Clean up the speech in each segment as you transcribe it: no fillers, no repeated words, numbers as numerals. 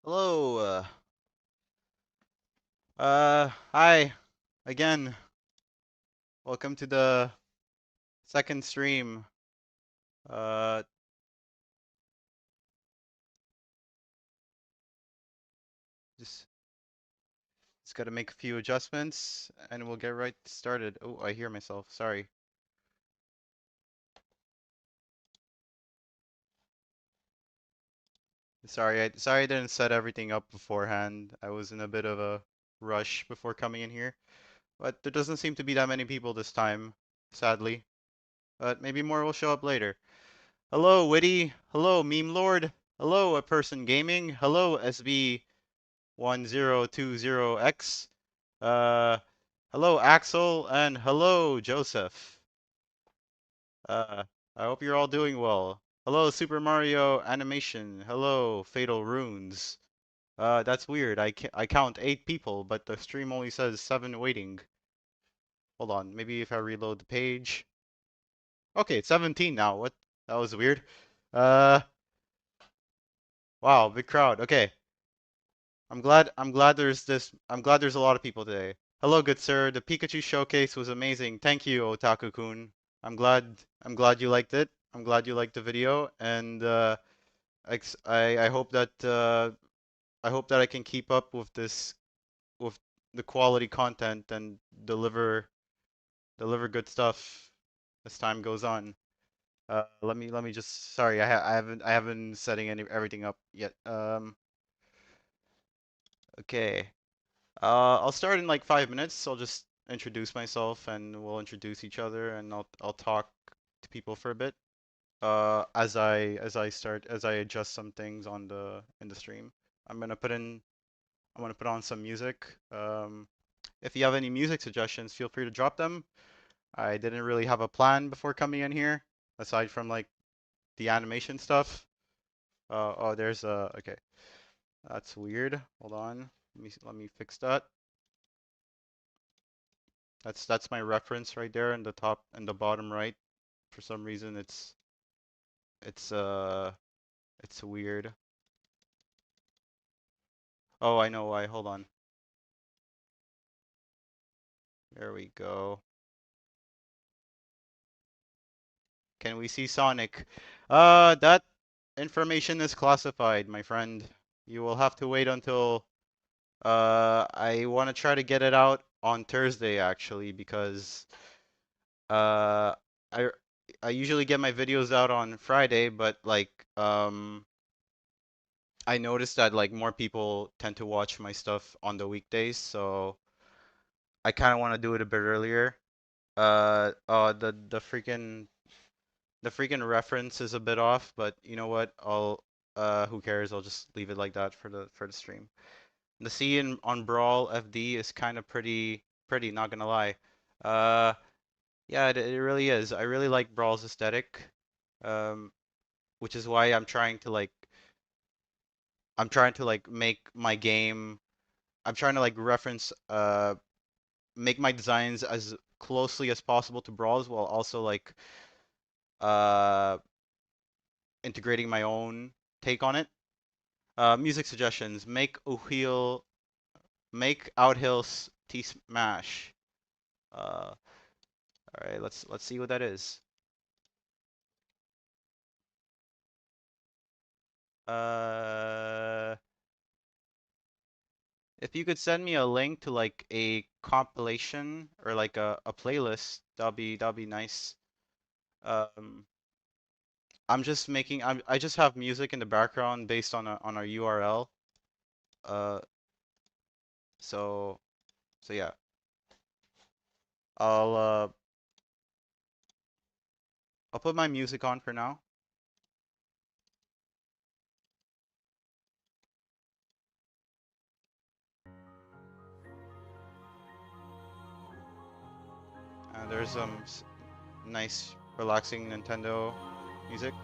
Hello. Hi again. Welcome to the second stream. Uh, just just gotta make a few adjustments and we'll get right started. Oh, I hear myself. Sorry. Sorry I didn't set everything up beforehand. I was in a bit of a rush before coming in here, but there doesn't seem to be that many people this time, sadly. But maybe more will show up later. Hello, Witty. Hello, Meme Lord. Hello, A Person Gaming. Hello, SB1020X. Uh, Hello, Axel, and hello, Joseph. Uh, I hope you're all doing well. Hello, Super Mario Animation. Hello, Fatal Runes. That's weird. I count 8 people, but the stream only says 7 waiting. Hold on, maybe if I reload the page. Okay, it's 17 now. What? That was weird. Uh, wow, big crowd. Okay. I'm glad there's a lot of people today. Hello, good sir. The Pikachu showcase was amazing. Thank you, Otaku-kun. I'm glad you liked it. I'm glad you liked the video, and I hope that I can keep up with this with the quality content and deliver good stuff as time goes on. Let me just sorry, I haven't setting everything up yet. Okay. I'll start in like 5 minutes. So I'll just introduce myself and we'll introduce each other and I'll talk to people for a bit. As I adjust some things on the in the stream. I'm gonna put in I'm gonna put on some music. If you have any music suggestions, feel free to drop them. I didn't really have a plan before coming in here, aside from like the animation stuff. Oh, there's a okay. That's weird. Hold on. Let me fix that. That's my reference right there in the top and the bottom right. For some reason it's uh it's weird. Oh, I know why. Hold on. There we go. Can we see Sonic? That information is classified, my friend. You will have to wait until I want to try to get it out on Thursday actually because uh I I usually get my videos out on Friday, but like I noticed that like more people tend to watch my stuff on the weekdays, so I kind of want to do it a bit earlier. The freaking reference is a bit off, but you know what? I'll who cares? I'll just leave it like that for the stream. The C in on Brawl FD is kind of pretty, not gonna lie. Uh, yeah, it really is. I really like Brawl's aesthetic, um, which is why I'm trying to like make my game. I'm trying to like reference make my designs as closely as possible to Brawl's while also like uh integrating my own take on it. Music suggestions: make Outhill's T Smash. All right, let's see what that is. Uh, if you could send me a link to like a compilation or like a playlist, that'll be nice. Um, I just have music in the background based on our URL. Uh, so so yeah, I'll uh I'll put my music on for now. There's some nice, relaxing Nintendo music.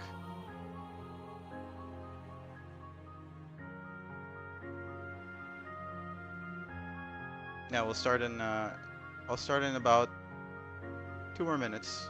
Yeah, I'll start in about 2 more minutes.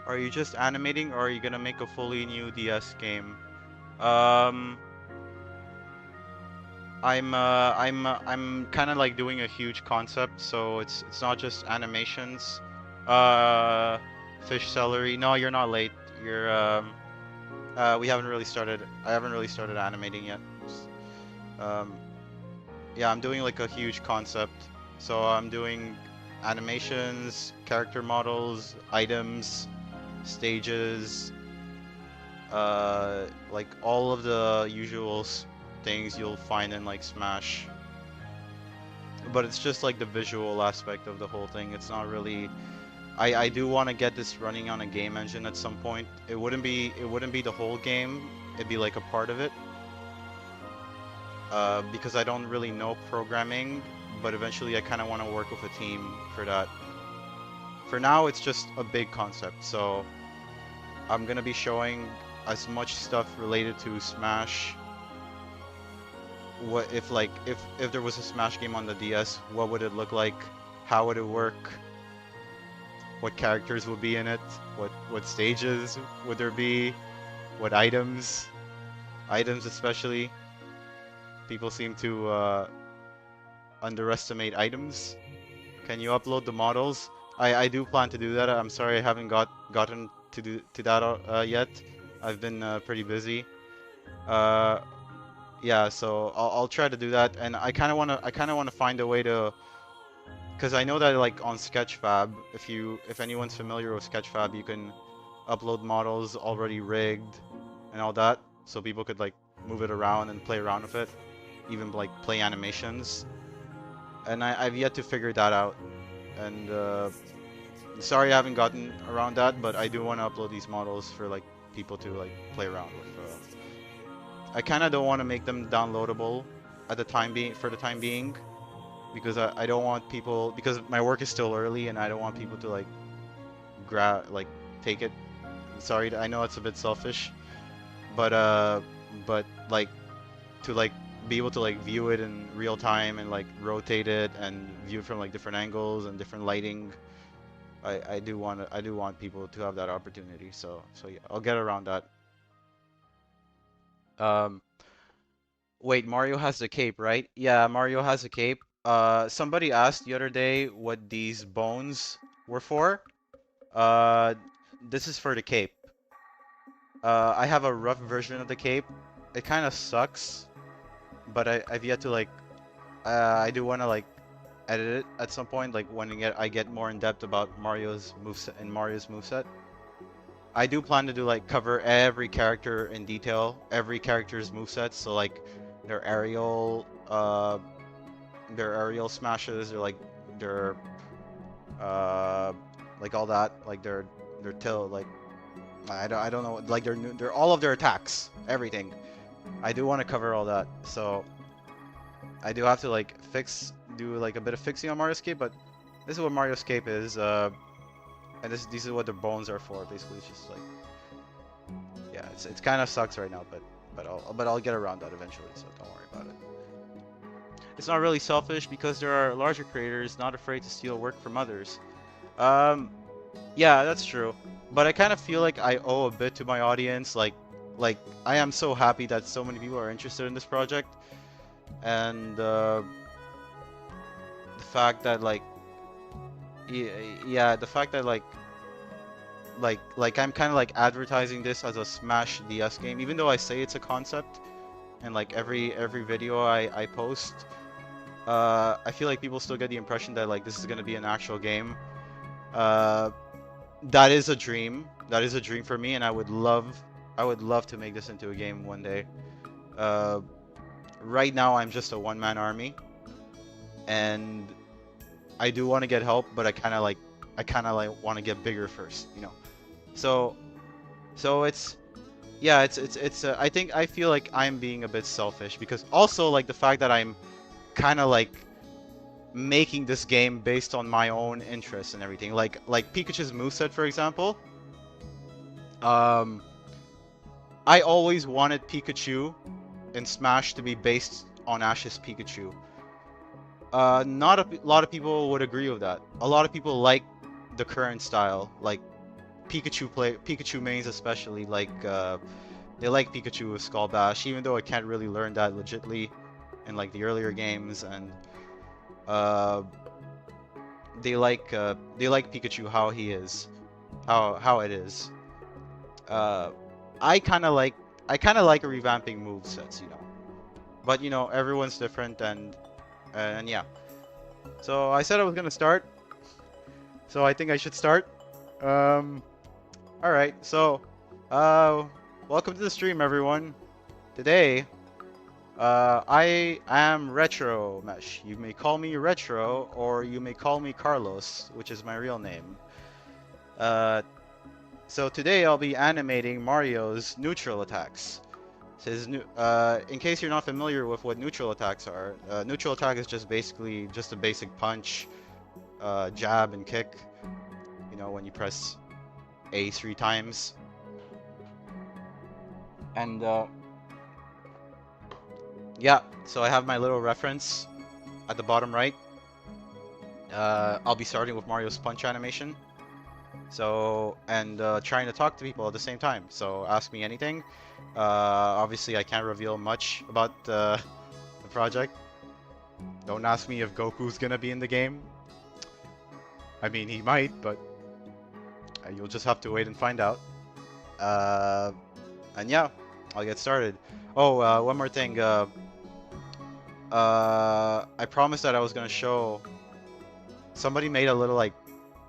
Are you just animating, or are you gonna make a fully new DS game? Um, I'm kind of like doing a huge concept, so it's not just animations. Uh, Fish celery. No, you're not late. You're we haven't really started. I haven't really started animating yet. Um, yeah, I'm doing like a huge concept. So I'm doing animations, character models, items, stages, like all of the usual things you'll find in like Smash. But it's just like the visual aspect of the whole thing. It's not really. I do want to get this running on a game engine at some point. It wouldn't be the whole game. It'd be like a part of it. Because I don't really know programming, but eventually I kind of want to work with a team for that. For now, it's just a big concept, so I'm gonna be showing as much stuff related to Smash. What if like if there was a Smash game on the DS, what would it look like? How would it work? What characters would be in it? What stages would there be? What items? Items especially. People seem to underestimate items. Can you upload the models? I do plan to do that. I'm sorry I haven't gotten to that yet. I've been pretty busy. Uh, yeah, so I'll try to do that, and I kind of wanna find a way to, because I know that like on Sketchfab, if anyone's familiar with Sketchfab, you can upload models already rigged and all that, so people could like move it around and play around with it, even like play animations. And I've yet to figure that out. And sorry I haven't gotten around that, but I do want to upload these models for like people to like play around with. I kind of don't want to make them downloadable at the time being for the time being, because I don't want people, because my work is still early and I don't want people to like take it. Sorry, I know it's a bit selfish, but like to like be able to like view it in real time and like rotate it and view it from like different angles and different lighting. I do want people to have that opportunity. So yeah, I'll get around that. Um, Wait, Mario has the cape, right? Yeah, Mario has a cape. Somebody asked the other day what these bones were for. Uh, this is for the cape. I have a rough version of the cape. It kind of sucks, but I've yet to like. I do want to like edit it at some point, like when I get more in depth about Mario's moveset. I do plan to do like cover every character in detail, every character's movesets, so like their aerial uh their aerial smashes, or their uh like all that, like their tilt, like I don't know, like their all of their attacks, everything. I do want to cover all that, so I do have to like do like a bit of fixing on Mario Escape, but this is what Mario Escape is, and these are what the bones are for. Basically, it's just like, yeah, it's kind of sucks right now, but I'll get around that eventually, so don't worry about it. It's not really selfish because there are larger creators not afraid to steal work from others. Um, yeah, that's true. But I kind of feel like I owe a bit to my audience. Like I am so happy that so many people are interested in this project, and the fact that like, yeah, the fact that like I'm kind of like advertising this as a Smash DS game, even though I say it's a concept, and like every video I post, I feel like people still get the impression that like this is gonna be an actual game. Uh, that is a dream. That is a dream for me, and I would love to make this into a game one day. Uh, right now I'm just a one-man army, and I do want to get help, but I kind of like want to get bigger first, you know. So it's, yeah, it's I feel like I'm being a bit selfish, because also like the fact that I'm kind of like making this game based on my own interests and everything. Like Pikachu's moveset, for example. Um, I always wanted Pikachu in Smash to be based on Ash's Pikachu. Not a lot of people would agree with that. A lot of people like the current style, like Pikachu mains especially they like Pikachu with Skull Bash, even though I can't really learn that legitly in like the earlier games, and uh, they like Pikachu how he is, how it is. Uh, I kind of like I kind of like revamping move sets, you know. But you know, everyone's different, and yeah. So I said I was gonna start, so I think I should start. Um, all right. So, uh, welcome to the stream, everyone. Today, I am Retro Mesh. You may call me Retro, or you may call me Carlos, which is my real name. Uh, so today I'll be animating Mario's neutral attacks. In case you're not familiar with what neutral attacks are, neutral attack is just basically just a basic punch, jab, and kick. You know, when you press A 3 times. And yeah, so I have my little reference at the bottom right. I'll be starting with Mario's punch animation. So, and trying to talk to people at the same time. So ask me anything. Obviously, I can't reveal much about the project. Don't ask me if Goku's gonna be in the game. I mean, he might, but you'll just have to wait and find out. Uh, and yeah, I'll get started. Oh, one more thing. I promised that I was gonna show. Somebody made a little like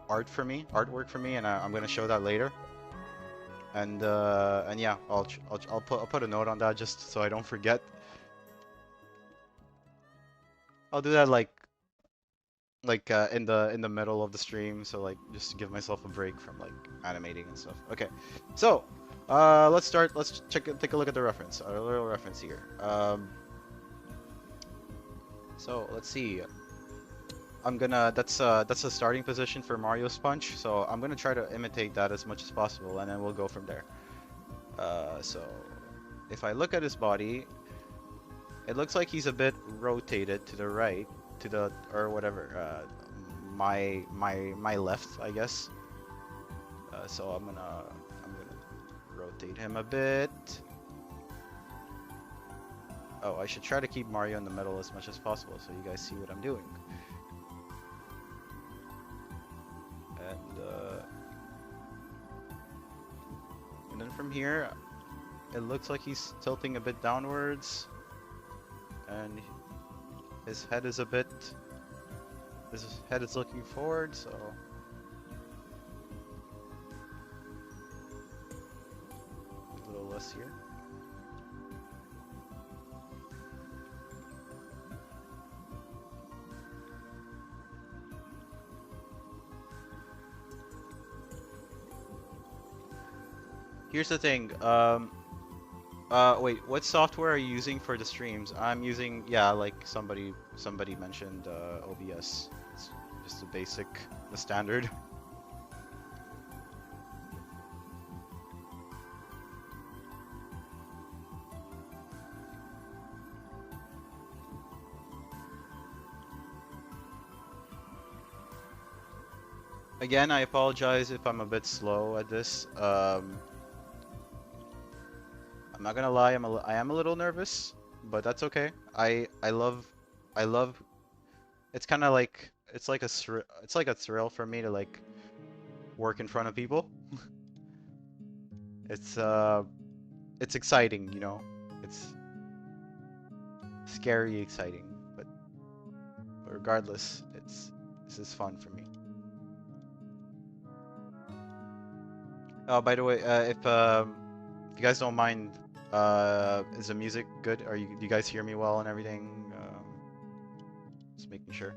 artwork for me, and I'm gonna show that later. And yeah, I'll put a note on that just so I don't forget. I'll do that in the middle of the stream, so like just to give myself a break from like animating and stuff. Okay, so let's start. Let's take a look at the reference, our little reference here. So let's see. That's a starting position for Mario's punch, so I'm gonna try to imitate that as much as possible, and then we'll go from there. So if I look at his body, it looks like he's a bit rotated to the right, or whatever, my left, I guess. So I'm gonna rotate him a bit. Oh, I should try to keep Mario in the middle as much as possible so you guys see what I'm doing. And then from here, it looks like he's tilting a bit downwards, and his head is looking forward, so a little less here. Here's the thing, wait, what software are you using for the streams? I'm using, yeah, like somebody mentioned, OBS. It's just the standard. Again, I apologize if I'm a bit slow at this. I'm not gonna lie, I am a little nervous, but that's okay. I love it's kind of like it's like a thrill for me to like work in front of people. It's exciting, you know. It's scary exciting, but regardless, this is fun for me. Oh, by the way, if you guys don't mind, is the music good? Do you guys hear me well and everything? Just making sure.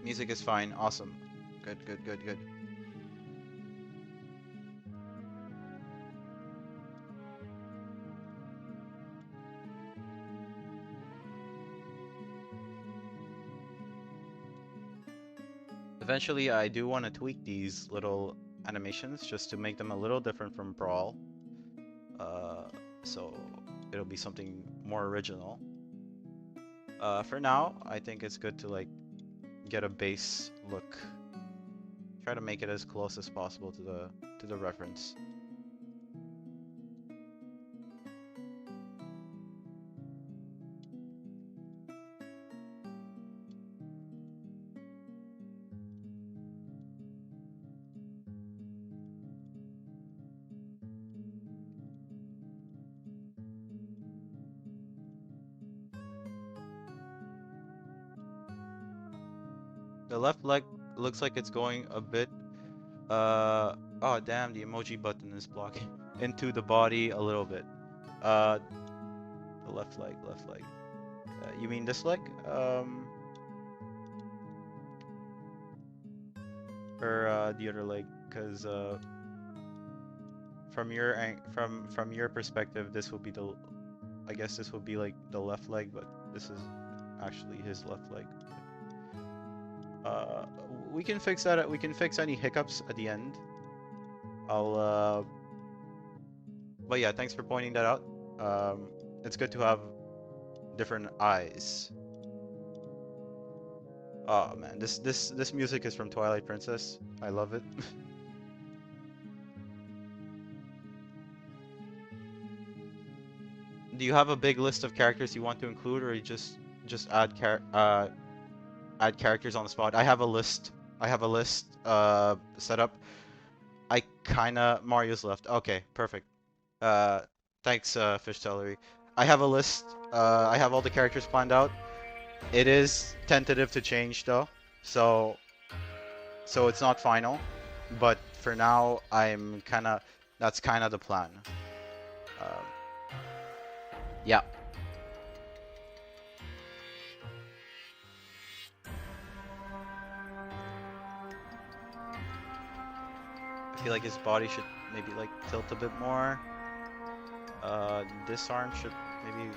Music is fine. Awesome. Good, good, good, good. Eventually, I do want to tweak these little animations just to make them a little different from Brawl. Uh, so it'll be something more original. For now, I think it's good to like get a base look. Try to make it as close as possible to the reference. The left leg looks like it's going a bit oh damn, the emoji button is blocking into the body a little bit. Uh the left leg, left leg. You mean this leg? Or the other leg? Because from your perspective, this will be the, I guess this will be like the left leg, but this is actually his left leg. Uh, we can fix that. We can fix any hiccups at the end. I'll but yeah, thanks for pointing that out. It's good to have different eyes. Oh man, this music is from Twilight Princess. I love it. Do you have a big list of characters you want to include, or you just add characters on the spot? I have a list. I have a list set up. I kinda Mario's left. Okay, perfect. Uh, thanks, Fish Celery. I have a list. I have all the characters planned out. It is tentative to change though, so it's not final. But for now, that's kind of the plan. Um, yeah. I feel like his body should maybe like tilt a bit more. This arm should maybe.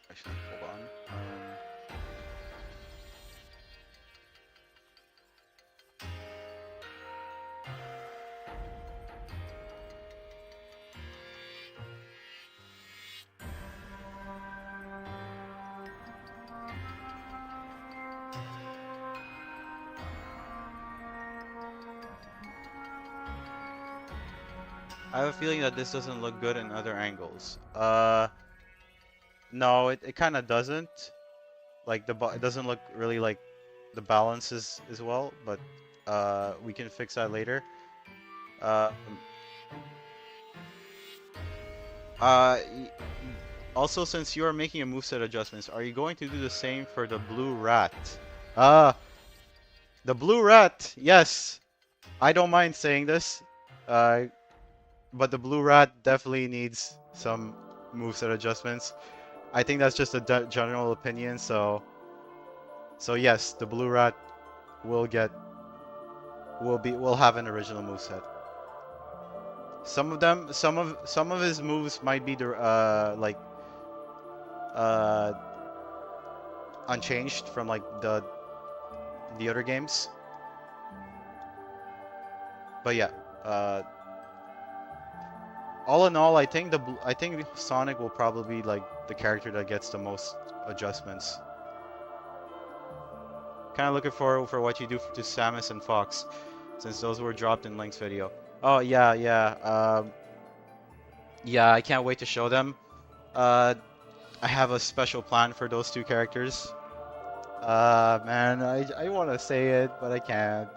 Actually, hold on. I have a feeling that this doesn't look good in other angles. No, it kind of doesn't. Like it doesn't look really like the balance is as well, but we can fix that later. Uh, uh, Also, since you are making a moveset adjustments, are you going to do the same for the blue rat? Uh, the blue rat, yes. I don't mind saying this. Uh, but the blue rat definitely needs some moveset adjustments. I think that's just a general opinion, so yes, the blue rat will will have an original moveset. Some of his moves might be like uh unchanged from like the other games. But yeah, all in all, I think Sonic will probably be like the character that gets the most adjustments. Kind of looking forward for what you do to Samus and Fox, since those were dropped in Link's video. Oh yeah, yeah, yeah. I can't wait to show them. Uh, I have a special plan for those two characters. Man, I want to say it, but I can't.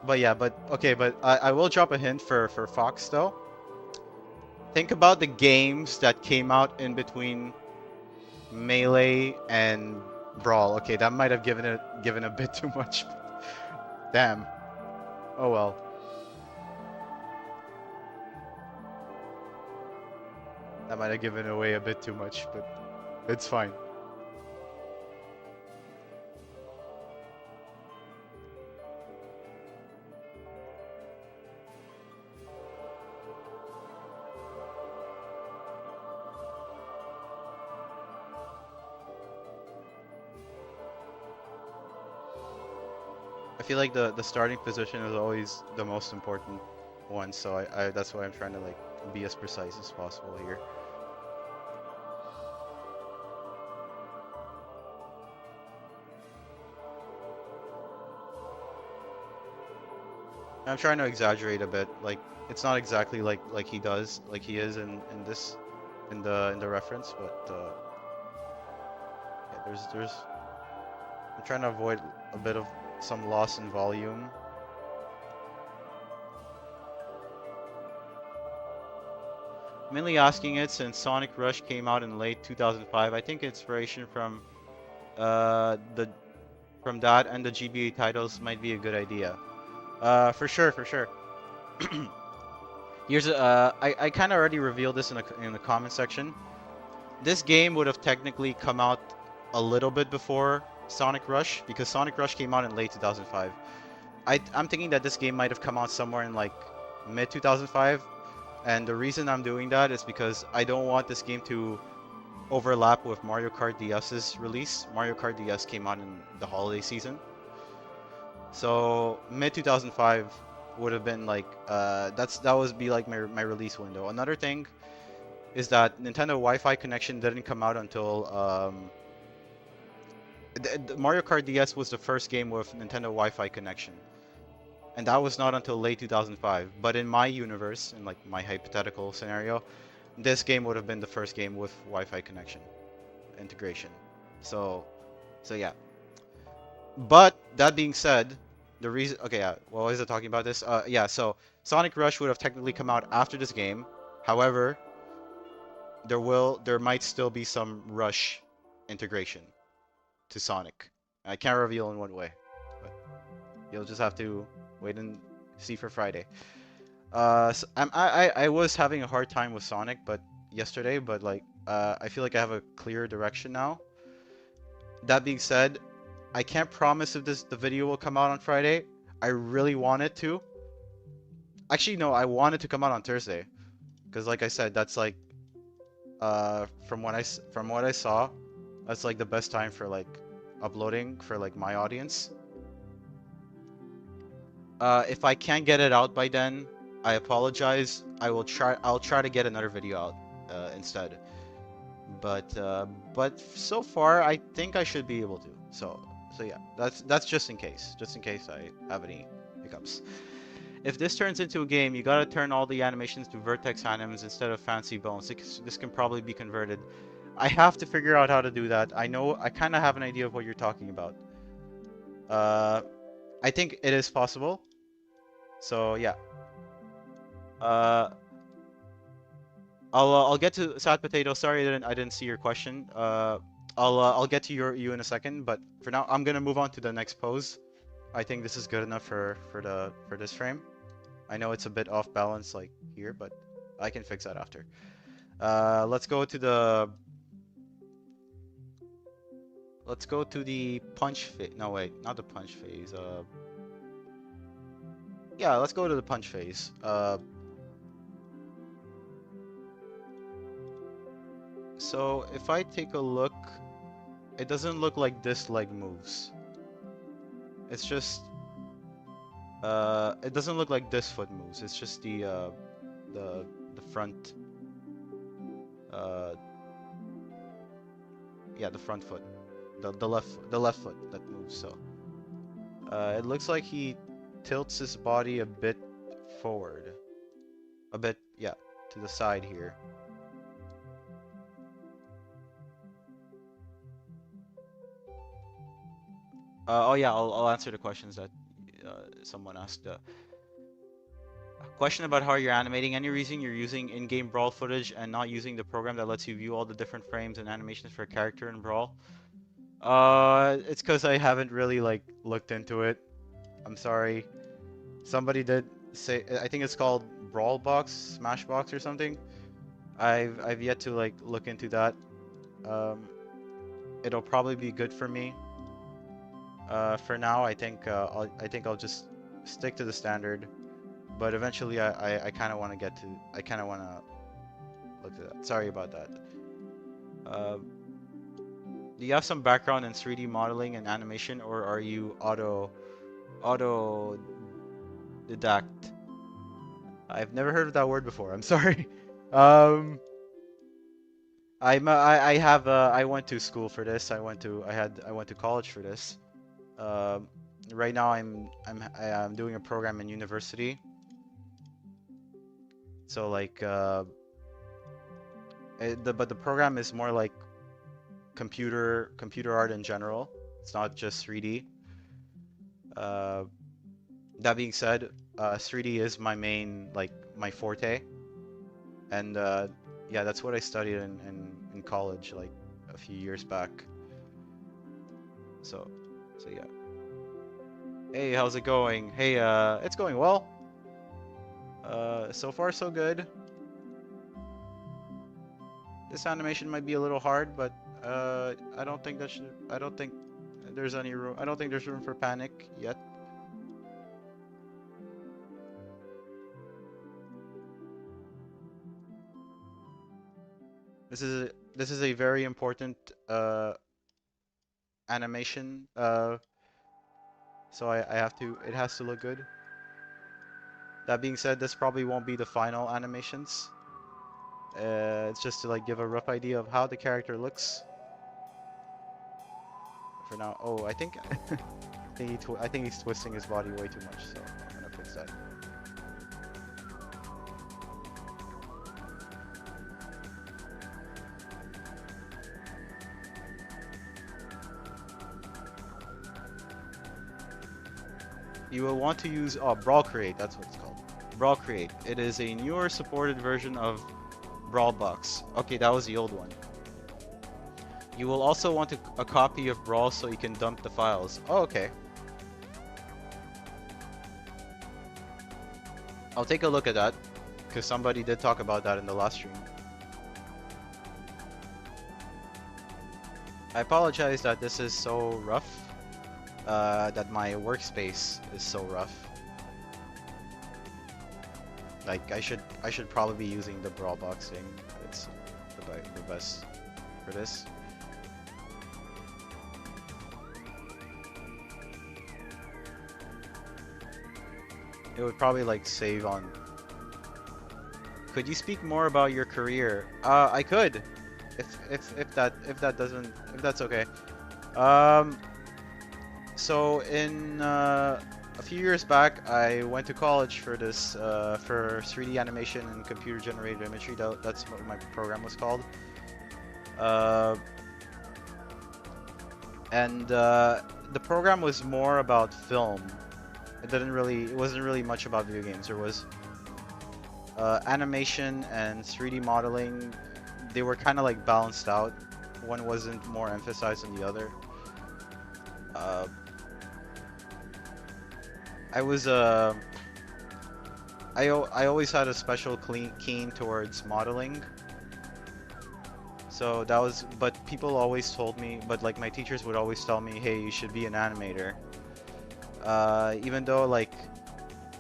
But yeah, but okay, but I will drop a hint for Fox though. think about the games that came out in between Melee and Brawl. Okay, that might have given a bit too much. Damn. Oh well. That might have given away a bit too much, but it's fine. I feel like the starting position is always the most important one, so I that's why I'm trying to like be as precise as possible here. I'm trying to exaggerate a bit. Like it's not exactly like he does, like he is in this in the reference, but yeah, there's I'm trying to avoid a bit of some loss in volume. Mainly asking it since Sonic Rush came out in late 2005. I think inspiration the from that and the GBA titles might be a good idea. For sure, for sure. Here's I kind of already revealed this in the comment section. This game would have technically come out a little bit before Sonic Rush because Sonic Rush came out in late 2005. I'm thinking that this game might have come out somewhere in like mid 2005, and the reason I'm doing that is because I don't want this game to overlap with Mario Kart DS's release. Mario Kart DS came out in the holiday season. So mid 2005 would have been like that would be like my release window. Another thing is that Nintendo Wi-Fi connection didn't come out until the Mario Kart DS was the first game with Nintendo Wi-Fi connection, and that was not until late 2005. But in my universe, in like my hypothetical scenario, this game would have been the first game with Wi-Fi connection integration. So, so yeah. But that being said, the reason, okay, what was I talking about this? Yeah, so Sonic Rush would have technically come out after this game. However, there might still be some Rush integration to Sonic. I can't reveal in what way, but you'll just have to wait and see for Friday. So I was having a hard time with Sonic, but yesterday, but like I feel like I have a clear direction now. That being said, I can't promise if the video will come out on Friday. I really want it to. Actually, no, I want it to come out on Thursday, because like I said, that's like from what I saw, that's like the best time for like uploading for like my audience. If I can't get it out by then, I apologize. I'll try to get another video out instead. But so far I think I should be able to. So yeah, that's just in case I have any hiccups. If this turns into a game, you gotta turn all the animations to vertex anims instead of fancy bones. This can probably be converted. I have to figure out how to do that. I know I kind of have an idea of what you're talking about. I think it is possible. So yeah. I'll get to Sad Potato. Sorry, I didn't see your question. I'll get to you in a second, but for now I'm gonna move on to the next pose. I think this is good enough for this frame. I know it's a bit off balance like here, but I can fix that after. Let's go to the punch phase. No wait, not the punch phase. Yeah, let's go to the punch phase. So if I take a look, it doesn't look like this leg moves. It's just it doesn't look like this foot moves. It's just the front yeah, the front foot. The left foot that moves. So it looks like he tilts his body a bit forward. A bit, yeah, to the side here. Oh yeah, I'll answer the questions that someone asked. Question about how you're animating. Any reason you're using in-game Brawl footage and not using the program that lets you view all the different frames and animations for a character in Brawl? It's because I haven't really like looked into it. I'm sorry. Somebody did say, I think it's called Brawl Box, Smashbox or something. I've yet to like look into that. Um, it'll probably be good for me. For now, I think I'll just stick to the standard. But eventually, I kind of want to get to, I kind of want to look at that. Sorry about that. Uh, do you have some background in 3D modeling and animation, or are you autodidact? I've never heard of that word before. I'm sorry. Um, I have I went to school for this. I went to college for this. Um, right now I'm doing a program in university. So like but the program is more like computer art in general. It's not just 3D. Uh, that being said, 3D is my main like my forte, and yeah, that's what I studied in college like a few years back. So yeah. Hey, how's it going? Hey, it's going well. So far so good. This animation might be a little hard, but I don't think there's any room. I don't think there's room for panic yet. This is a very important animation. So I have to. It has to look good. That being said, this probably won't be the final animations. It's just to like give a rough idea of how the character looks for now. Oh, I think I think he's twisting his body way too much, so I'm gonna fix that. You will want to use Brawl Create. That's what it's called. Brawl Create. It is a newer supported version of Brawl Box. Okay, that was the old one. You will also want a copy of Brawl so you can dump the files. Oh, okay. I'll take a look at that, because somebody did talk about that in the last stream. I apologize that this is so rough, that my workspace is so rough. Like, I should probably be using the Brawl boxing. It's the best for this. It would probably like save on. Could you speak more about your career? I could, if that's okay. So in a few years back, I went to college for this for 3D animation and computer generated imagery. That's what my program was called. And the program was more about film. It wasn't really much about video games. There was animation and 3D modeling. They were kind of like balanced out. One wasn't more emphasized than the other. I was I always had a special keen towards modeling. So that was, but people always told me, but like my teachers would always tell me, hey, you should be an animator. Even though like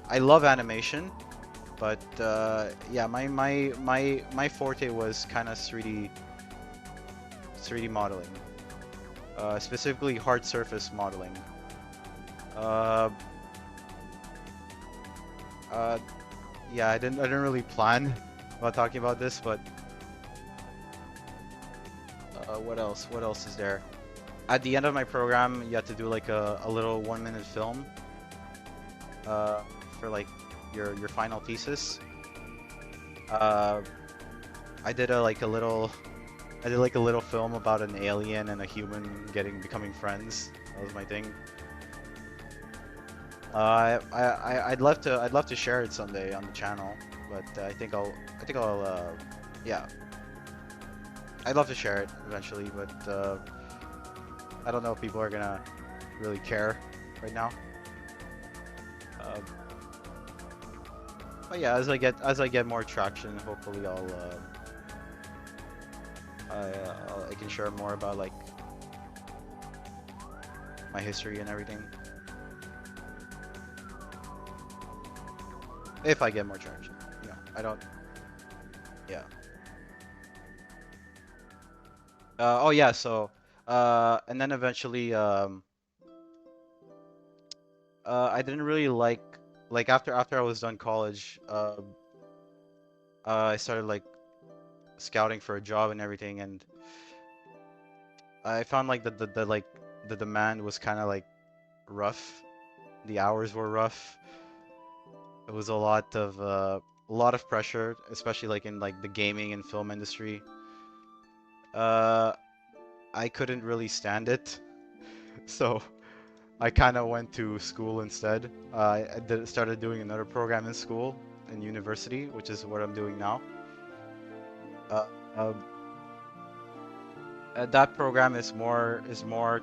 I love animation, but yeah, my forte was kind of 3D modeling, specifically hard surface modeling. Yeah, I didn't really plan about talking about this, but what else? What else is there? At the end of my program, you had to do like a little 1-minute film for like your final thesis. I did like a little film about an alien and a human becoming friends. That was my thing. I'd love to share it someday on the channel, but I think I'll yeah, I'd love to share it eventually, but I don't know if people are gonna really care right now. Uh, but yeah, as I get more traction, hopefully I can share more about like my history and everything. If I get more traction, you know, I don't. Yeah. Oh yeah. So and then eventually I didn't really like after I was done college. I started like scouting for a job and everything, and I found like the like the demand was kind of like rough. The hours were rough. It was a lot of pressure, especially like in like the gaming and film industry. Uh, I couldn't really stand it, so I kind of went to school instead. Started doing another program in school in university, which is what I'm doing now. Uh, uh, that program is more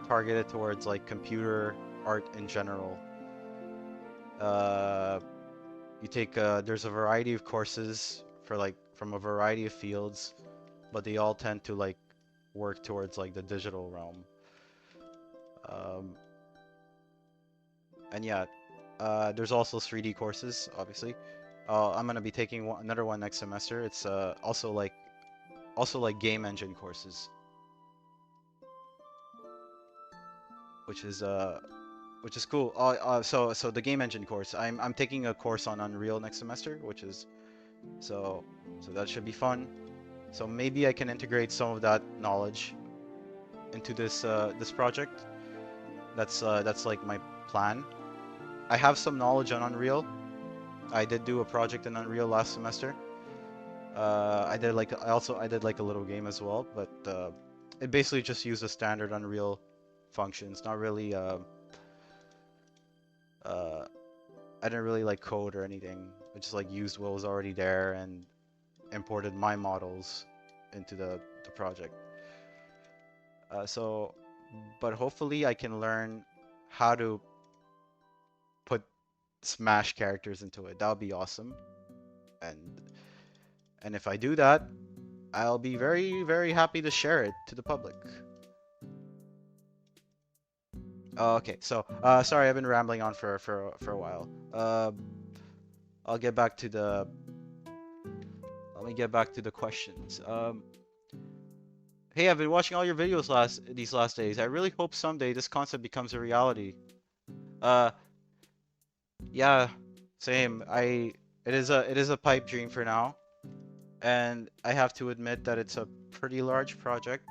targeted towards like computer art in general. Uh, you take there's a variety of courses for like from a variety of fields, but they all tend to like work towards like the digital realm. Um, and yeah, there's also 3D courses, obviously. I'm gonna be taking another one next semester. It's also like game engine courses, which is uh which is cool. So the game engine course, I'm taking a course on Unreal next semester, which is so so that should be fun. So maybe I can integrate some of that knowledge into this project. That's like my plan. I have some knowledge on Unreal. I did do a project in Unreal last semester. I did like a little game as well, but it basically just used the standard Unreal functions. Not really uh I didn't really like code or anything. I just like used what was already there and imported my models into the project. So, but hopefully I can learn how to put Smash characters into it. That would be awesome. And and if I do that, I'll be very happy to share it to the public. Okay, so sorry, I've been rambling on for a while. I'll get back to the let me get back to the questions. Hey, I've been watching all your videos these last days. I really hope someday this concept becomes a reality. Uh, yeah, same. It is a pipe dream for now, and I have to admit that it's a pretty large project.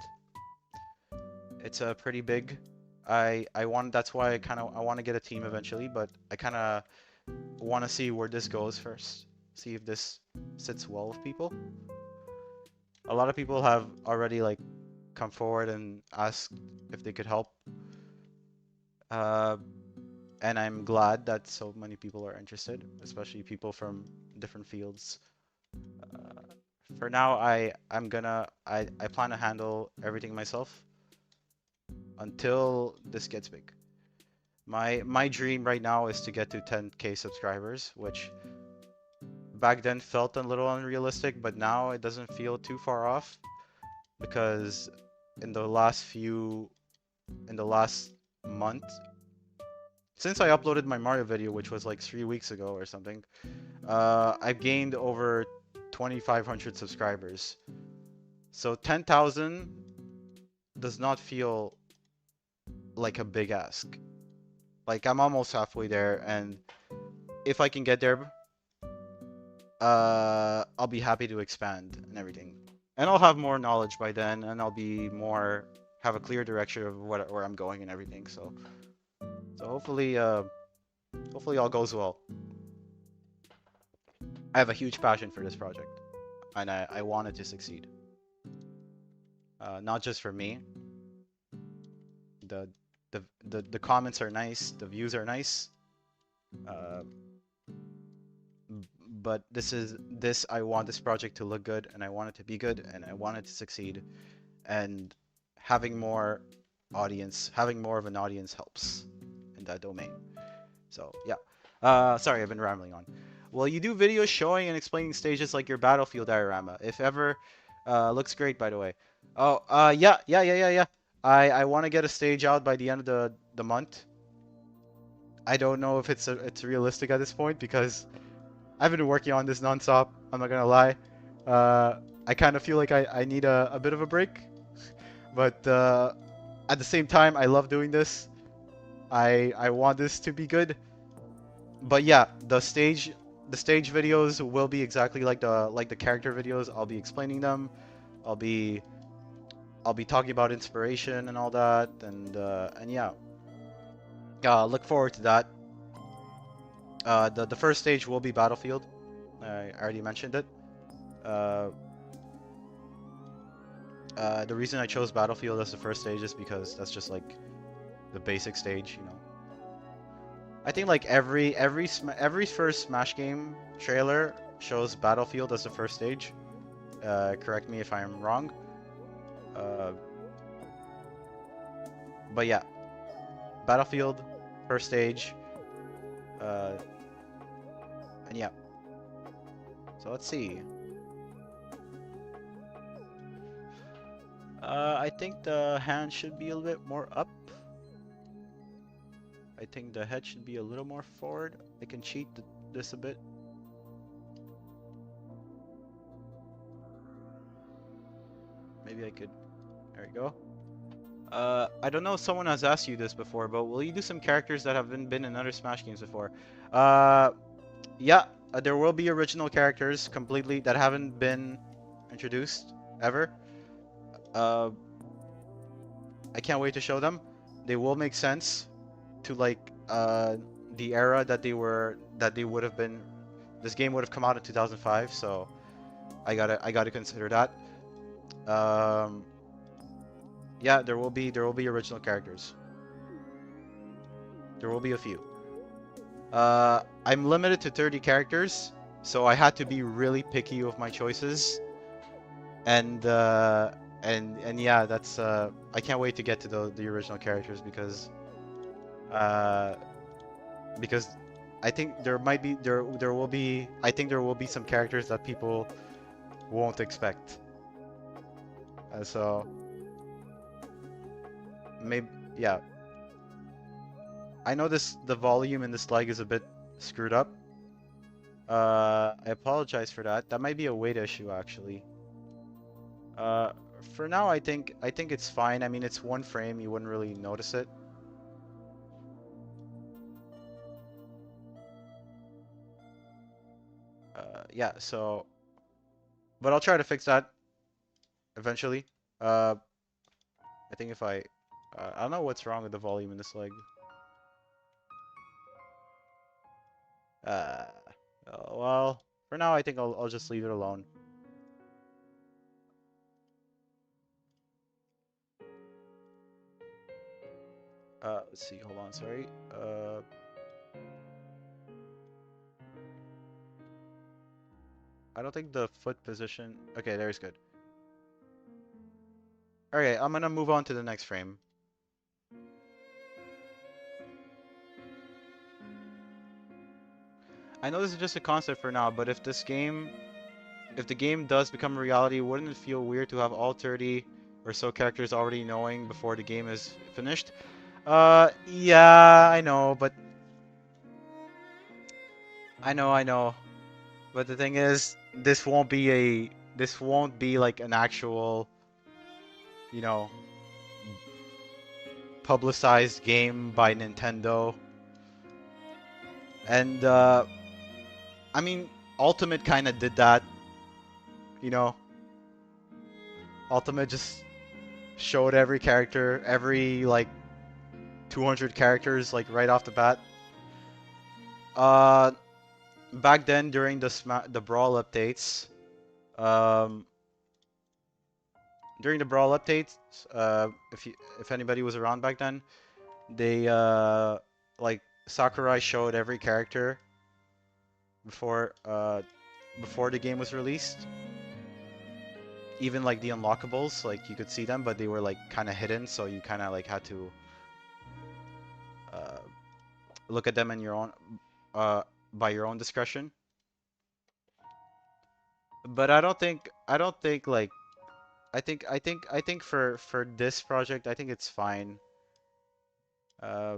It's a pretty big. I want that's why I want to get a team eventually, but I kind of want to see where this goes first. See if this sits well with people. A lot of people have already like come forward and asked if they could help. Uh, and I'm glad that so many people are interested, especially people from different fields. Uh, for now, I plan to handle everything myself until this gets big. My dream right now is to get to 10K subscribers, which back then felt a little unrealistic, but now it doesn't feel too far off because in the last few in the last month since I uploaded my Mario video, which was like 3 weeks ago or something, I've gained over 2,500 subscribers. So 10,000 does not feel like a big ask. Like I'm almost halfway there, and if I can get there, I'll be happy to expand and everything. And I'll have more knowledge by then, and I'll be more have a clear direction of where I'm going and everything. So hopefully all goes well. I have a huge passion for this project, and I want it to succeed. Not just for me. The the comments are nice, the views are nice, Uh, but this I want this project to look good, and I want it to be good, and I want it to succeed. And having more of an audience helps in that domain. So yeah. Sorry, I've been rambling on. Well, you do videos showing and explaining stages like your battlefield diorama. If ever, looks great, by the way. Oh, yeah. I want to get a stage out by the end of the month. I don't know if it's realistic at this point because I've been working on this nonstop. I'm not gonna lie. I kind of feel like I need a bit of a break, but at the same time, I love doing this. I want this to be good. But yeah, the stage videos will be exactly like the character videos. I'll be explaining them. I'll be I'll be talking about inspiration and all that, and yeah, look forward to that. The first stage will be Battlefield. I already mentioned it. Uh, the reason I chose Battlefield as the first stage is because that's just like the basic stage, you know. I think like every first Smash game trailer shows Battlefield as the first stage. Correct me if I'm wrong. Uh, but yeah, Battlefield, first stage, uh, and yeah. So let's see. I think the hand should be a little bit more up. I think the head should be a little more forward. I can cheat this a bit. Maybe I could. There we go. I don't know if someone has asked you this before, but will you do some characters that haven't been in other Smash games before? Uh, yeah, there will be original characters completely that haven't been introduced ever. Uh, I can't wait to show them. They will make sense to like the era that they would have been. This game would have come out in 2005, so I gotta consider that. Um, yeah, there will be original characters. There will be a few. I'm limited to 30 characters, so I had to be really picky with my choices. And yeah, that's I can't wait to get to the original characters uh because I think there will be I think there will be some characters that people won't expect. So maybe yeah. I know the volume in this leg is a bit screwed up. I apologize for that. That might be a weight issue actually. Uh, for now, I think it's fine. I mean, it's one frame. You wouldn't really notice it. Yeah. So, but I'll try to fix that eventually. Uh, I think if I don't know what's wrong with the volume in this leg. Uh, well, for now, I think I'll just leave it alone. Let's see. Hold on. Sorry. I don't think the foot position. Okay, there's good. Okay, I'm gonna move on to the next frame. I know this is just a concept for now, but if the game does become a reality, wouldn't it feel weird to have all 30 or so characters already knowing before the game is finished? Yeah, I know, but I know. But the thing is, this won't be like an actual, you know, publicized game by Nintendo. And I mean, Ultimate kind of did that, you know. Ultimate just showed every character, every like 200 characters like right off the bat. Uh, back then during the Brawl updates, um, during the Brawl updates, if anybody was around back then, they like Sakurai showed every character before before the game was released. Even like the unlockables, like you could see them, but they were like kind of hidden, so you kind of like had to uh, look at them in your own uh, by your own discretion. But I don't think like I think for this project, I think it's fine. Uh,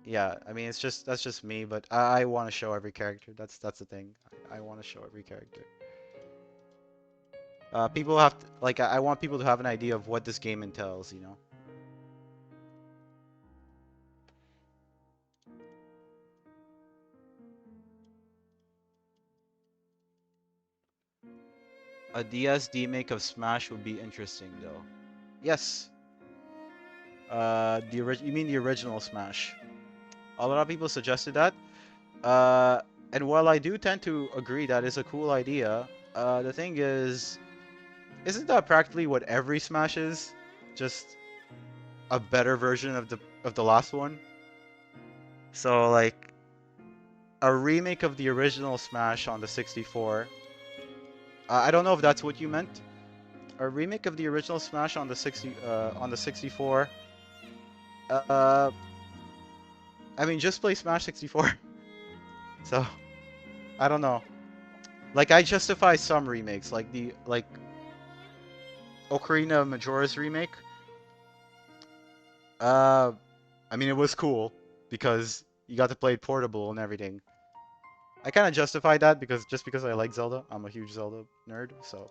yeah, I mean it's just that's just me, but I want to show every character. That's the thing. I want to show every character. People have to, like I want people to have an idea of what this game entails, you know. A DS make of Smash would be interesting though. Yes. You mean the original Smash? A lot of people suggested that. Uh, and while I do tend to agree that is a cool idea, the thing is, isn't that practically what every Smash is? Just a better version of the last one. So like a remake of the original Smash on the 64. I don't know if that's what you meant. A remake of the original Smash on the 64. Uh, I mean, just play Smash 64. So I don't know. Like I justify some remakes, like the Ocarina of Majora's remake. Uh, I mean, it was cool because you got to play it portable and everything. I kind of justify that because I like Zelda. I'm a huge Zelda nerd, so.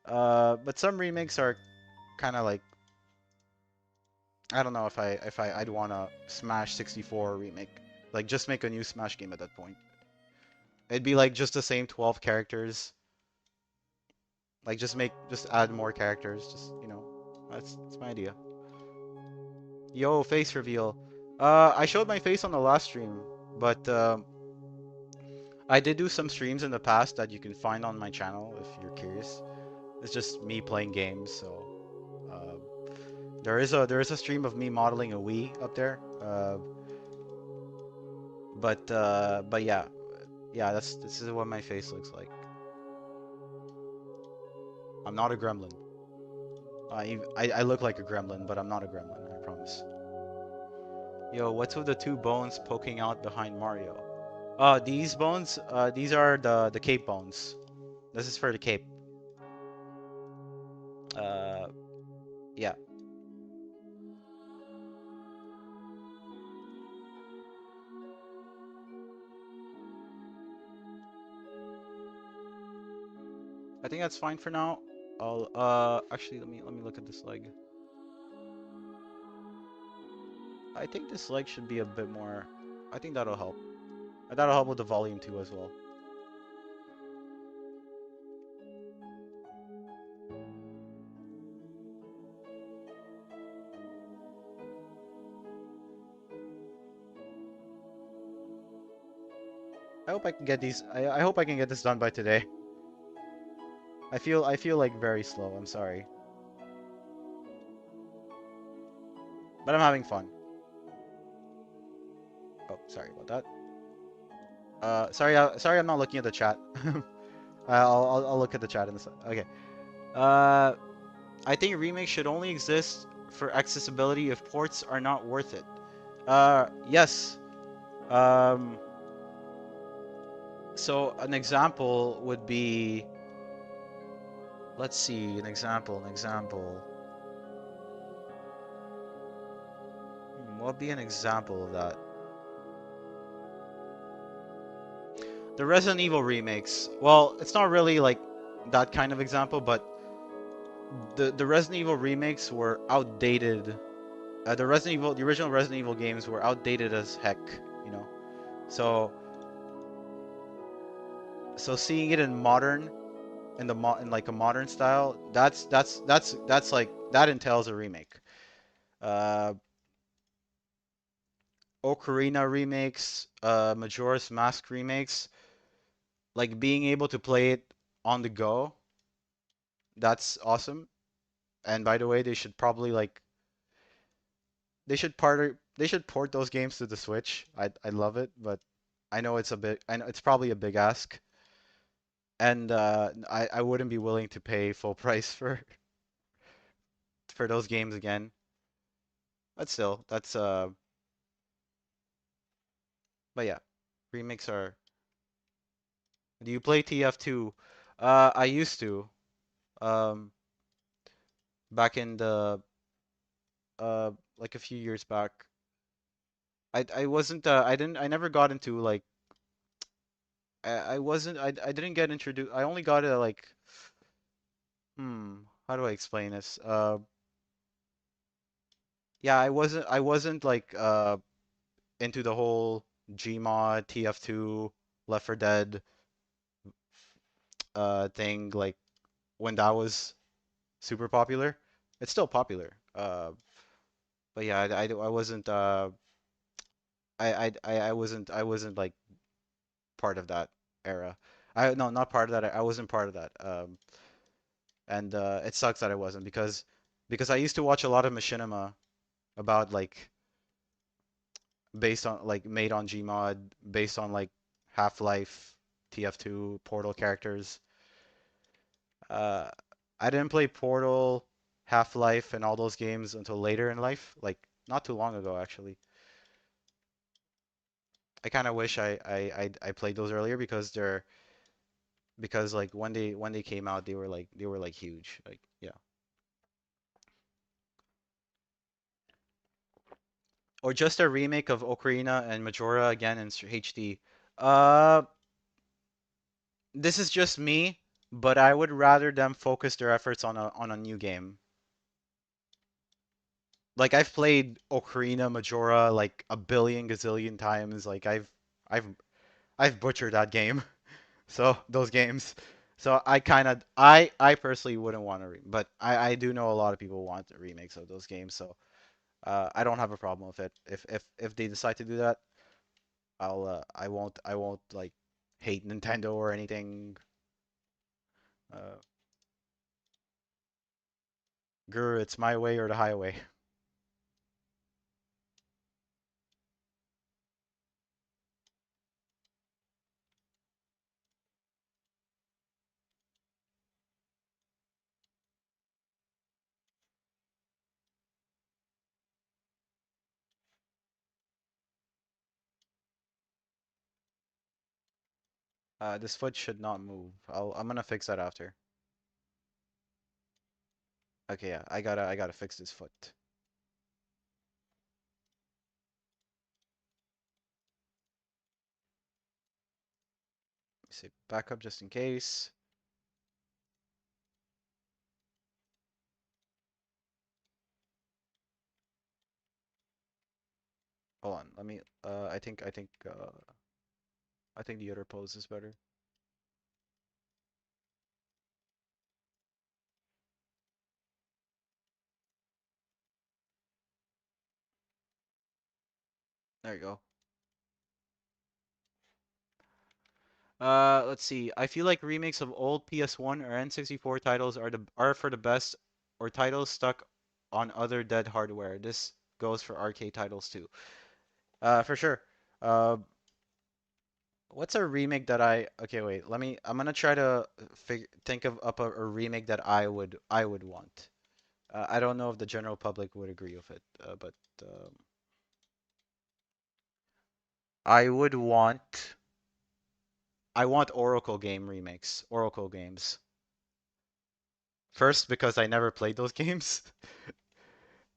But some remakes are kind of like I don't know if I'd want to Smash 64 remake. Like just make a new Smash game at that point. It'd be like just the same 12 characters. Like just add more characters. Just you know, that's my idea. Yo, face reveal. I showed my face on the last stream, but I did do some streams in the past that you can find on my channel if you're curious. It's just me playing games, so there is a stream of me modeling a Wii up there. But yeah, yeah, this is what my face looks like. I'm not a gremlin. I look like a gremlin, but I'm not a gremlin. I promise. Yo, what's with the two bones poking out behind Mario? These bones, these are the cape bones. This is for the cape. Uh, yeah. I think that's fine for now. I'll actually let me look at this leg. I think this leg should be a bit more. I think that'll help. That'll help with the volume too as well. I hope I can get these. I hope I can get this done by today. I feel like very slow. I'm sorry, but I'm having fun. Oh, sorry about that. Sorry, I'm not looking at the chat. I'll look at the chat in a sec. Okay. Uh, I think remakes should only exist for accessibility if ports are not worth it. Yes. Um, so an example would be, let's see, an example. What would be an example of that? The Resident Evil remakes. Well, it's not really like that kind of example, but the Resident Evil remakes were outdated. The original Resident Evil games were outdated as heck, you know. So so seeing it in modern, in like a modern style, that's like that entails a remake. Uh, Ocarina remakes, Majora's Mask remakes, like being able to play it on the go, that's awesome. And by the way, they should they should port those games to the Switch. I love it, but I know it's probably a big ask, and I wouldn't be willing to pay full price for those games again. But still, that's but yeah, remakes are. Do you play TF2? I used to. Um, back in the like a few years back. I wasn't I never got into like I wasn't I didn't get introduced. I only got to like how do I explain this? Yeah, I wasn't like into the whole Gmod, TF2, Left 4 Dead thing like when that was super popular. It's still popular. But yeah, I wasn't I wasn't like part of that era. I no, not part of that. I wasn't part of that. And it sucks that I wasn't because I used to watch a lot of machinima about like based on like made on Gmod, based on like Half-Life, TF2, Portal characters. Uh, I didn't play Portal, Half-Life, and all those games until later in life, like not too long ago actually. I kind of wish I played those earlier because like when they came out they were like huge. Like yeah. Or just a remake of Ocarina and Majora again in HD. Uh, this is just me, but I would rather them focus their efforts on a new game. Like I've played Ocarina Majora like a billion gazillion times. Like I've I've butchered that game. So those games. So I personally wouldn't want to but I do know a lot of people want remakes of those games. So I don't have a problem with it. If they decide to do that, I won't like hate Nintendo or anything. Uh, Guru, it's my way or the highway. This foot should not move. I'm gonna fix that after. Okay, yeah, I gotta fix this foot. Let me see, backup just in case. Hold on, let me. I think the other pose is better. There you go. Let's see. I feel like remakes of old PS1 or N64 titles are for the best, or titles stuck on other dead hardware. This goes for arcade titles too. For sure. Uh, what's a remake that I? Okay, wait. Let me. I'm gonna try to think of up a remake that I would want. I don't know if the general public would agree with it, but I would want. I want Oracle game remakes. Oracle games. First, because I never played those games.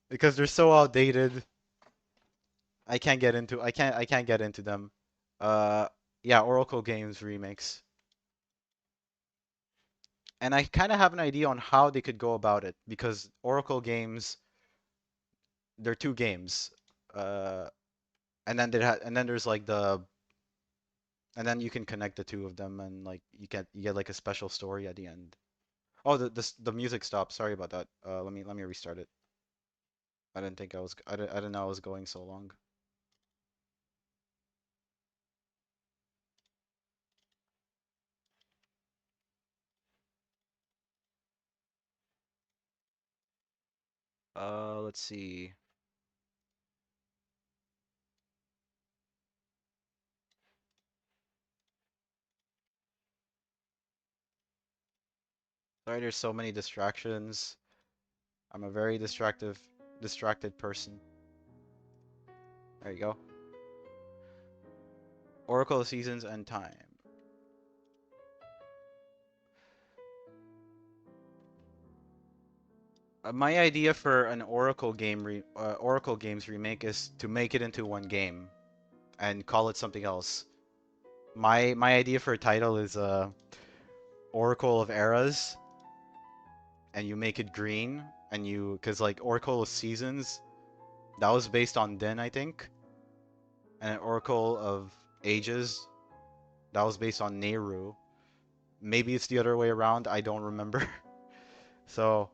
Because they're so outdated. I can't get into them. Uh yeah, Oracle Games remakes. And I kind of have an idea on how they could go about it because Oracle Games they're two games. Uh and then there's like and then you can connect the two of them and like you get like a special story at the end. Oh, the music stopped. Sorry about that. Let me restart it. I didn't know I was going so long. Let's see. Sorry, there's so many distractions. I'm a very distracted person. There you go. Oracle Seasons and Time. My idea for an Oracle games remake is to make it into one game and call it something else. My idea for a title is Oracle of Eras, and you make it green, and you because like Oracle of Seasons, that was based on Din, I think, and Oracle of Ages, that was based on Nehru. Maybe it's the other way around. I don't remember. So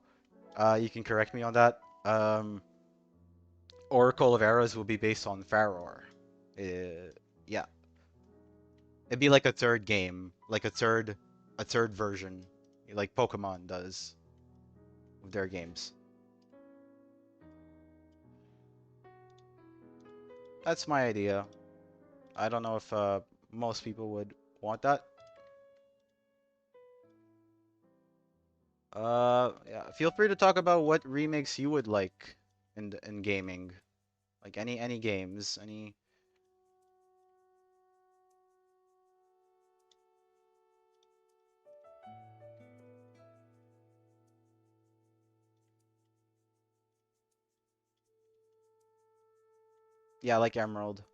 you can correct me on that. Oracle of Eras will be based on Faror. Yeah, it'd be like a third game, like a third version, like Pokemon does with their games. That's my idea. I don't know if most people would want that. Yeah, feel free to talk about what remakes you would like in gaming, like any games, any. Yeah, like Emerald.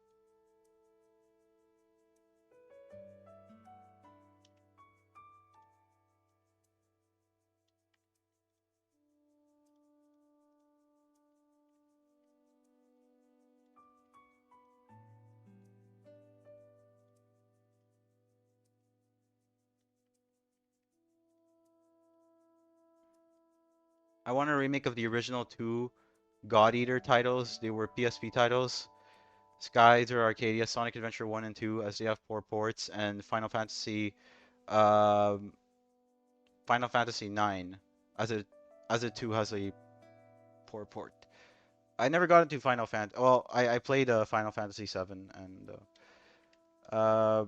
I want a remake of the original two God Eater titles. They were PSP titles. Skies or Arcadia, Sonic Adventure 1 and 2, as they have four ports, and um, Final Fantasy 9 as it too has a poor port. I never got into Final Fantasy. Well, I played Final Fantasy 7 and uh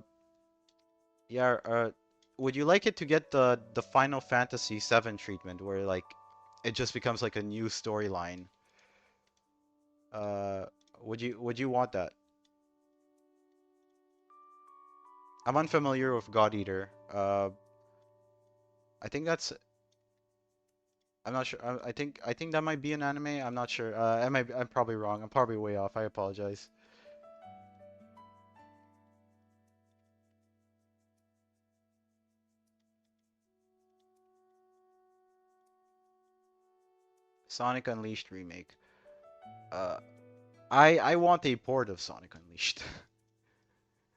yeah, would you like it to get the Final Fantasy 7 treatment where like it just becomes like a new storyline? Uh would you want that? I'm unfamiliar with God Eater. I think that's I'm not sure. I think that might be an anime. I'm not sure. I'm probably wrong. I'm probably way off. I apologize. Sonic Unleashed remake. Uh, I want a port of Sonic Unleashed.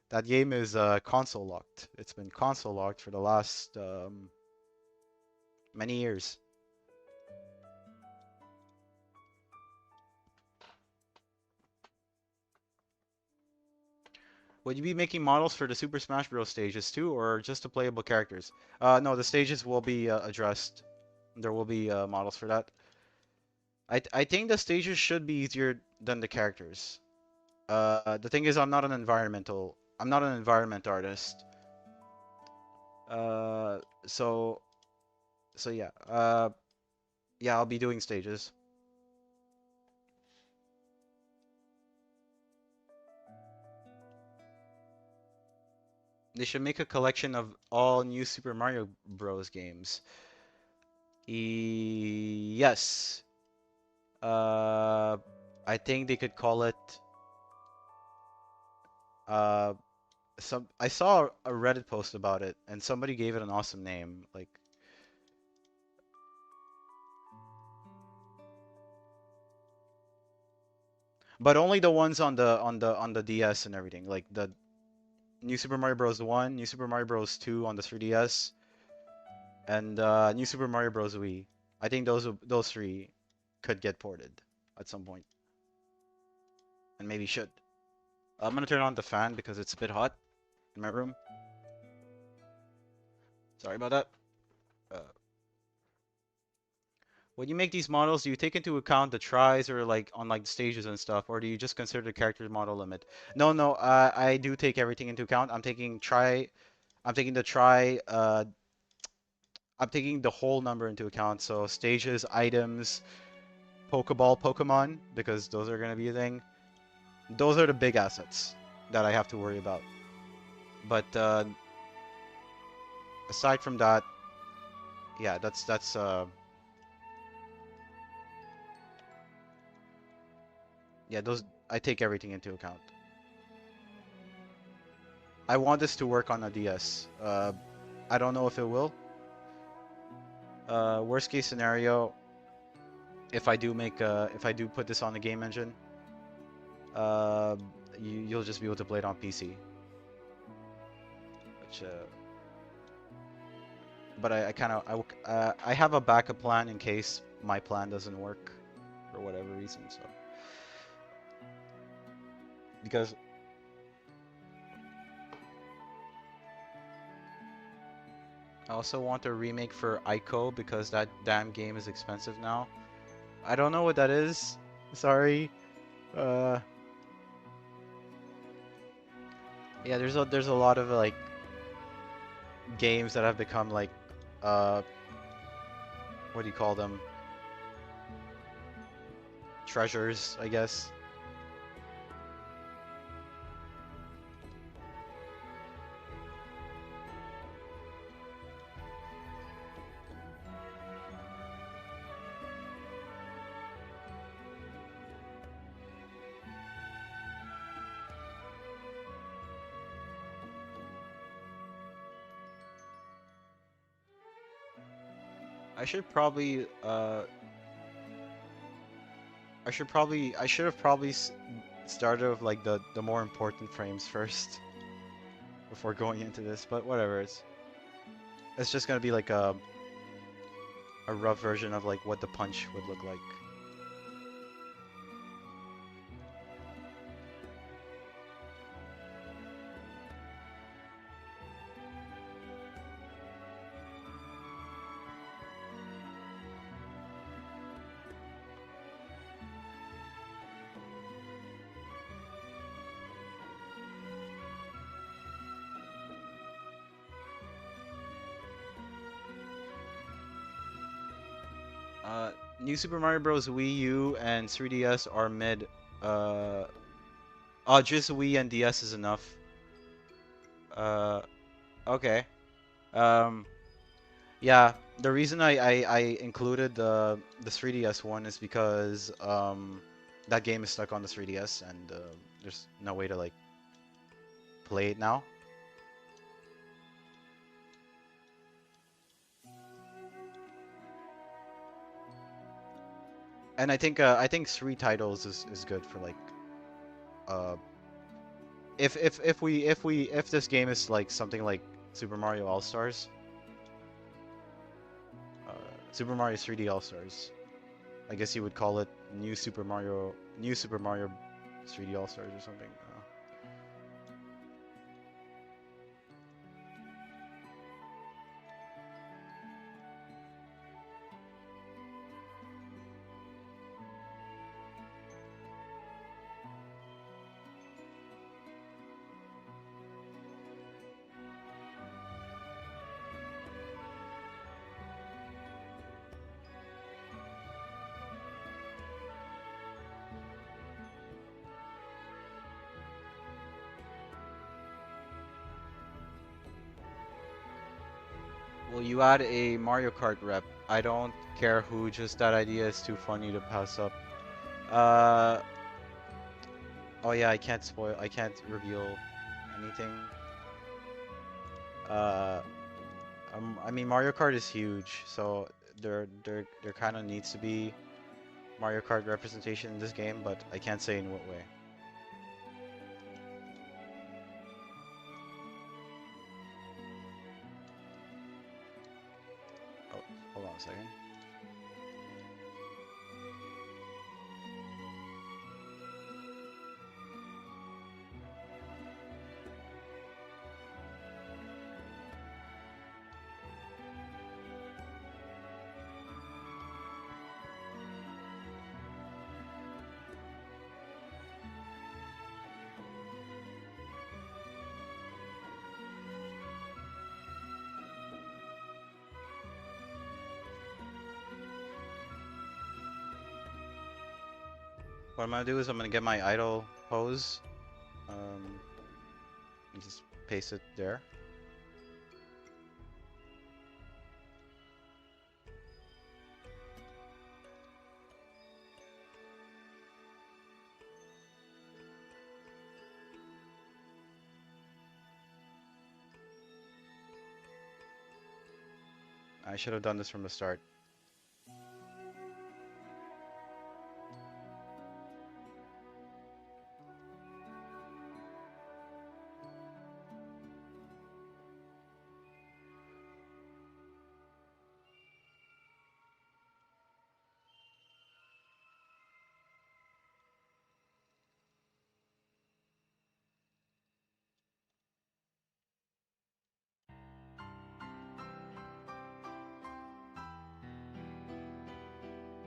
That game is console locked. It's been console locked for the last many years. Would you be making models for the Super Smash Bros. Stages too, or just the playable characters? No, the stages will be addressed. There will be models for that. I think the stages should be easier than the characters. The thing is, I'm not an environment artist. Uh, so, so yeah. Yeah, I'll be doing stages. They should make a collection of all new Super Mario Bros. Games. Yes. Uh, I think they could call it. Uh, I saw a Reddit post about it, and somebody gave it an awesome name. Like, but only the ones on the DS and everything. Like the New Super Mario Bros. 1, New Super Mario Bros. 2 on the 3DS, and New Super Mario Bros. Wii. I think those three could get ported at some point, and maybe should. I'm gonna turn on the fan because it's a bit hot in my room. Sorry about that. Uh, when you make these models, do you take into account the tries or like on like the stages and stuff, or do you just consider the character model limit? No, no, I do take everything into account. I'm taking the try. I'm taking the whole number into account. So stages, items, Pokeball, Pokemon, because those are gonna be a thing. Those are the big assets that I have to worry about. But aside from that, yeah, that's yeah, those I take everything into account. I want this to work on a DS. I don't know if it will. Worst case scenario, if I do put this on the game engine, uh, you'll just be able to play it on PC. Which, but I kind of I have a backup plan in case my plan doesn't work for whatever reason. So because I also want a remake for Ico because that damn game is expensive now. I don't know what that is. Sorry. Uh, yeah, there's a lot of like games that have become like uh what do you call them? Treasures, I guess. I should probably I should have probably started with like the more important frames first before going into this, but whatever. It's just gonna be like a rough version of like what the punch would look like. New Super Mario Bros. Wii U and 3DS are mid. Uh, just Wii and DS is enough. Uh, okay. Um, yeah. The reason I included the 3DS one is because that game is stuck on the 3DS and there's no way to like play it now. And I think three titles is good for like uh if this game is like something like Super Mario All Stars, uh, Super Mario 3D All Stars. I guess you would call it New Super Mario 3D All Stars or something. Well, you add a Mario Kart rep. I don't care who, just that idea is too funny to pass up. Uh, oh yeah, I can't reveal anything. Uh, I mean Mario Kart is huge, so there kind of needs to be Mario Kart representation in this game, but I can't say in what way. Oh, hold on a second. What I'm gonna do is I'm gonna get my idle pose. And just paste it there. I should have done this from the start.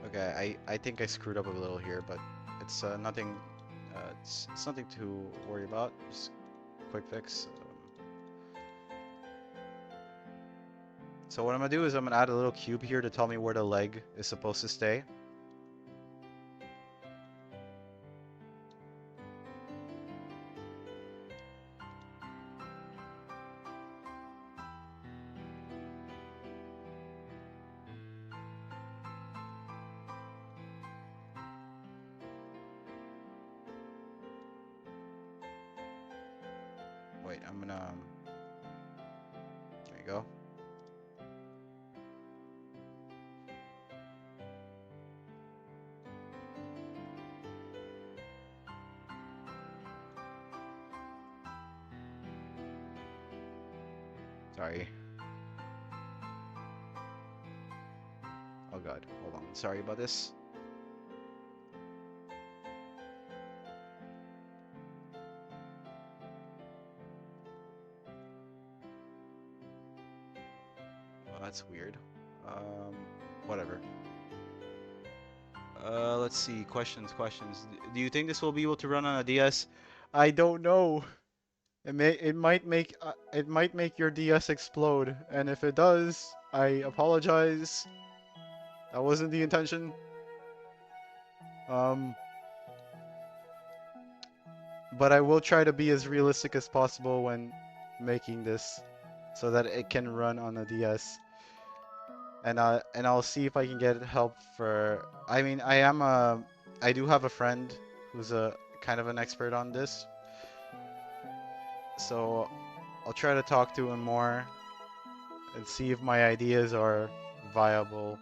Okay, I think I screwed up a little here, but it's nothing. It's nothing to worry about. Just quick fix. So what I'm gonna do is I'm gonna add a little cube here to tell me where the leg is supposed to stay. Wait, I'm gonna. There you go. Sorry. Oh god, hold on. Sorry about this. Oh, that's weird. Whatever. Let's see. Questions. Do you think this will be able to run on a DS? I don't know. It might make your DS explode, and if it does, I apologize. That wasn't the intention. Um, but I will try to be as realistic as possible when making this, so that it can run on a DS. And I'll see if I can get help for. I mean, I do have a friend who's a kind of an expert on this, so I'll try to talk to him more and see if my ideas are viable.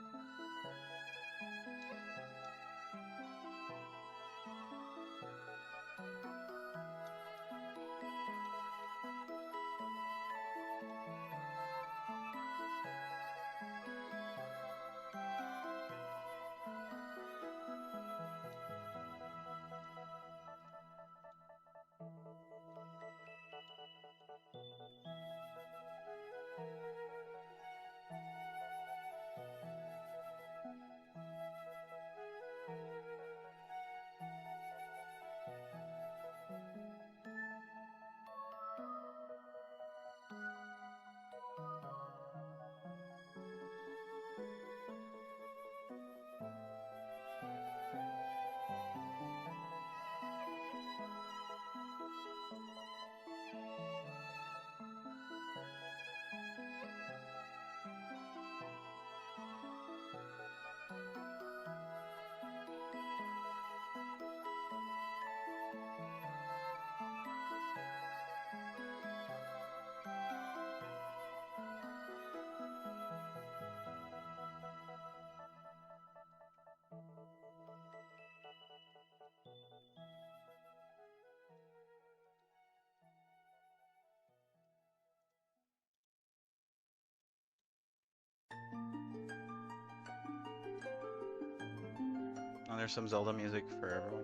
And there's some Zelda music for everyone.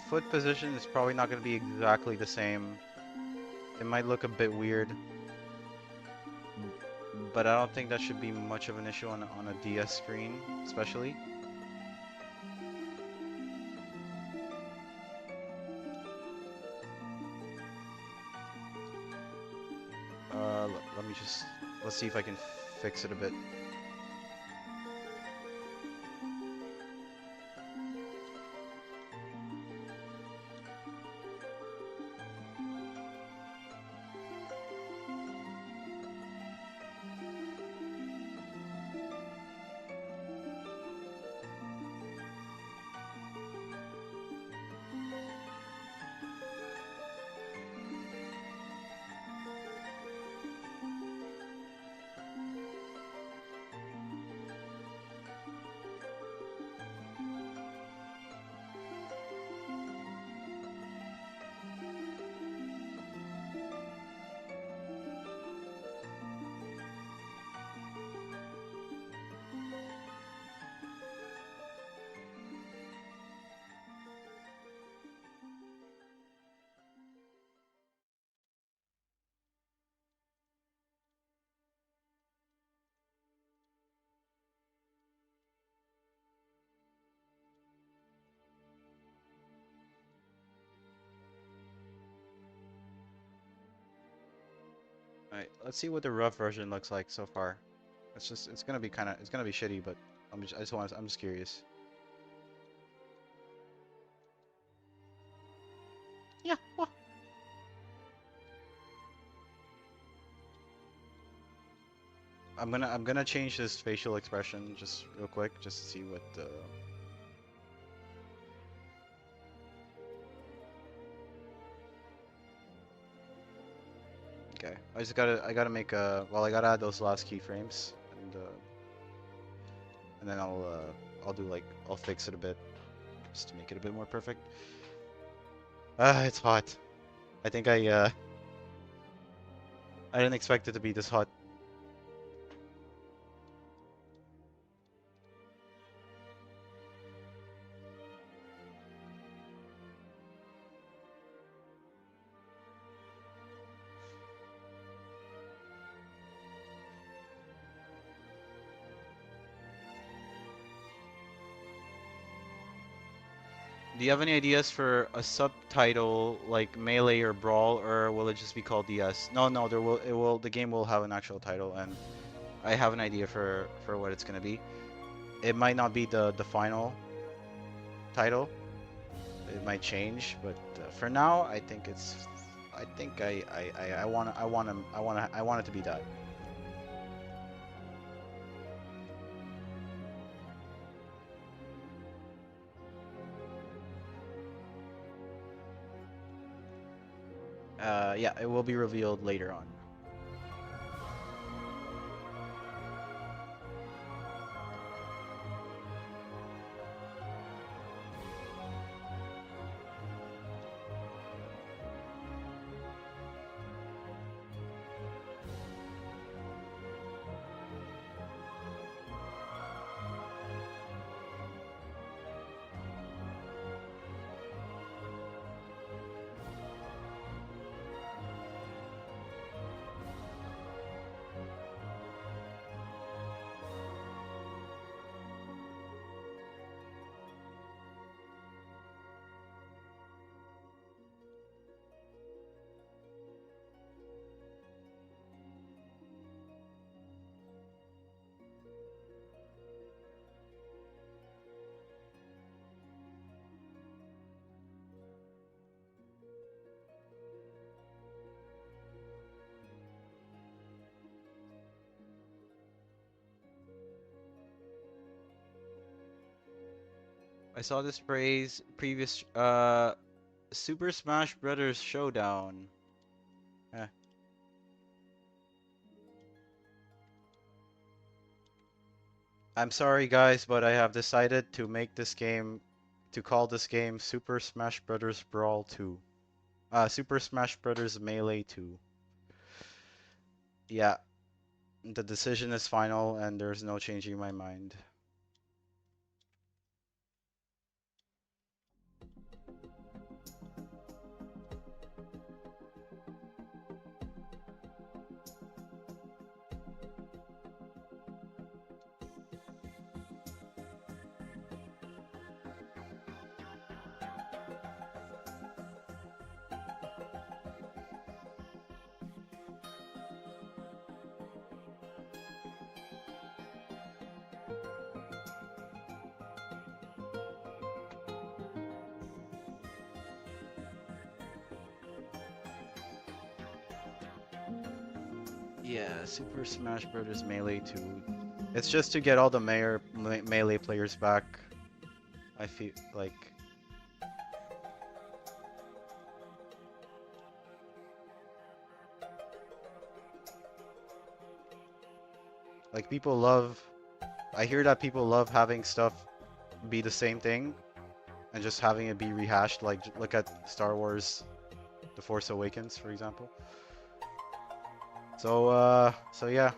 foot position is probably not going to be exactly the same. It might look a bit weird, but I don't think that should be much of an issue on a DS screen, especially. Let me just let's see if I can fix it a bit. Alright, let's see what the rough version looks like so far. It's gonna be it's gonna be shitty, but I'm just curious. Yeah. Well. I'm gonna change this facial expression just real quick, just to see what the. Okay, I gotta make well, I gotta add those last keyframes, and then I'll do like I'll fix it a bit just to make it a bit more perfect. Ah, it's hot. I think I didn't expect it to be this hot. Do you have any ideas for a subtitle like Melee or Brawl, or will it just be called DS? No, no, the game will have an actual title, and I have an idea for what it's gonna be. It might not be the final title. It might change, but for now, I think I think I want it to be that. Yeah, it will be revealed later on. I saw this praise previous Super Smash Brothers Showdown. Eh. I'm sorry guys, but I have decided to make this game to call this game Super Smash Brothers Brawl 2. Super Smash Brothers Melee 2. Yeah, the decision is final and there's no changing my mind. Yeah, Super Smash Bros. Melee 2. It's just to get all the melee players back. I feel like people love. I hear that people love having stuff be the same thing and just having it be rehashed. Like look at Star Wars: The Force Awakens, for example. So yeah.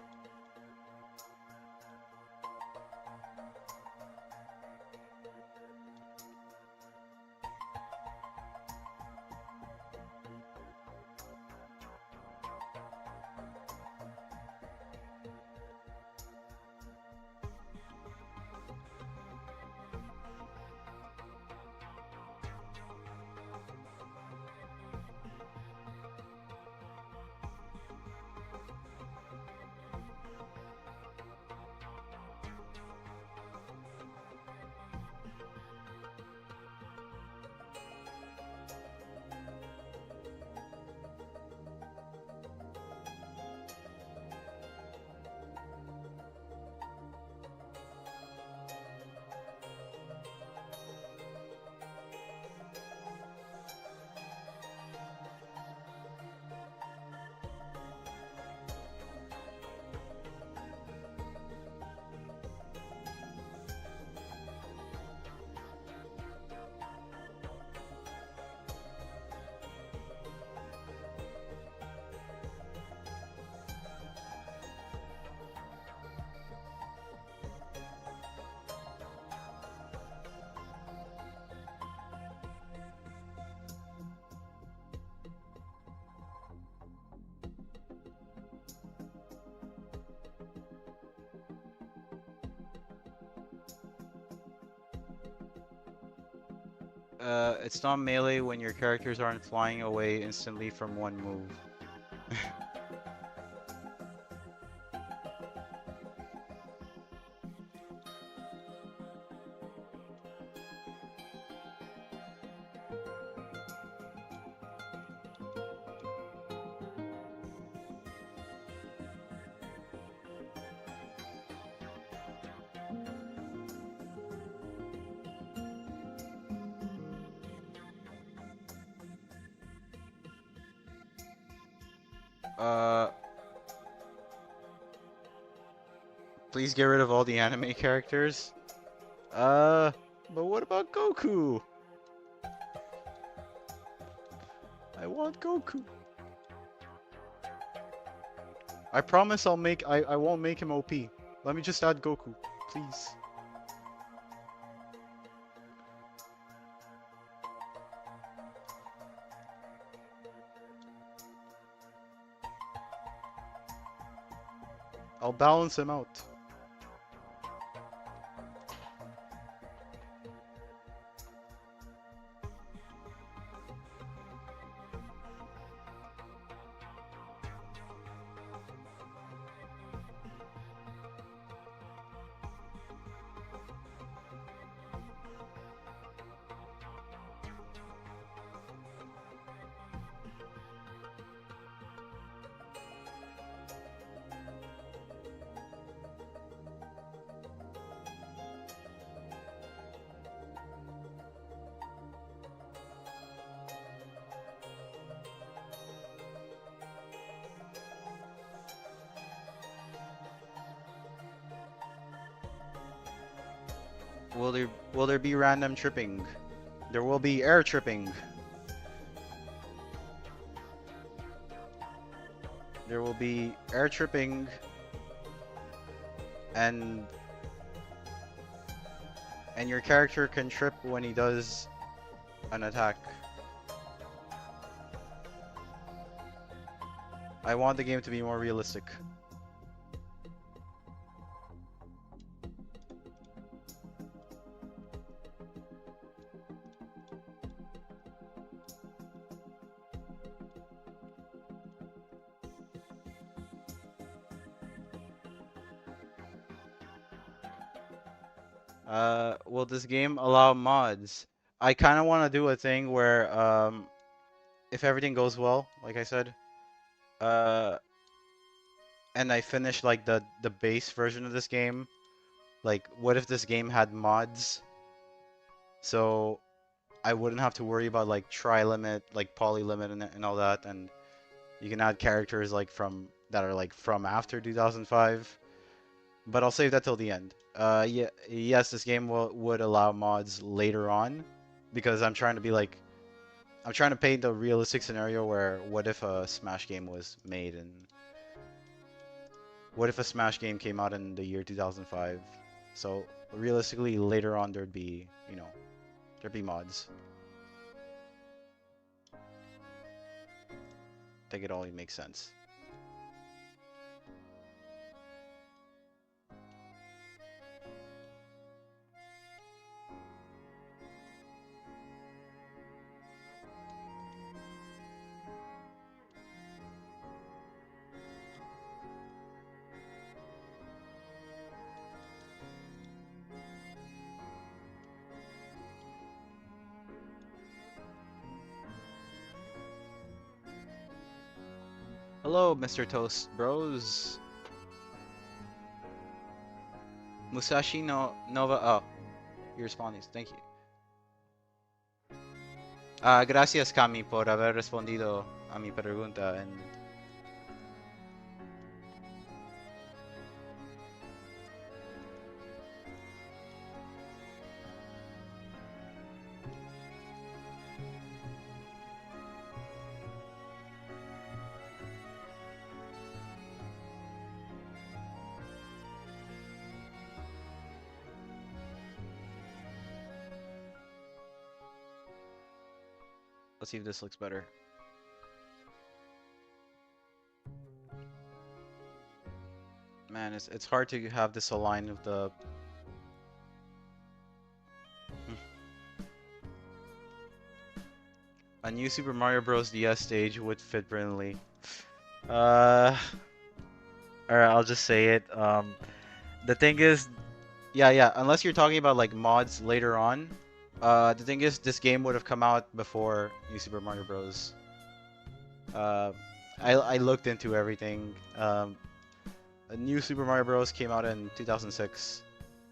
It's not melee when your characters aren't flying away instantly from one move. Uh, Please get rid of all the anime characters. Uh, but what about Goku? I want Goku. I promise I won't make him OP. Let me just add Goku, please. I'll balance him out. Will there be random tripping? There will be air tripping. There will be air tripping and your character can trip when he does an attack. I want the game to be more realistic. Will this game allow mods? I kind of want to do a thing where, if everything goes well, like I said, uh, and I finished like the base version of this game, like what if this game had mods? So I wouldn't have to worry about like tri limit, like poly limit, and all that, and you can add characters like from that are like from after 2005. But I'll save that till the end. Yeah, yes, this game would allow mods later on, because I'm trying to be like, I'm trying to paint a realistic scenario where what if a Smash game was made, and what if a Smash game came out in the year 2005? So realistically, later on there'd be, there'd be mods. I think it only makes sense. Hello, Mr. Toast Bros. Musashi no Nova. Oh, you're responding. Thank you. Gracias, Cami, por haber respondido a mi pregunta. And let's see if this looks better. Man, it's hard to have this aligned with the. A new Super Mario Bros. DS stage would fit brilliantly. Uh, Alright, I'll just say it. The thing is, yeah. Unless you're talking about like mods later on. The thing is, this game would have come out before New Super Mario Bros. Uh, I looked into everything. A new Super Mario Bros. Came out in 2006.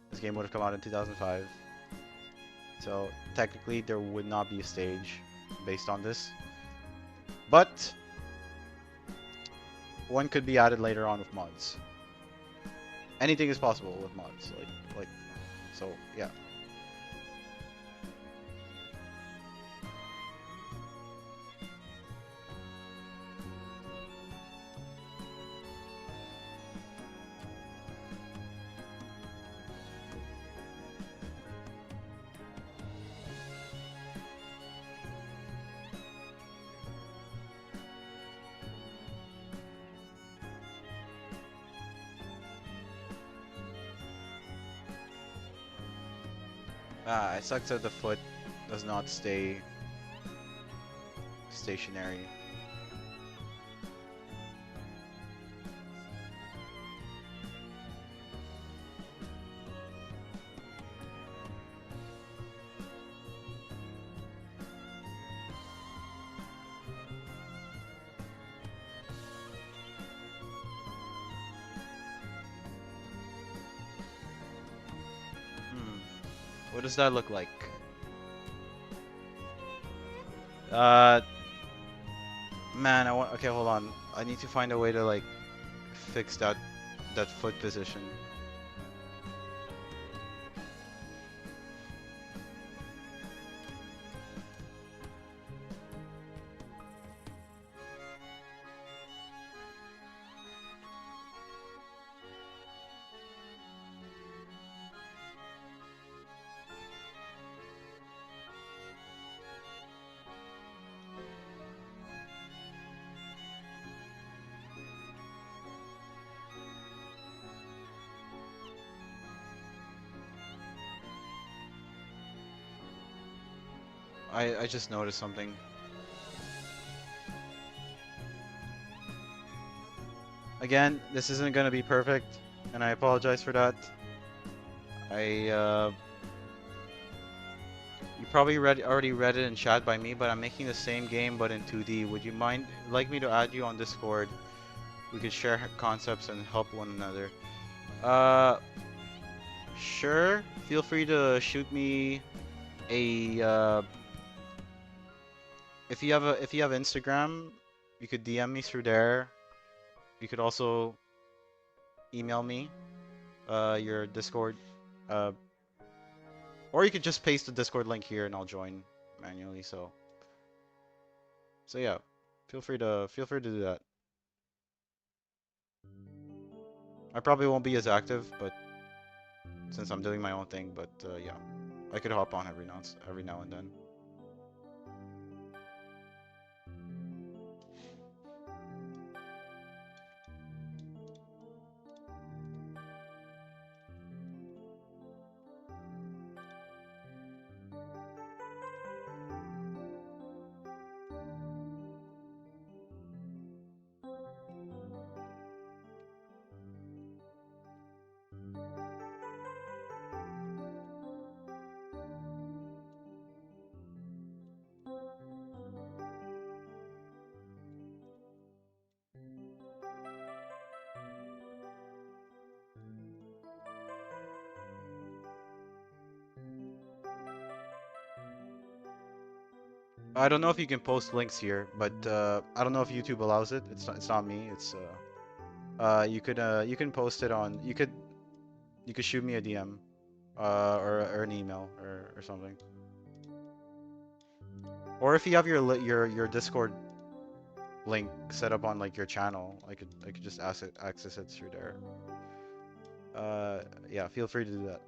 This game would have come out in 2005. So technically, there would not be a stage based on this. But one could be added later on with mods. Anything is possible with mods, so yeah. It sucks that the foot does not stay stationary. What does that look like? Uh, Man, okay, hold on. I need to find a way to like fix that foot position. I just noticed something. Again, this isn't gonna be perfect, and I apologize for that. You probably already read it in chat by me, but I'm making the same game but in 2D. Would you like me to add you on Discord We could share concepts and help one another. Uh, sure. Feel free to shoot me a if you have Instagram, you could DM me through there. You could also email me your Discord, uh, or you could just paste the Discord link here and I'll join manually. So yeah, feel free to do that. I probably won't be as active, but since I'm doing my own thing, but yeah, I could hop on every now and then. I don't know if you can post links here, but I don't know if YouTube allows it. It's not me. It's you can post it on you could shoot me a DM or an email or something. Or if you have your Discord link set up on like your channel, I could just access it through there. Uh yeah, feel free to do that.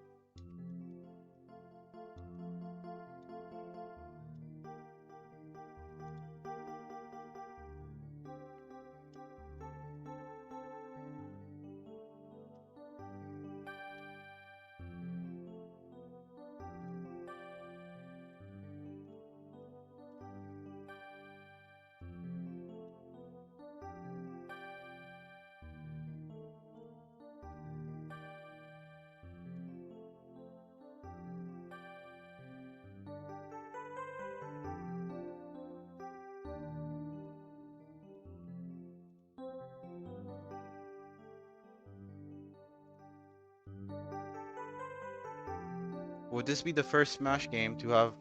Would this be the first Smash game to have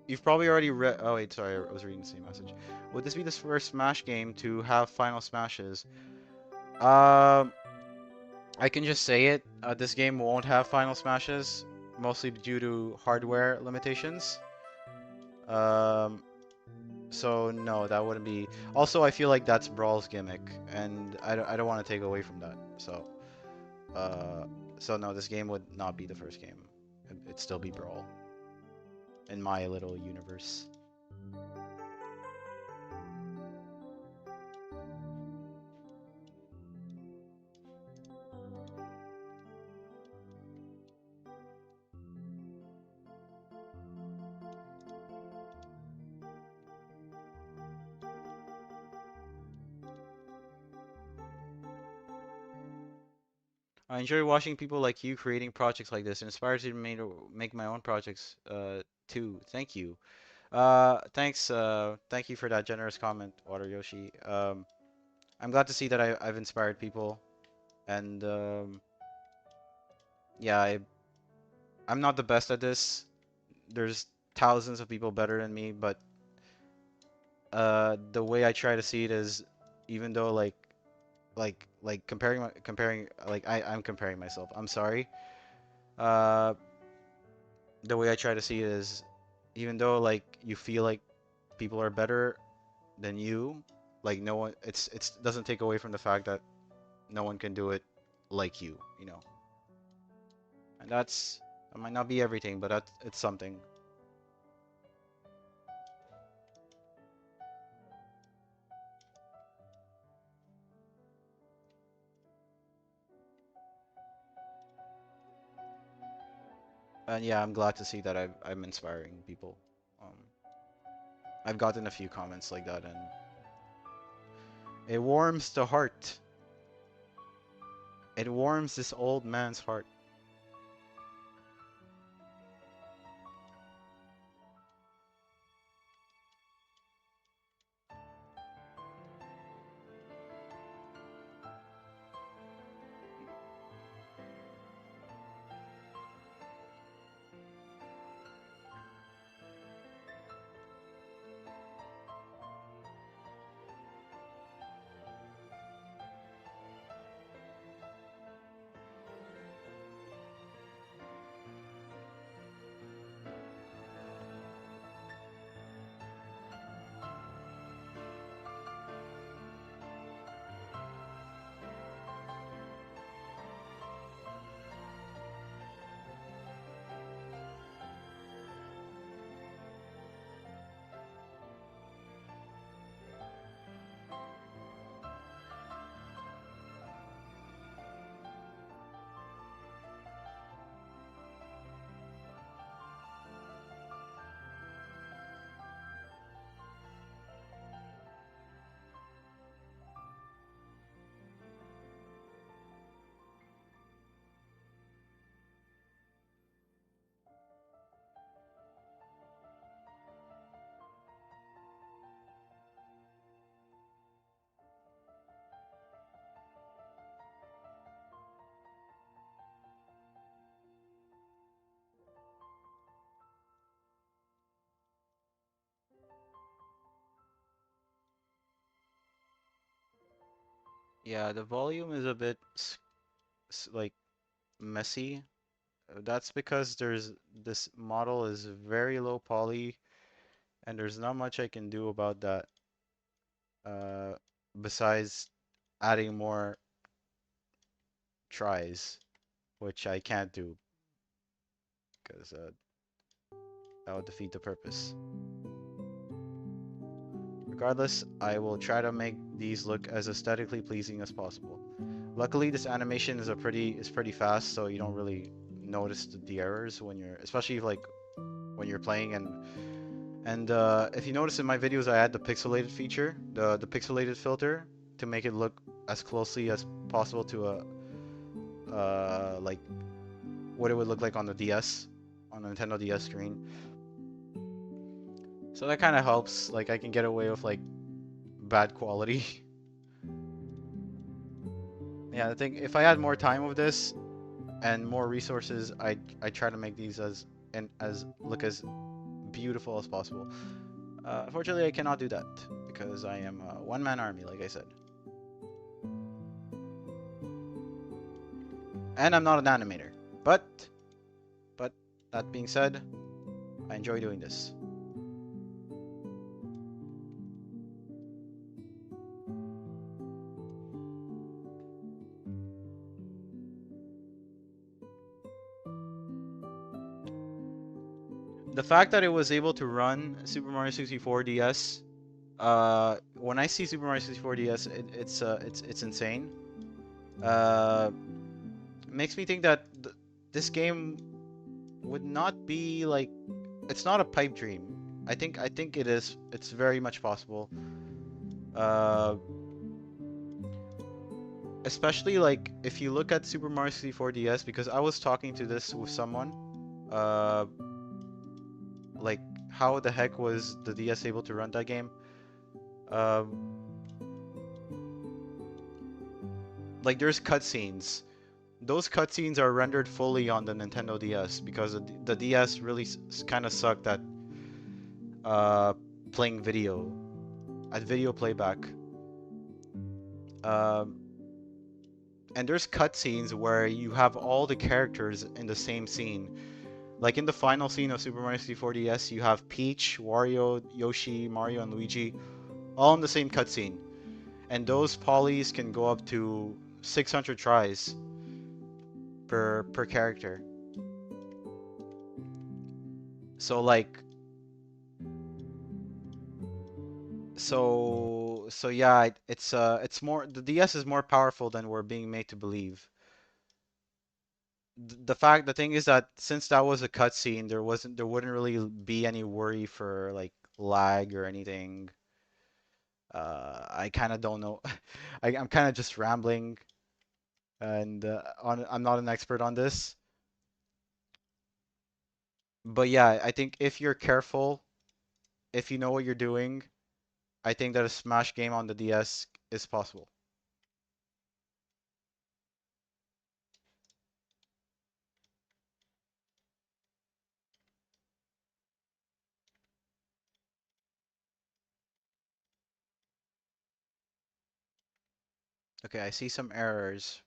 You've probably already read. Oh wait, sorry, I was reading the same message. Would this be the first Smash game to have final smashes? Um, I can just say it. This game won't have final smashes, mostly due to hardware limitations. Um, so no, that wouldn't be. Also, I feel like that's Brawl's gimmick, and I don't want to take away from that. Uh, so no, this game would not be the first game. It'd still be Brawl in my little universe. I enjoy watching people like you creating projects like this. It inspires me to make my own projects too. Thank you. Thanks. Thank you for that generous comment, Water Yoshi. I'm glad to see that I've inspired people, and yeah, I'm not the best at this. There's thousands of people better than me, but the way I try to see it is, even though like comparing like I'm comparing myself. I'm sorry. Uh, the way I try to see it is, even though like you feel like people are better than you, like no one, it's doesn't take away from the fact that no one can do it like you know. And that might not be everything, but it's something. And yeah, I'm glad to see that I'm inspiring people. Um, I've gotten a few comments like that, and it warms the heart. It warms this old man's heart. Yeah, the volume is a bit like messy. That's because there's this model is very low poly, and there's not much I can do about that. Uh, besides adding more tries, which I can't do because that would defeat the purpose. Regardless, I will try to make these look as aesthetically pleasing as possible. Luckily, this animation is pretty fast, so you don't really notice the errors when you're, especially like when you're playing. And if you notice in my videos, I add the pixelated feature, the pixelated filter, to make it look as closely as possible to a like what it would look like on the DS, on the Nintendo DS screen. So that kind of helps. Like I can get away with like bad quality. Yeah, I think if I had more time with this and more resources, I try to make these as look as beautiful as possible. Unfortunately, I cannot do that because I am a one-man army, like I said, and I'm not an animator. But but that being said, I enjoy doing this. The fact that it was able to run Super Mario 64 DS, when I see Super Mario 64 DS, it's insane. Uh, makes me think that this game would not be like it's not a pipe dream. I think it is. It's very much possible. Uh, especially like if you look at Super Mario 64 DS, because I was talking to this with someone. Uh, like how the heck was the DS able to run that game? Um, like there's cutscenes. Those cutscenes are rendered fully on the Nintendo DS because the DS really kind of sucked at uh, playing video, at video playback. Um, and there's cutscenes where you have all the characters in the same scene. Like in the final scene of Super Mario 64 DS, you have Peach, Wario, Yoshi, Mario, and Luigi all in the same cutscene. And those polys can go up to 600 tries per character. So like so yeah, it's more the DS is more powerful than we're being made to believe. The thing is that since that was a cutscene, there wouldn't really be any worry for like lag or anything. I kind of don't know. I'm kind of just rambling, and I'm not an expert on this. But yeah, I think if you're careful, if you know what you're doing, I think that a Smash game on the DS is possible. Okay, I see some errors.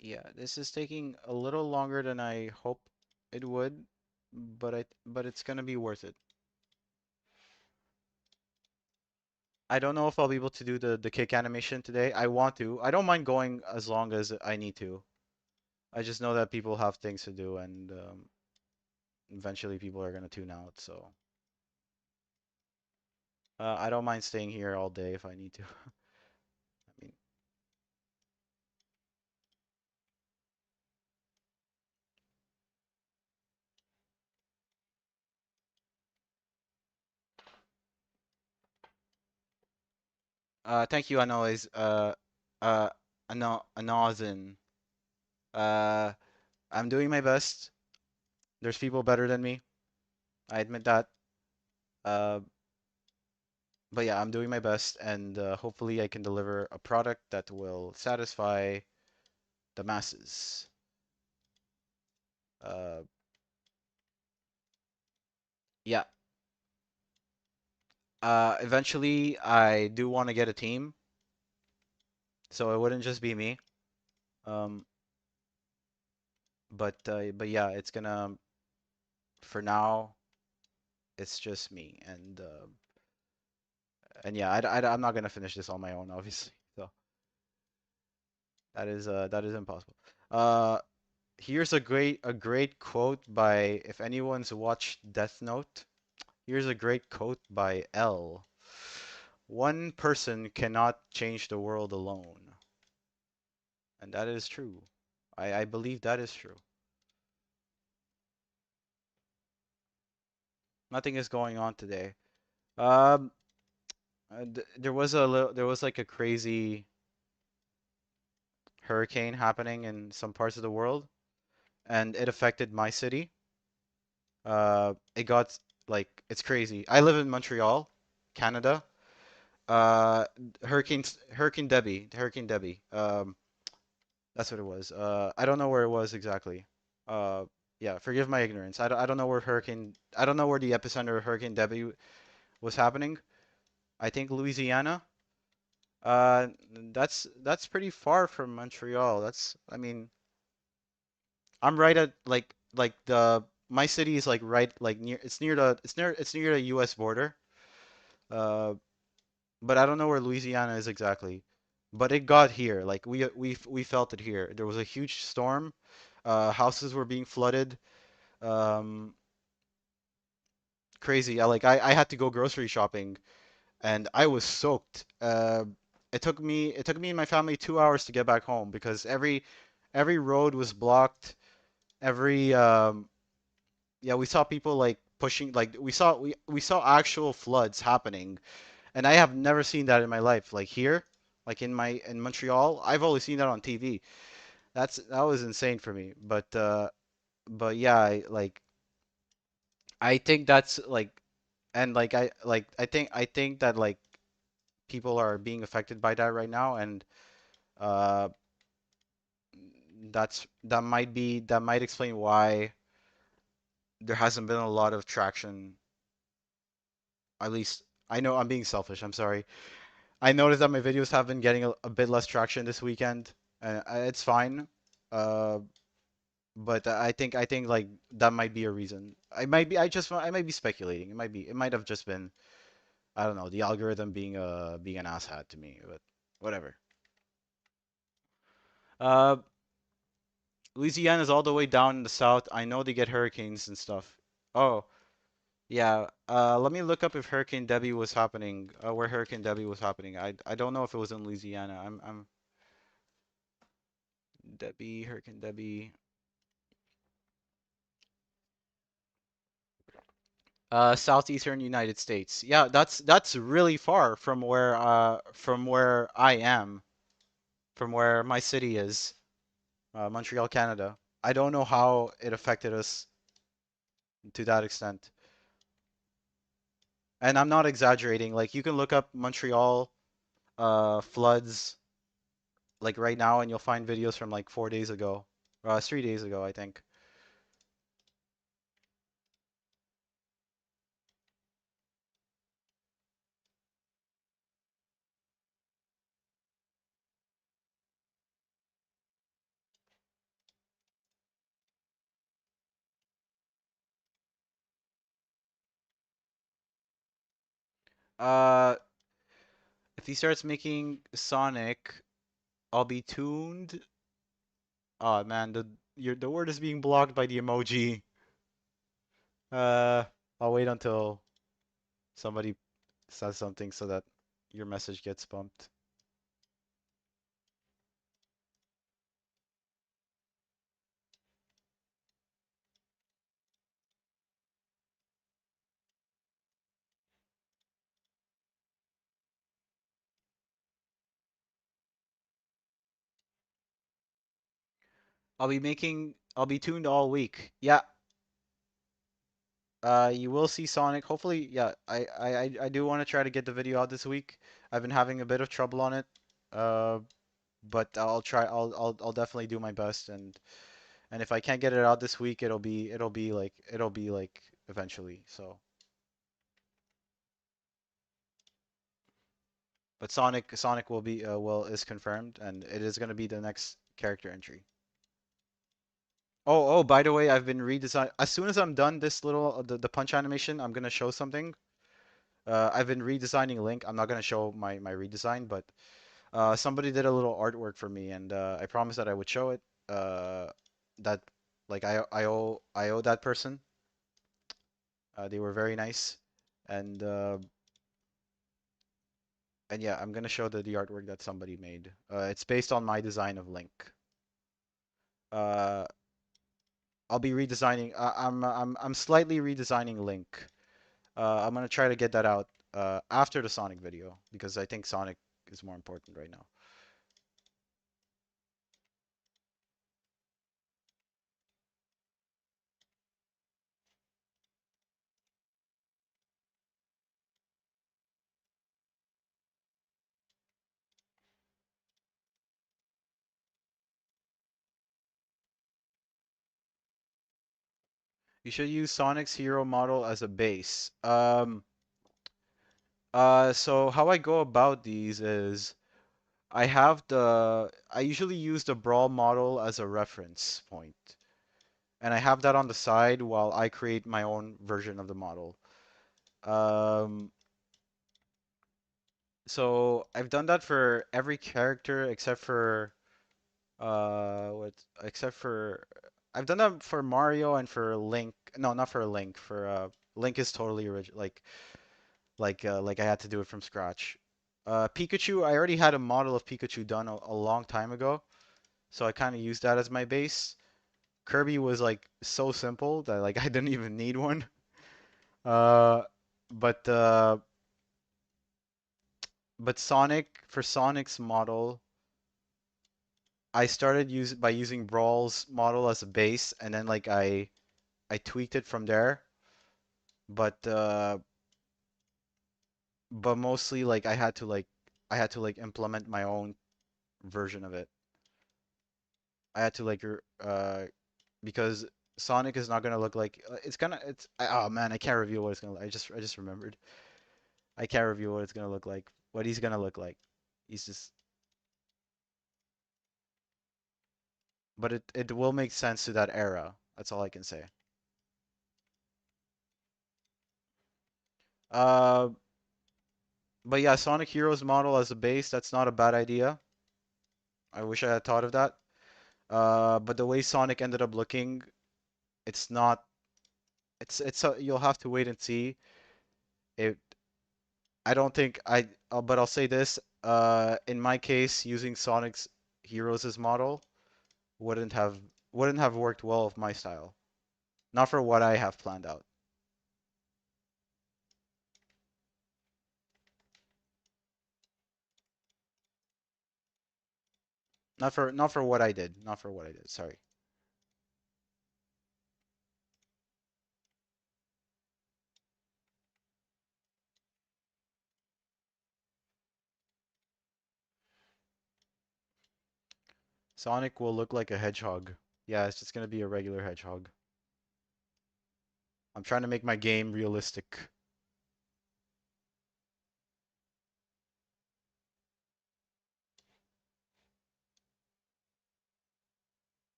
Yeah, this is taking a little longer than I hope it would, but it's gonna be worth it. I don't know if I'll be able to do the kick animation today. I want to. I don't mind going as long as I need to. I just know that people have things to do, and eventually people are gonna tune out. So I don't mind staying here all day if I need to. I mean, thank you, Anois. Anozin. Uh, I'm doing my best. There's people better than me. I admit that. Uh, but yeah, I'm doing my best, and hopefully I can deliver a product that will satisfy the masses. Uh, yeah. Eventually, I do want to get a team, so it wouldn't just be me. Um, but yeah, it's gonna for now. It's just me, and yeah, I'm not gonna finish this on my own, obviously. So that is impossible. Uh, here's a great quote by if anyone's watched Death Note. Here's a great quote by L. One person cannot change the world alone, and that is true. I believe that is true. Nothing is going on today. Um, there was like a crazy hurricane happening in some parts of the world, and it affected my city. It got like it's crazy. I live in Montreal, Canada. Uh, Hurricane Debbie. That's what it was. I don't know where it was exactly. Uh, yeah, forgive my ignorance. I don't know where I don't know where the epicenter of Hurricane Debbie was happening. I think Louisiana. That's pretty far from Montreal. I mean, I'm right at like the my city is like right like it's near the U.S. border. Uh, but I don't know where Louisiana is exactly. But it got here. Like we felt it here. There was a huge storm. Houses were being flooded. Um, crazy. I had to go grocery shopping and I was soaked. It took me and my family 2 hours to get back home because every road was blocked. Every yeah, we saw people like pushing like we saw actual floods happening, and I have never seen that in my life. Like here, like in Montreal, I've only seen that on TV. That was insane for me. But yeah, I think that's like and like I think that like people are being affected by that right now, and uh that might explain why there hasn't been a lot of traction. At least I know I'm being selfish. I'm sorry. I noticed that my videos have been getting a bit less traction this weekend. It's fine. Uh, but I think like that might be a reason. I might be speculating. It might have just been I don't know the algorithm being an asshat to me. But whatever. Uh, Louisiana's all the way down in the south. I know they get hurricanes and stuff. Oh yeah. Let me look up if Hurricane Debbie was happening. Where Hurricane Debbie was happening. I don't know if it was in Louisiana. I'm Debbie Hurricane Debbie. Southeastern United States. Yeah, that's really far from where I am, from where my city is, Montreal, Canada. I don't know how it affected us to that extent. And I'm not exaggerating. Like you can look up Montreal floods like right now and you'll find videos from like 4 days ago. 3 days ago, I think. Uh if he starts making Sonic, I'll be tuned. Oh man, the word is being blocked by the emoji. Uh, I'll wait until somebody says something so that your message gets bumped. I'll be tuned all week. Yeah, You will see Sonic. Hopefully, yeah. I do want to try to get the video out this week. I've been having a bit of trouble on it. Uh, but I'll try. I'll definitely do my best. And if I can't get it out this week, it'll be like eventually. So, but Sonic will be will is confirmed, and it is gonna be the next character entry. Oh, by the way, I've been redesign. As soon as I'm done this little the punch animation, I'm gonna show something. I've been redesigning Link. I'm not gonna show my redesign, but somebody did a little artwork for me, and I promised that I would show it. That like I owe that person. They were very nice, and yeah, I'm gonna show the artwork that somebody made. It's based on my design of Link. Uh, I'll be redesigning. I'm slightly redesigning Link. I'm gonna try to get that out after the Sonic video because I think Sonic is more important right now. You should use Sonic's hero model as a base. So how I go about these is I usually use the Brawl model as a reference point, and I have that on the side while I create my own version of the model. Um, so I've done that for every character except for what except for I've done that for Mario and for Link. No, not for Link. For Link is totally original. Like I had to do it from scratch. Pikachu, I already had a model of Pikachu done a long time ago, so I kind of used that as my base. Kirby was like so simple that like I didn't even need one. Uh, but uh, but Sonic for Sonic's model, I started by using Brawl's model as a base, and then like I tweaked it from there. But mostly like I had to like implement my own version of it. I had to like because Sonic is not gonna look like oh man, I can't reveal what it's gonna look. I just remembered. I can't reveal what it's gonna look like. What he's gonna look like. He's just but it will make sense to that era. That's all I can say. Uh but yeah, Sonic Heroes model as a base, that's not a bad idea. I wish I had thought of that. But the way Sonic ended up looking, it's not you'll have to wait and see. It I don't think but I'll say this. In my case, using Sonic's Heroes as model wouldn't have worked well with my style. Not for what I have planned out. Not for what I did. Not for what I did. Sorry. Sonic will look like a hedgehog. Yeah, it's just gonna be a regular hedgehog. I'm trying to make my game realistic.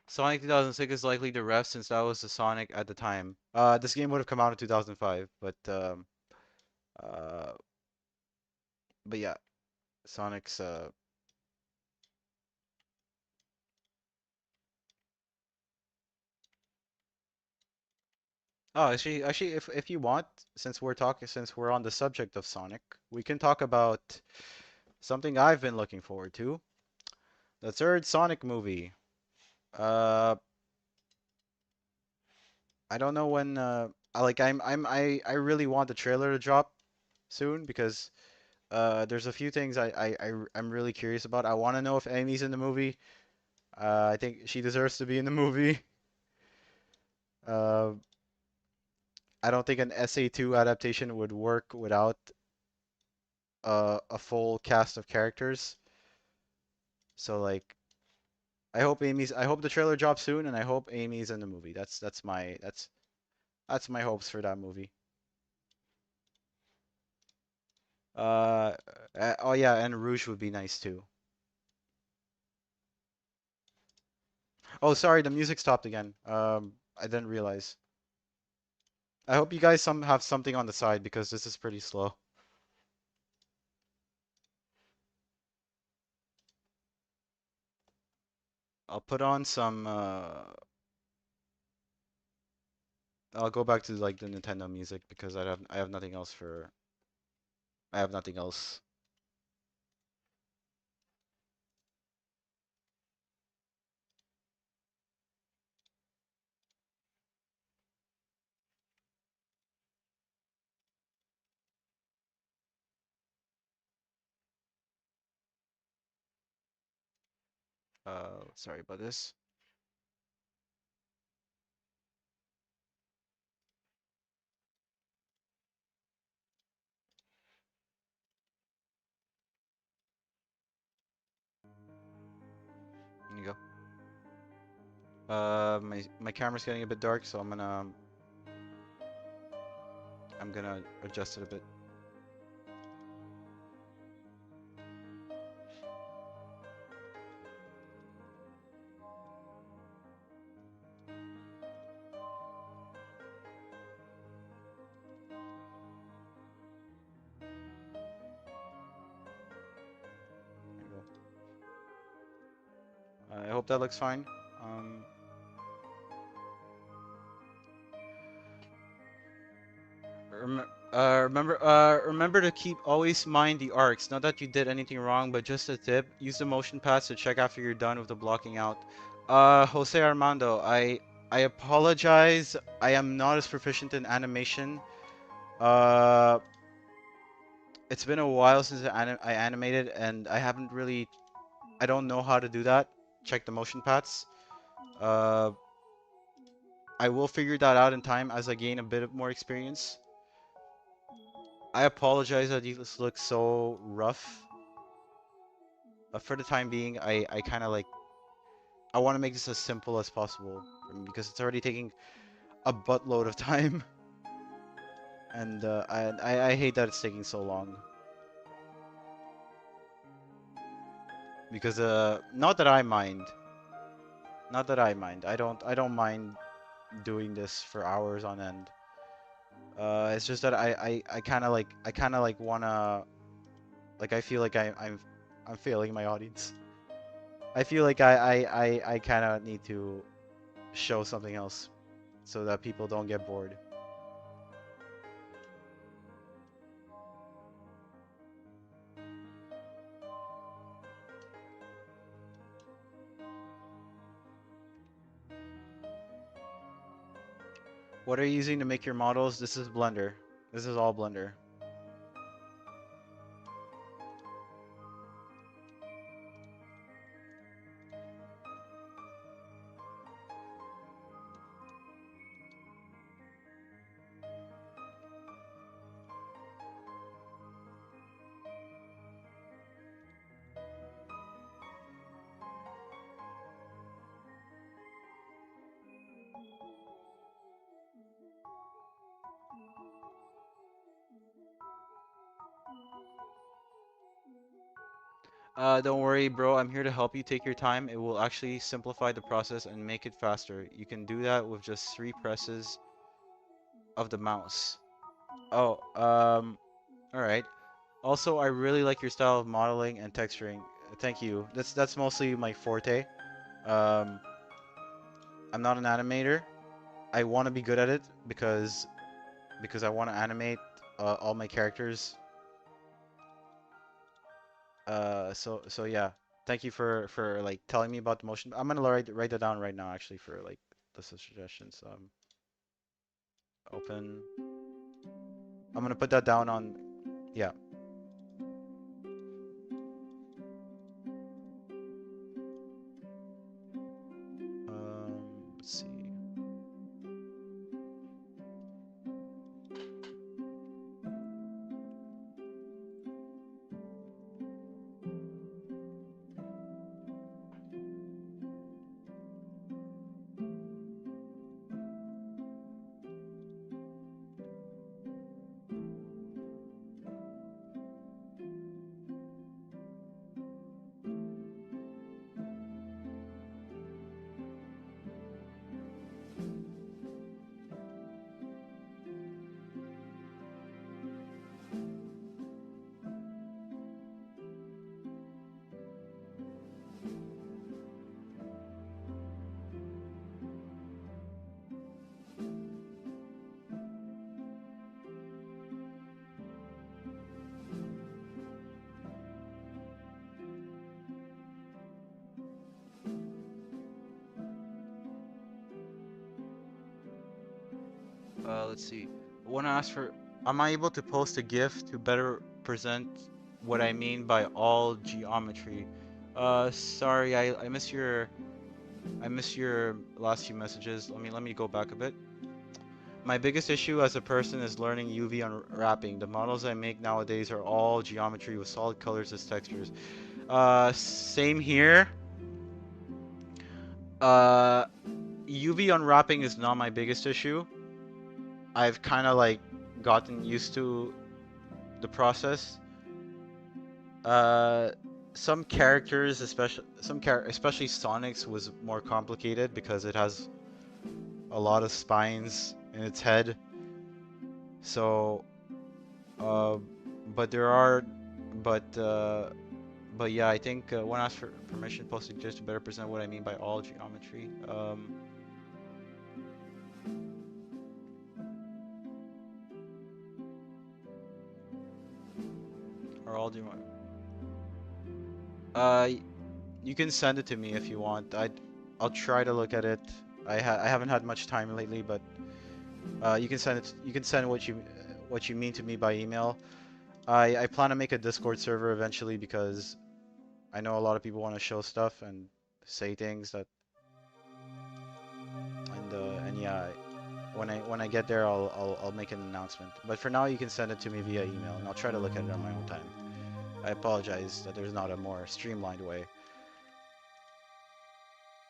Sonic 2006 is likely the ref since that was the Sonic at the time. This game would have come out in 2005, uh, but yeah, Sonic's. Oh, actually, if you want, since we're on the subject of Sonic, we can talk about something I've been looking forward to. The third Sonic movie. Uh, I don't know when. I really want the trailer to drop soon because there's a few things I'm really curious about. I want to know if Amy's in the movie. I think she deserves to be in the movie. Uh, I don't think an SA2 adaptation would work without a full cast of characters. So like, I hope the trailer drops soon, and I hope Amy's in the movie. That's my hopes for that movie. Uh, oh yeah, and Rouge would be nice too. Oh, sorry, the music stopped again. I didn't realize. I hope you guys have something on the side because this is pretty slow. I'll put on some. I'll go back to like the Nintendo music because I have nothing else for. I have nothing else. Sorry about this. There you go. My camera's getting a bit dark, so I'm gonna adjust it a bit. There you go. I hope that looks fine. Um, remember to keep always mind the arcs. Not that you did anything wrong, but just a tip. Use the motion paths to check after you're done with the blocking out. Jose Armando, I apologize. I am not as proficient in animation. Uh, it's been a while since I animated, and I don't know how to do that. Check the motion paths. Uh, I will figure that out in time as I gain a bit of more experience. I apologize that this looks so rough. For the time being, I kind of like I want to make this as simple as possible for me because it's already taking a buttload of time, and I hate that it's taking so long. Because not that I mind, not that I mind. I don't mind doing this for hours on end. It's just that I kind of like wanna like I feel like I'm failing my audience. I feel like I kind of need to show something else so that people don't get bored. What are you using to make your models? This is Blender. This is all Blender. Don't worry, bro. I'm here to help you. Take your time. It will actually simplify the process and make it faster. You can do that with just 3 presses of the mouse. Oh, all right. Also, I really like your style of modeling and texturing. Thank you. That's mostly my forte. Um, I'm not an animator. I want to be good at it because I want to animate all my characters. So yeah. Thank you for like telling me about the motion. I'm gonna write that down right now actually for like the suggestions. Open. I'm gonna put that down on yeah. Let's see. Let's see. I want to ask for. Am I able to post a GIF to better present what I mean by all geometry? Sorry, I miss your last few messages. Let me go back a bit. My biggest issue as a person is learning UV unwrapping. The models I make nowadays are all geometry with solid colors as textures. Same here. Uh, UV unwrapping is not my biggest issue. I've kind of like gotten used to the process. Uh, some characters, especially Sonic's, was more complicated because it has a lot of spines in its head. So, uh, but there are, but but yeah, I think one asked for permission posted just to better present what I mean by all geometry. Or all geometry. Uh, you can send it to me if you want. I'll try to look at it. I haven't had much time lately, but you can send it. You can send what you mean to me by email. I plan to make a Discord server eventually because I know a lot of people want to show stuff and say things that and yeah, when I get there, I'll make an announcement. But for now, you can send it to me via email, and I'll try to look at it on my own time. I apologize that there's not a more streamlined way.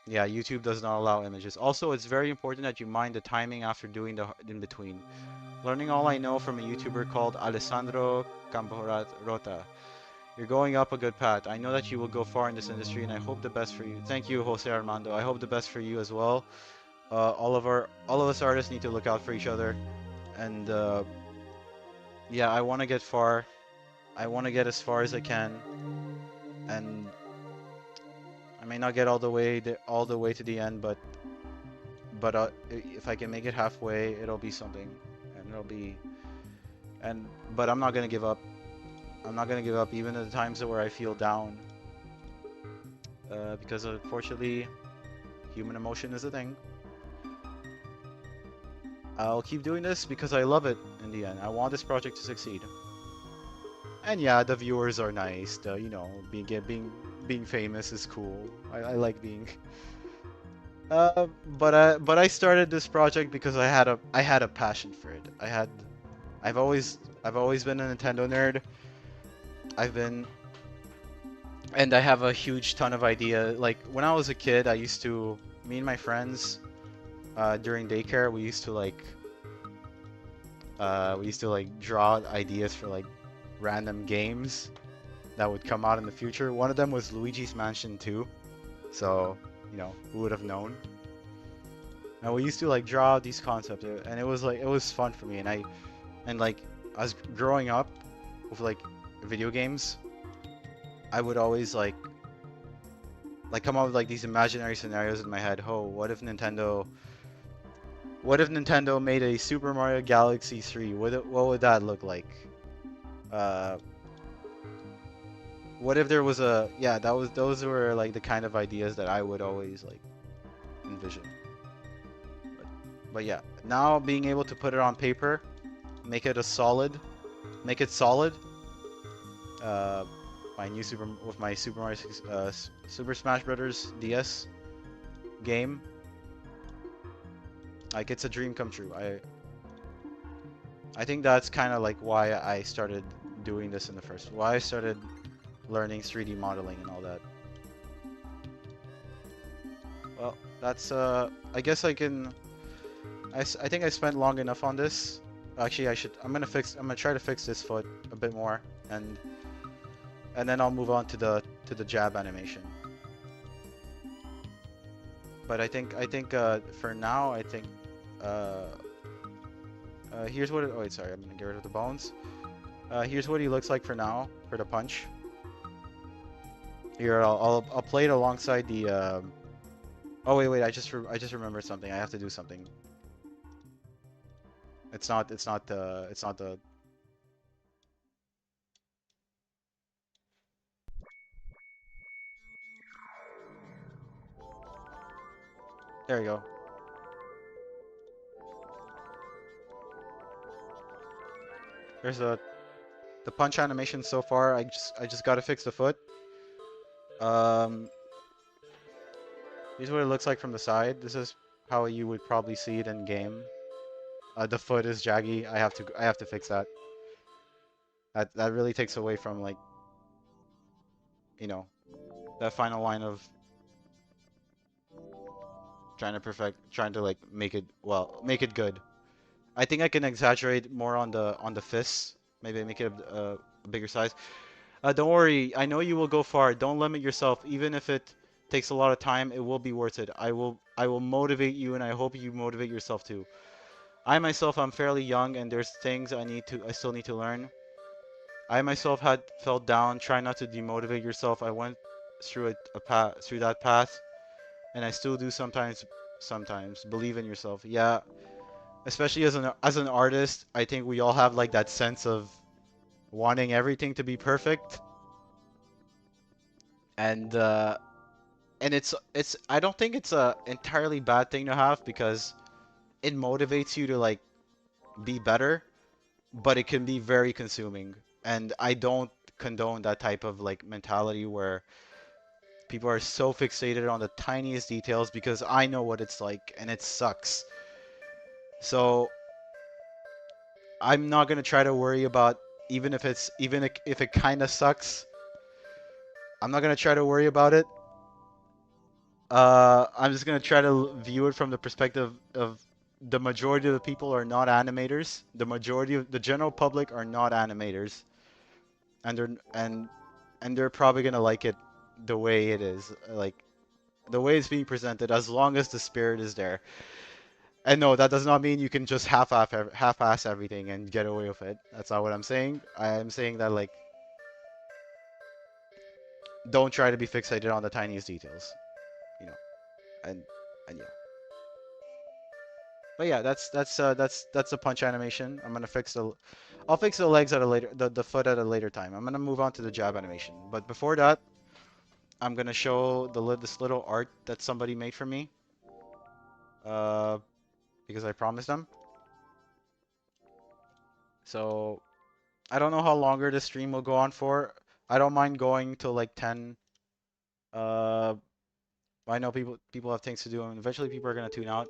Yeah, YouTube does not allow images. Also, it's very important that you mind the timing after doing the in between. Learning all I know from a YouTuber called Alessandro Camporata. You're going up a good path. I know that you will go far in this industry, and I hope the best for you. Thank you, Jose Armando. I hope the best for you as well. All of us artists need to look out for each other, and yeah, I want to get far. I want to get as far as I can, and I may not get all the way to the end, but if I can make it halfway, it'll be something, and it'll be and but I'm not gonna give up. I'm not gonna give up even at the times where I feel down, because unfortunately, human emotion is a thing. I'll keep doing this because I love it in the end. I want this project to succeed. And yeah, the viewers are nice. The being famous is cool. I like being. But I started this project because I had a passion for it. I've always been a Nintendo nerd. I've been and I have a huge ton of idea. Like when I was a kid, I used to me and my friends during daycare we used to like draw ideas for like random games. that would come out in the future. One of them was Luigi's Mansion 2. So, who would have known? And we used to like draw out these concepts, and it was fun for me. And like as growing up with like video games, I would always like come up with like these imaginary scenarios in my head. Oh, what if Nintendo made a Super Mario Galaxy 3? What would that look like? Uh, what if there was a yeah, that was those were like the kind of ideas that I would always like envision. But, but yeah, now being able to put it on paper, make it a solid, make it solid. Uh, my new Super with my Super Mario Super Smash Brothers DS game, like it's a dream come true. I think that's kind of like why I started doing this in the first. Why I started learning 3D modeling and all that. Well, that's I guess I can. I think I spent long enough on this. Actually, I should. I'm gonna try to fix this foot a bit more, and then I'll move on to the jab animation. But I think for now I think uh, here's what. Oh wait, sorry. I'm gonna get rid of the bones. Here's what he looks like for now for the punch. Here I'll play it alongside the. Oh wait. I just remembered something. I have to do something. It's not the. There you go. There's the punch animation so far. I just gotta fix the foot. Um, here's what it looks like from the side. This is how you would probably see it in game. The foot is jaggy. I have to fix that. That really takes away from like you know that final line of trying to like make it good. I think I can exaggerate more on the fists. Maybe make it a bigger size. Don't worry. I know you will go far. Don't limit yourself. Even if it takes a lot of time, it will be worth it. I will motivate you, and I hope you motivate yourself too. I myself am fairly young, and there's things I still need to learn. I myself had felt down. Try not to demotivate yourself. I went through a path through that path, and I still do sometimes. Sometimes believe in yourself. Yeah, especially as an artist, I think we all have like that sense of wanting everything to be perfect, and it's I don't think it's a entirely bad thing to have because it motivates you to like be better, but it can be very consuming. And I don't condone that type of like mentality where people are so fixated on the tiniest details because I know what it's like and it sucks. So I'm not gonna try to worry about even if it kind of sucks. I'm not gonna try to worry about it. I'm just gonna try to view it from the perspective of the majority of the people are not animators. The majority of the general public are not animators, and they're probably gonna like it the way it is, like the way it's being presented, as long as the spirit is there. And no, that does not mean you can just half-ass everything and get away with it. That's not what I'm saying. I am saying that like don't try to be fixated on the tiniest details, you know, and yeah. But yeah, that's the punch animation. I'll fix the legs at a later the foot at a later time. I'm gonna move on to the jab animation. But before that, I'm gonna show this little art that somebody made for me. Uh, because I promised them. So I don't know how longer the stream will go on for. I don't mind going till like 10. Uh, I know people have things to do, and eventually people are gonna tune out.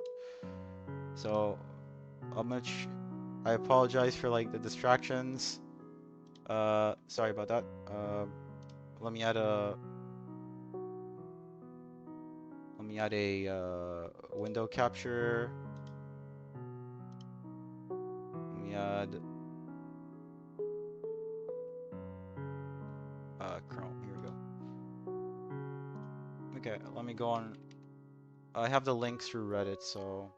So how much I apologize for like the distractions. Sorry about that. Let me add a window capture. Let me add go on. I have the link through Reddit, so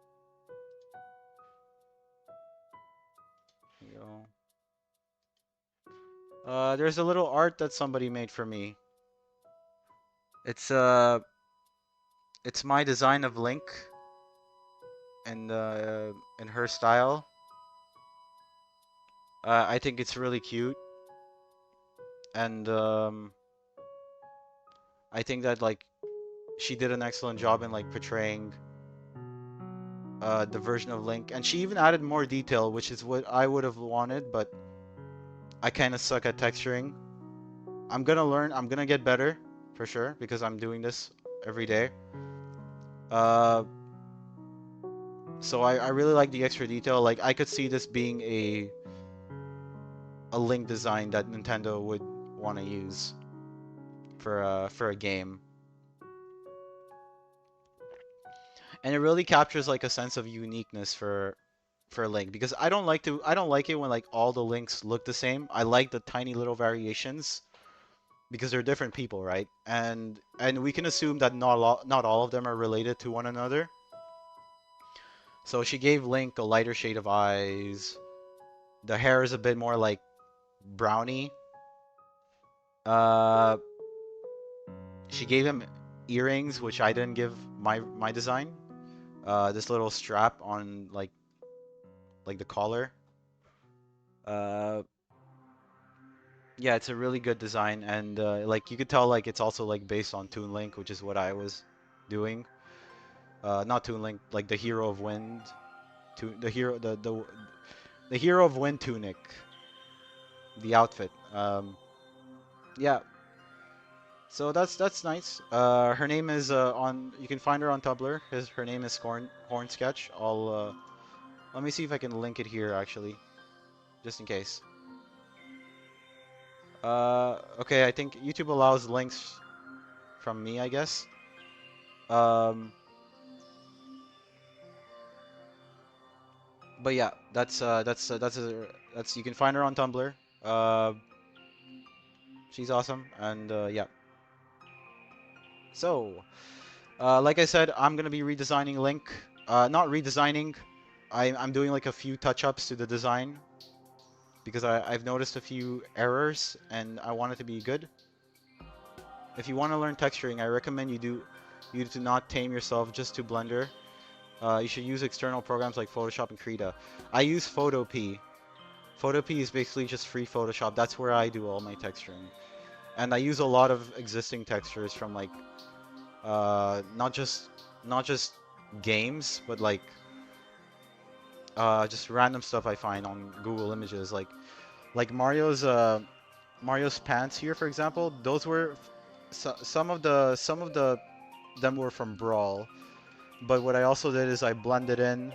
here you go. There's a little art that somebody made for me. It's uh, it's my design of Link in her style. I think it's really cute, and I think that like she did an excellent job in like portraying the version of Link, and she even added more detail, which is what I would have wanted, but I kind of suck at texturing. I'm gonna learn. I'm gonna get better for sure because I'm doing this every day. Uh, so I really like the extra detail. Like I could see this being a Link design that Nintendo would want to use for a game, and it really captures like a sense of uniqueness for Link because I don't like it when like all the Links look the same. I like the tiny little variations because they're different people, right? And we can assume that not all of them are related to one another. So she gave Link a lighter shade of eyes. The hair is a bit more like brownie. Uh, she gave him earrings, which I didn't give my design. This little strap on like the collar. Uh, yeah, it's a really good design, and like you could tell like it's also like based on Toon Link, which is what I was doing. Not Toon Link, like the Hero of Wind, to the hero the Hero of Wind tunic, the outfit. Yeah, so that's nice. Her name is on. You can find her on Tumblr. Her name is Horn Sketch. I'll let me see if I can link it here actually, just in case. Okay, I think YouTube allows links from me, I guess. Um, but yeah, that's you can find her on Tumblr. Uh, she's awesome, and yeah. So, like I said, I'm gonna be redesigning Link. Not redesigning. I'm doing like a few touch-ups to the design because I've noticed a few errors and I want it to be good. If you want to learn texturing, I recommend you to not tame yourself just to Blender. You should use external programs like Photoshop and Krita. I use Photopea. Photopea is basically just free Photoshop. That's where I do all my texturing. And I use a lot of existing textures from like not just games, but like just random stuff I find on Google Images, like Mario's pants here, for example. Those were some of the them were from Brawl. But what I also did is I blended in.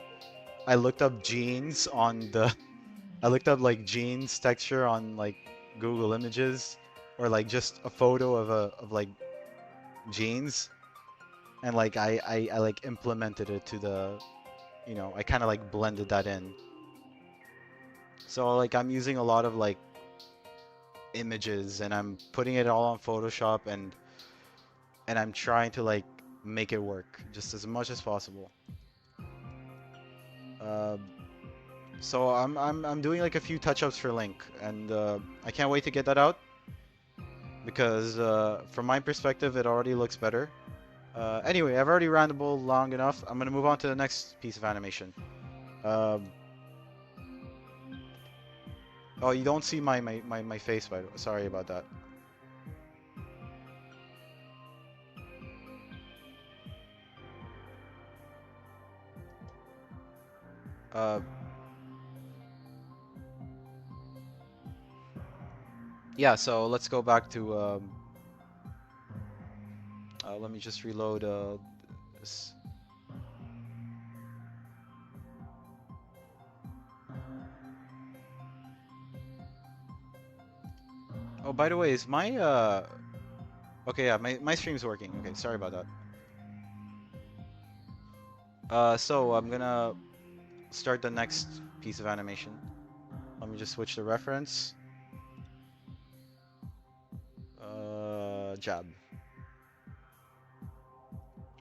I looked up jeans on the. I looked up like jeans texture on like Google Images, or like just a photo of like jeans, and like I like implemented it to the. I kind of like blended that in. So like I'm using a lot of like images and I'm putting it all on Photoshop and I'm trying to like make it work just as much as possible. Uh, so I'm doing like a few touch-ups for Link and I can't wait to get that out because from my perspective it already looks better. Anyway, I've already rambled long enough. I'm gonna move on to the next piece of animation. Um, oh, you don't see my face, by the way. Sorry about that. Uh, yeah, so let's go back to let me just reload this. Oh, by the way, is my okay, yeah, my stream's working. Okay, sorry about that. So I'm gonna start the next piece of animation. Let me just switch the reference. Jab.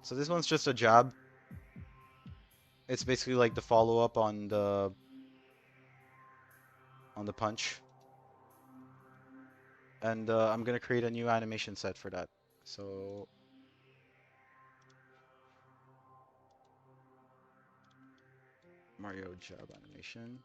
So this one's just a jab. It's basically like the follow-up on the punch. And I'm gonna create a new animation set for that. So Mario jab animation.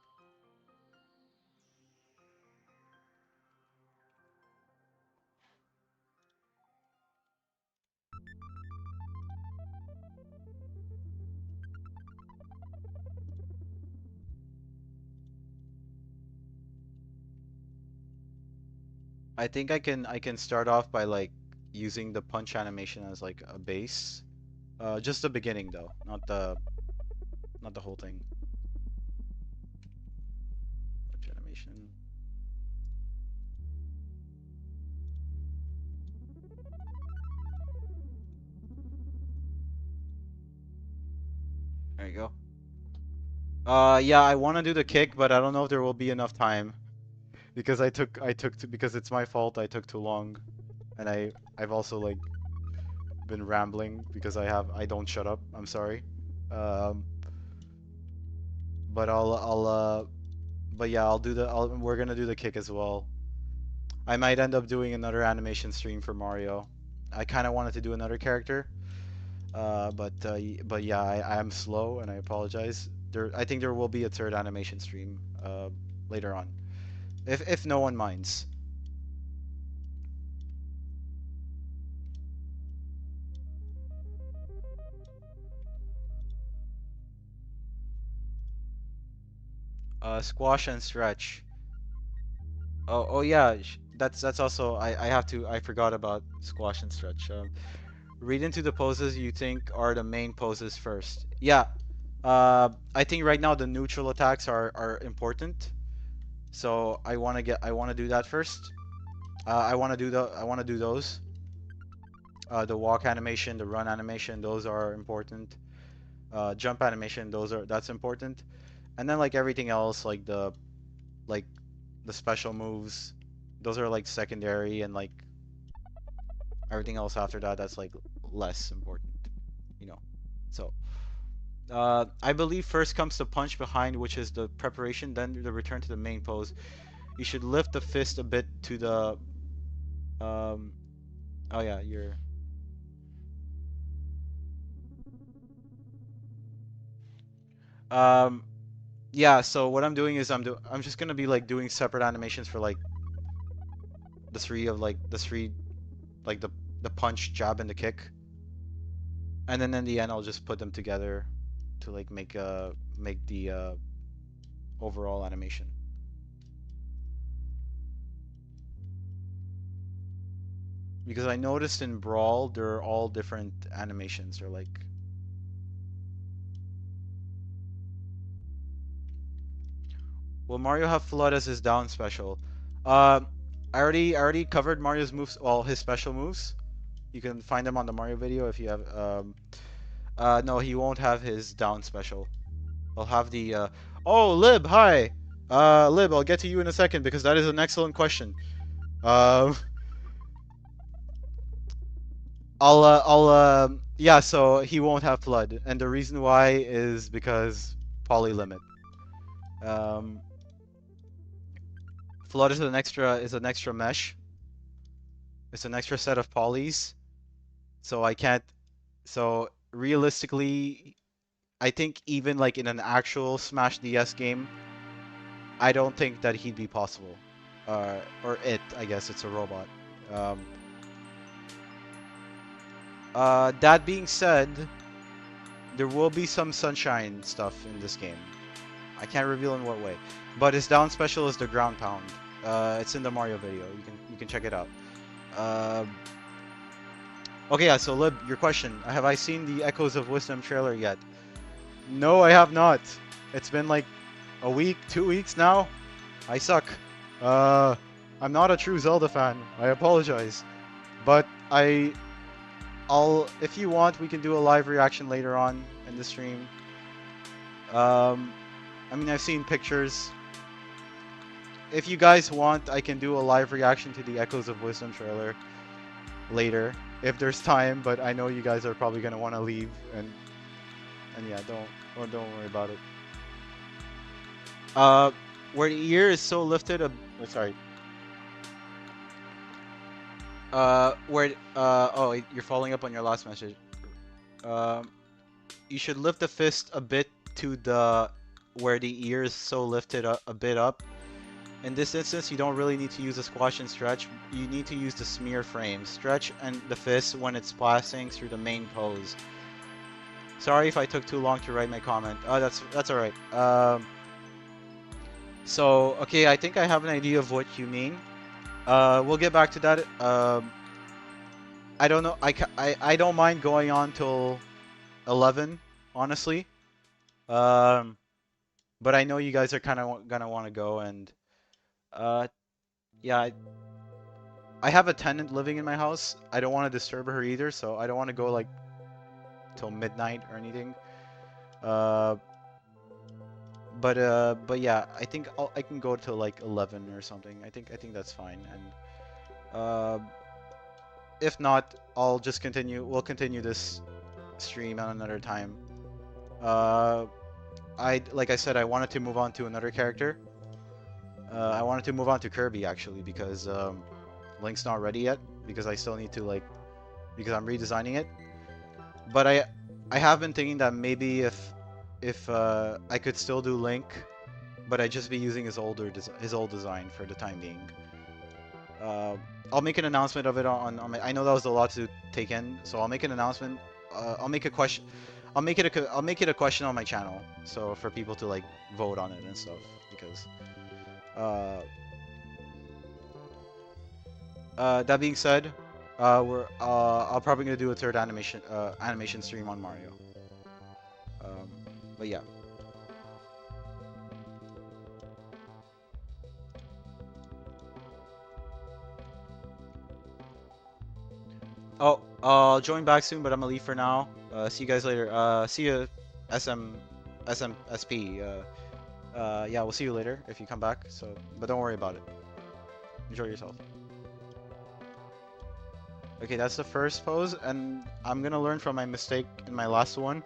I think I can start off by like using the punch animation as like a base. Just the beginning though, not the whole thing. Punch animation. There you go. Yeah, I want to do the kick, but I don't know if there will be enough time because because it's my fault. I took too long, and I've also like been rambling because I don't shut up. I'm sorry. Um, but but yeah, we're gonna do the kick as well. I might end up doing another animation stream for Mario. I kind of wanted to do another character, but yeah, I am slow and I apologize. I think there will be a third animation stream later on, if no one minds. Squash and stretch. Oh yeah, that's also I forgot about squash and stretch. Read into the poses you think are the main poses first. Yeah, I think right now the neutral attacks are important. So I want to do that first. I want to do those. The walk animation, the run animation, those are important. Jump animation, that's important. And then like everything else, like the special moves, those are like secondary, and like everything else after that, that's like less important, you know. So I believe first comes the punch behind, which is the preparation, then the return to the main pose. You should lift the fist a bit to the um. Oh yeah, you're. Um, yeah. So what I'm doing is I'm just gonna be like doing separate animations for like the three like the punch, jab, and the kick, and then in the end I'll just put them together to like make the overall animation. Because I noticed in Brawl they're all different animations. They're like, will Mario have Flood as his down special? Uh, I already covered Mario's moves, all his special moves. You can find them on the Mario video if you have. No, he won't have his down special. I'll have the. Oh, Lib, hi. Lib, I'll get to you in a second because that is an excellent question. Um, yeah. So he won't have Flood, and the reason why is because poly limit. Um, Flood is an extra mesh. It's an extra set of polys, so I can't. So realistically, I think even like in an actual Smash DS game, I don't think that he'd be possible. Or it, I guess it's a robot. Um, that being said, there will be some sunshine stuff in this game. I can't reveal in what way, but his down special is the ground pound. It's in the Mario video. You can check it out. Uh, okay, yeah. So Lib, your question: have I seen the Echoes of Wisdom trailer yet? No, I have not. It's been like a week, 2 weeks now. I suck. Uh, I'm not a true Zelda fan. I apologize. But if you want, we can do a live reaction later on in the stream. Um, I mean, I've seen pictures. If you guys want, I can do a live reaction to the Echoes of Wisdom trailer. later if there's time, but I know you guys are probably gonna want to leave, and yeah, don't worry about it. Uh, where the ear is so lifted, sorry. Where oh, you're following up on your last message. Um, you should lift the fist a bit to the where the ear is so lifted a bit up. In this instance, you don't really need to use a squash and stretch. You need to use the smear frame. Stretch and the fist when it's passing through the main pose. Sorry if I took too long to write my comment. Oh, that's all right. So okay, I think I have an idea of what you mean. We'll get back to that. I don't know. I don't mind going on till 11, honestly. Um, but I know you guys are kind of gonna want to go, and uh, yeah, I have a tenant living in my house. I don't want to disturb her either, so I don't want to go like till midnight or anything. Uh, but yeah, I think I can go till like 11 or something. I think that's fine. And uh, if not, I'll just continue. We'll continue this stream at another time. Uh, like I said, I wanted to move on to another character. I wanted to move on to Kirby actually because Link's not ready yet because I still need to like because I'm redesigning it. But I have been thinking that maybe if I could still do Link, but I'd just be using his old design for the time being. Uh, I'll make an announcement of it on my. I know that was a lot to take in, so I'll make an announcement. I'll make a question. I'll make it a question on my channel, so for people to like vote on it and stuff. Because uh, that being said, I'll probably gonna do a third animation stream on Mario. Um, but yeah. Oh, I'll join back soon, but I'm gonna leave for now. See you guys later. See you, SM, SMSP. Yeah, we'll see you later if you come back. So, but don't worry about it. Enjoy yourself. Okay, that's the first pose, and I'm gonna learn from my mistake in my last one.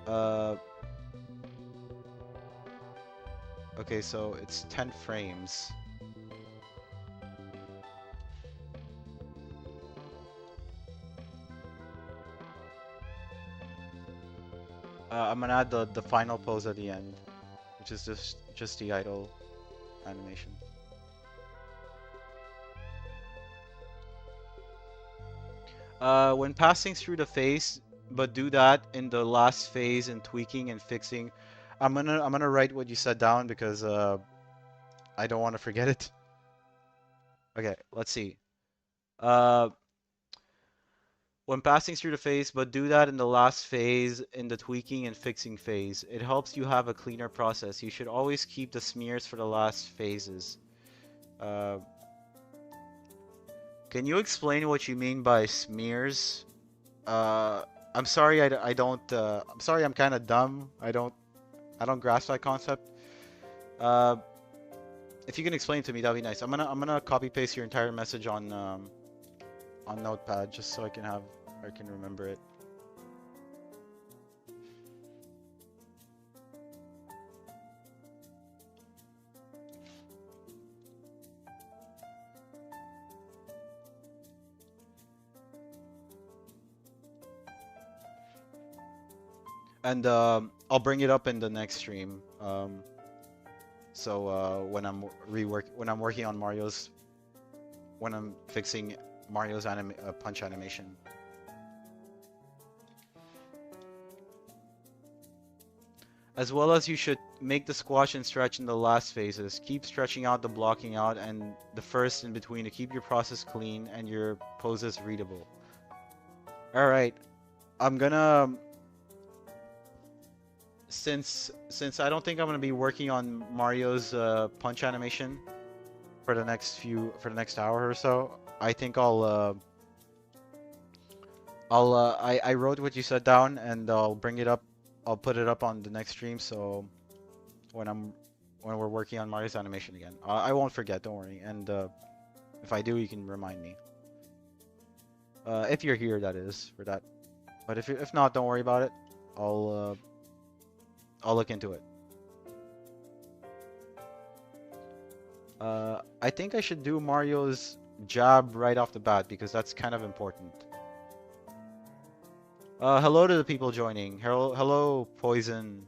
Uh, okay, so it's 10 frames. I'm gonna add the final pose at the end, which is just the idle animation. When passing through the face, but do that in the last phase in tweaking and fixing. I'm gonna write what you said down because I don't want to forget it. Okay, let's see. Uh, when passing through the phase, but do that in the last phase in the tweaking and fixing phase. It helps you have a cleaner process. You should always keep the smears for the last phases. Uh, can you explain what you mean by smears? Uh, I'm sorry, I don't. I'm sorry, I'm kind of dumb. I don't grasp that concept. Uh, if you can explain it to me, that'd be nice. I'm gonna copy paste your entire message on Notepad just so I can remember it. And I'll bring it up in the next stream. So when I'm working on when I'm fixing Mario's punch animation. As well as you should make the squash and stretch in the last phases. Keep stretching out the blocking out and the first in between to keep your process clean and your poses readable. Alright, I'm gonna since I don't think I'm gonna be working on Mario's punch animation for the next hour or so, I think I wrote what you said down and I'll bring it up. I'll put it up on the next stream. So when I'm when we're working on Mario's animation again, I won't forget. Don't worry. And if I do, you can remind me. If you're here, that is for that. But if not, don't worry about it. I'll look into it. I think I should do Mario's jab right off the bat because that's kind of important. Hello to the people joining. Hello, Poison.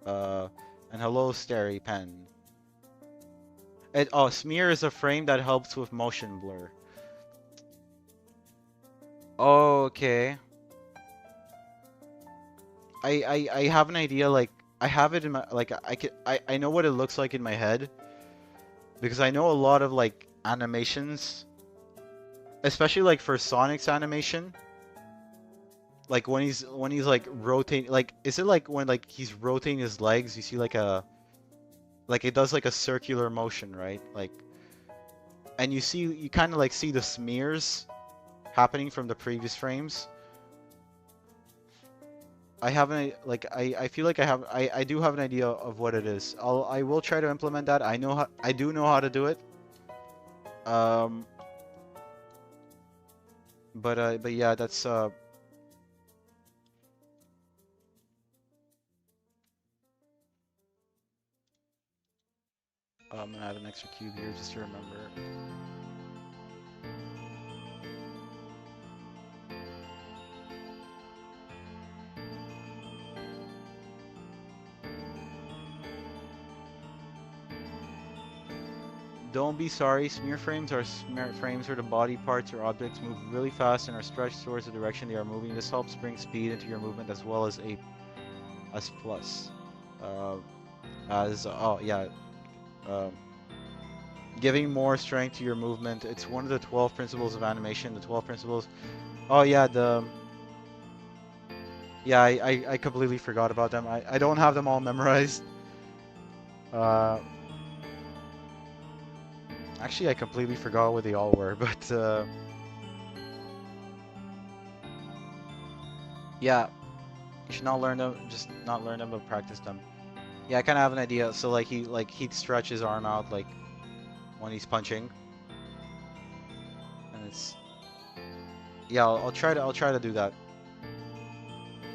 Uh, and hello, Starry Pen. Smear is a frame that helps with motion blur. Okay. I have an idea. Like I have it in my like I know what it looks like in my head because I know a lot of like animations, especially like for Sonic's animation. Like when he's like rotating, like is it like when like he's rotating his legs, you see like it does like a circular motion, right? Like and you kind of like see the smears happening from the previous frames. I have I feel like I do have an idea of what it is. I will try to implement that. I do know how to do it. Um but yeah, that's I'm gonna add an extra cube here just to remember. Don't be sorry. Smear frames are smear frames where the body parts or objects move really fast and are stretched towards the direction they are moving. This helps bring speed into your movement as well as a as plus. Uh, as oh yeah, um, giving more strength to your movement. It's one of the 12 principles of animation. The 12 principles. Oh yeah, the yeah I completely forgot about them. I don't have them all memorized. Uh, actually I completely forgot what they all were, but yeah, you should not learn them. Just not learn them, but practice them. Yeah, I kind of have an idea. So he'd stretch his arm out like when he's punching, and it's yeah. I'll try to do that.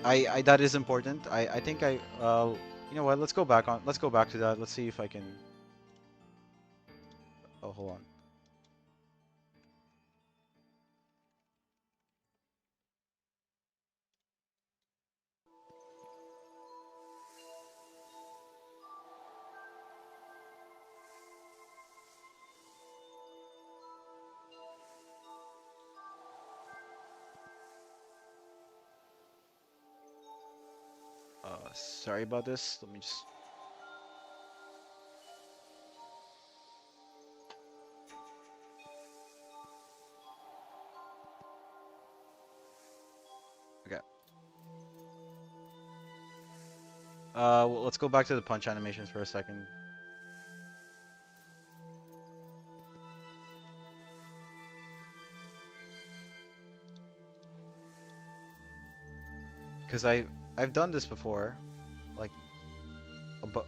I that is important. I think you know what? Let's go back to that. Let's see if I can. Oh, hold on. Sorry about this. Let me just. Okay. Well, let's go back to the punch animations for a second, because I've done this before, like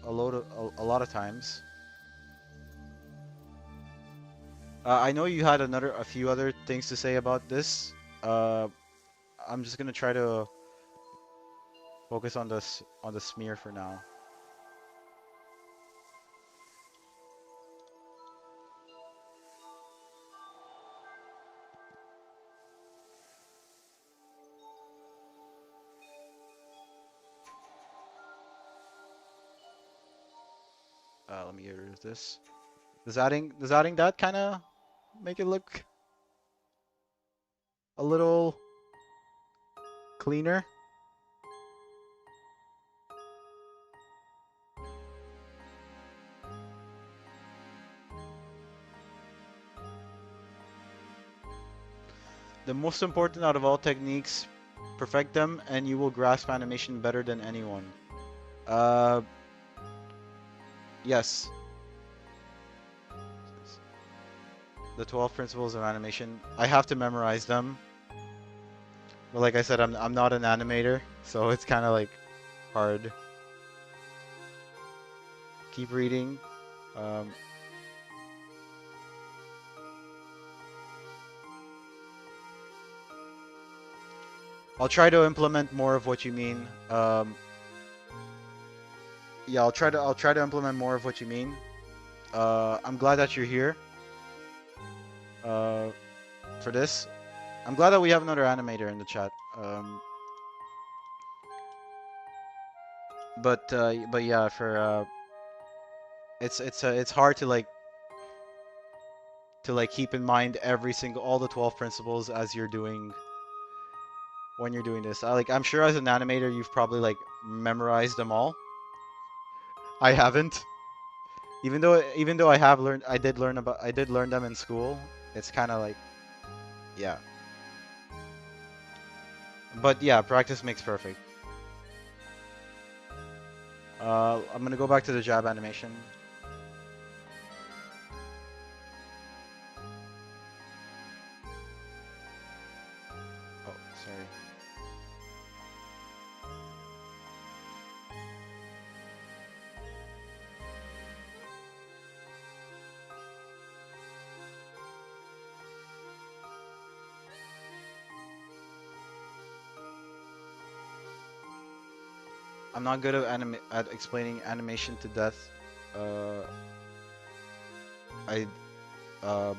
a lot of times. I know you had a few other things to say about this. Uh, I'm just gonna try to focus on the smear for now. Let me get rid of this. Does adding that kind of make it look a little cleaner? The most important out of all techniques, perfect them, and you will grasp animation better than anyone. Uh, yes. The 12 principles of animation. I have to memorize them. But like I said, I'm not an animator, so it's kind of like hard. Keep reading. Um, I'll try to implement more of what you mean. Yeah, I'll try to implement more of what you mean. I'm glad that you're here. Uh, for this. I'm glad that we have another animator in the chat. But yeah, for it's hard to like keep in mind every single all the 12 principles as you're doing when you're doing this. I'm sure as an animator you've probably like memorized them all. I haven't. Even though I did learn them in school. It's kind of like yeah. But yeah, practice makes perfect. I'm gonna go back to the jab animation. Oh, sorry. I'm not good at explaining animation to death. Uh, I uh,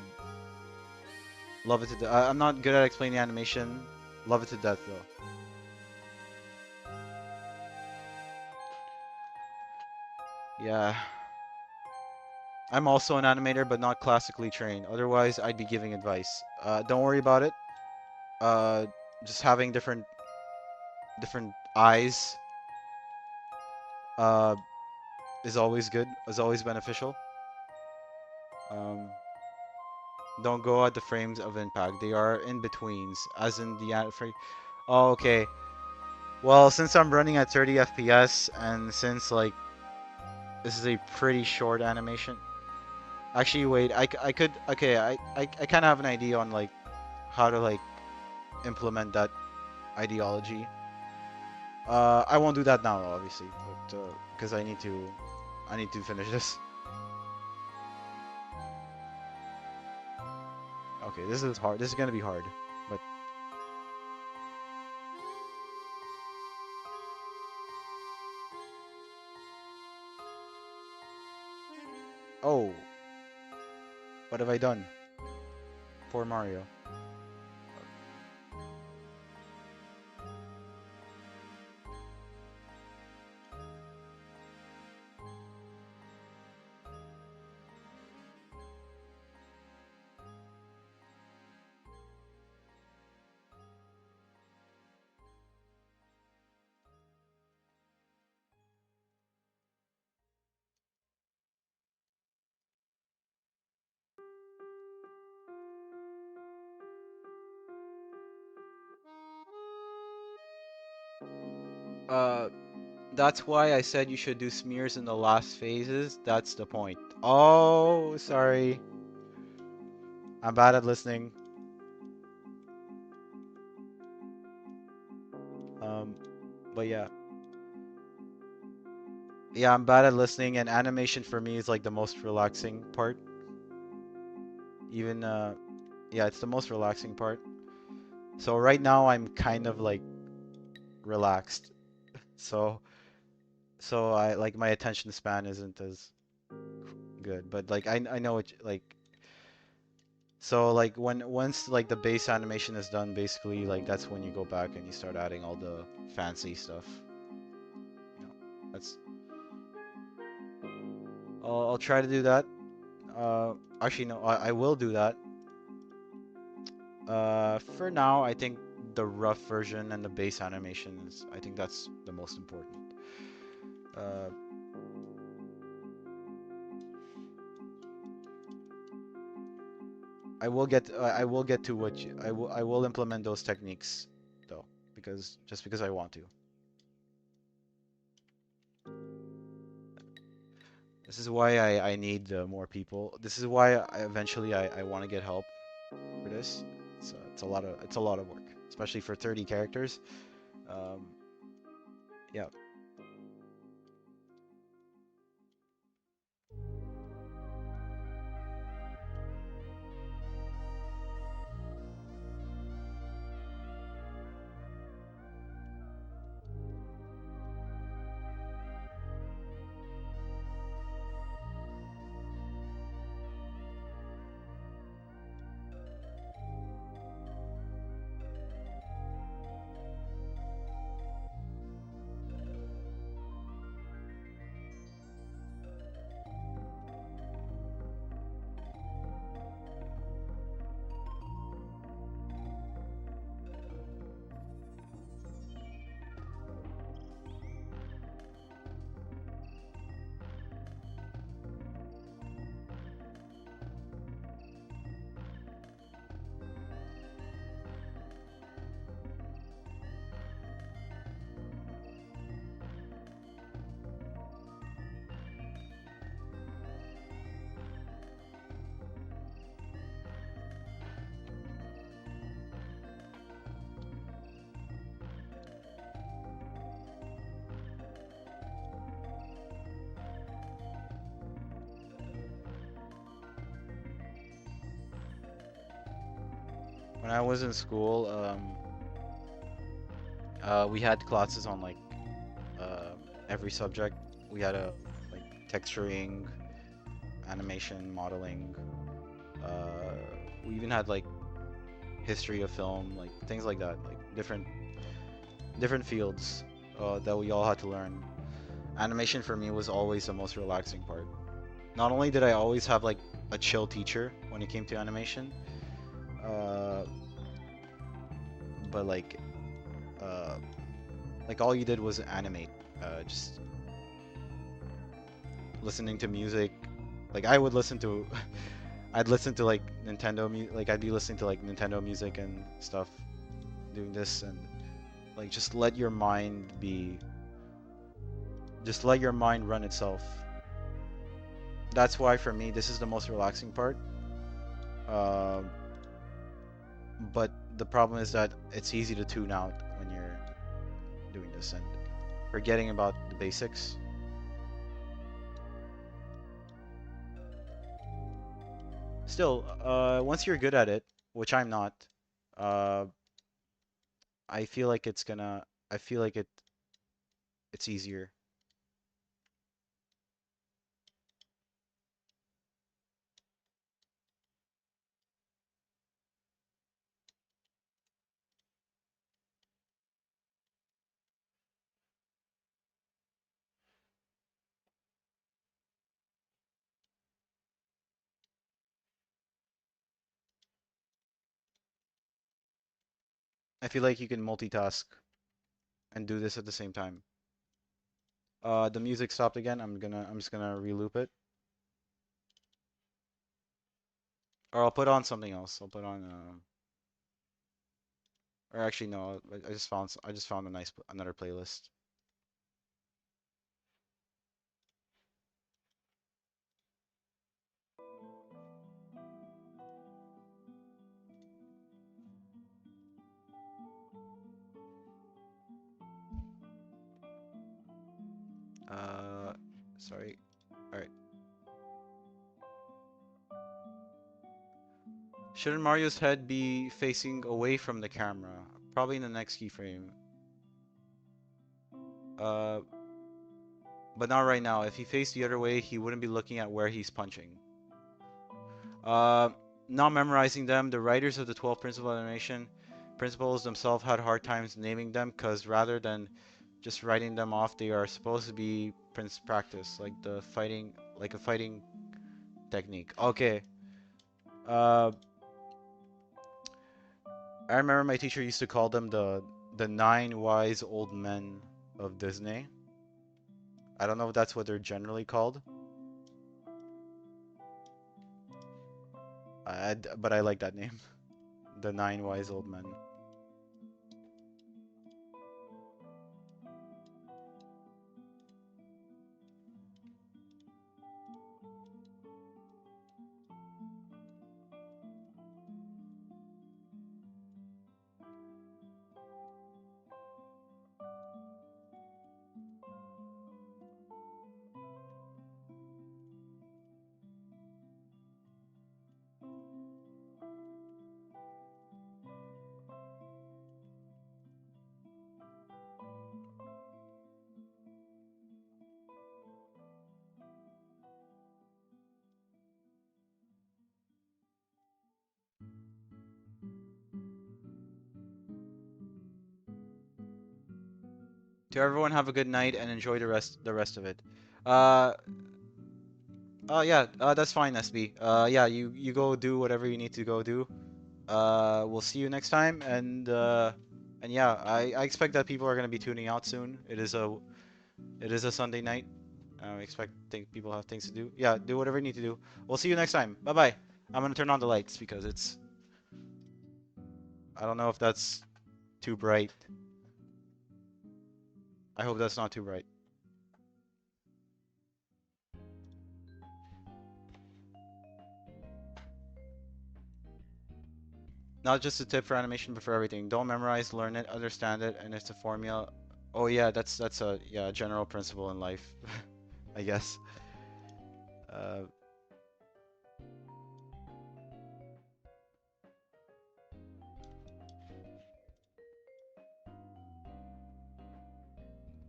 love it to death. I'm not good at explaining animation. Love it to death though. Yeah. I'm also an animator, but not classically trained. Otherwise, I'd be giving advice. Don't worry about it. Uh, just having different eyes uh, is always good. Is always beneficial. Um, don't go at the frames of impact. They are in betweens, as in the Oh, okay. Well, since I'm running at 30 FPS and since like this is a pretty short animation. Actually, wait, I could okay, I kind of have an idea on like how to like implement that ideology. I won't do that now, obviously, but because I need to finish this. Okay, this is hard. This is gonna be hard, but oh, what have I done? Poor Mario. Uh, that's why I said you should do smears in the last phases. That's the point. Oh, sorry. I'm bad at listening. Um, but yeah. Yeah, I'm bad at listening, and animation for me is like the most relaxing part. Even yeah, it's the most relaxing part. So right now I'm kind of like relaxed. So I like my attention span isn't as good, but like I know it like so like once like the base animation is done, basically like that's when you go back and you start adding all the fancy stuff. You know, that's I'll try to do that. Actually no, I will do that. For now, I think the rough version and the base animation is, I think that's the most important. Uh, I will get to what I will implement those techniques though, because just because I want to. This is why I need more people. This is why eventually I want to get help for this. It's a lot of work, especially for 30 characters. Um, yeah. when I was in school, we had classes on like every subject. We had a like texturing, animation, modeling. Uh, we even had like history of film, like things like that, like different fields that we all had to learn. Animation for me was always the most relaxing part. Not only did I always have like a chill teacher when it came to animation, uh, but uh, like all you did was animate, just listening to music. Like I would listen to, I'd listen to like like I'd be listening to like Nintendo music and stuff, doing this and like just let your mind run itself. That's why for me this is the most relaxing part. Um, but the problem is that it's easy to tune out when you're doing this and forgetting about the basics. Still, once you're good at it, which I'm not, uh, I feel like I feel like it's easier. I feel like you can multitask and do this at the same time. The music stopped again. I'm just gonna reloop it, or I'll put on something else. I'll put on, or actually no, I just found a another playlist. Uh, sorry. All right. Shouldn't Mario's head be facing away from the camera? Probably in the next keyframe. Uh, but not right now. If he faced the other way, he wouldn't be looking at where he's punching. Uh, Not memorizing them, the writers of the 12 principle animation principles themselves had hard times naming them because rather than just writing them off, they are supposed to be practice, like a fighting technique. Okay. Uh, I remember my teacher used to call them the nine wise old men of Disney. I don't know if that's what they're generally called, but I like that name, the nine wise old men. To everyone, have a good night and enjoy the rest of it. Uh, yeah, that's fine, SB. Yeah, you go do whatever you need to go do. We'll see you next time, and yeah, I expect that people are gonna be tuning out soon. It is a Sunday night. I think people have things to do. Yeah, do whatever you need to do. We'll see you next time. Bye bye. I'm gonna turn on the lights because I don't know if that's too bright. I hope that's not too bright. Not just a tip for animation, but for everything. Don't memorize, learn it, understand it, and it's a formula. Oh yeah, that's a yeah general principle in life, I guess. Uh,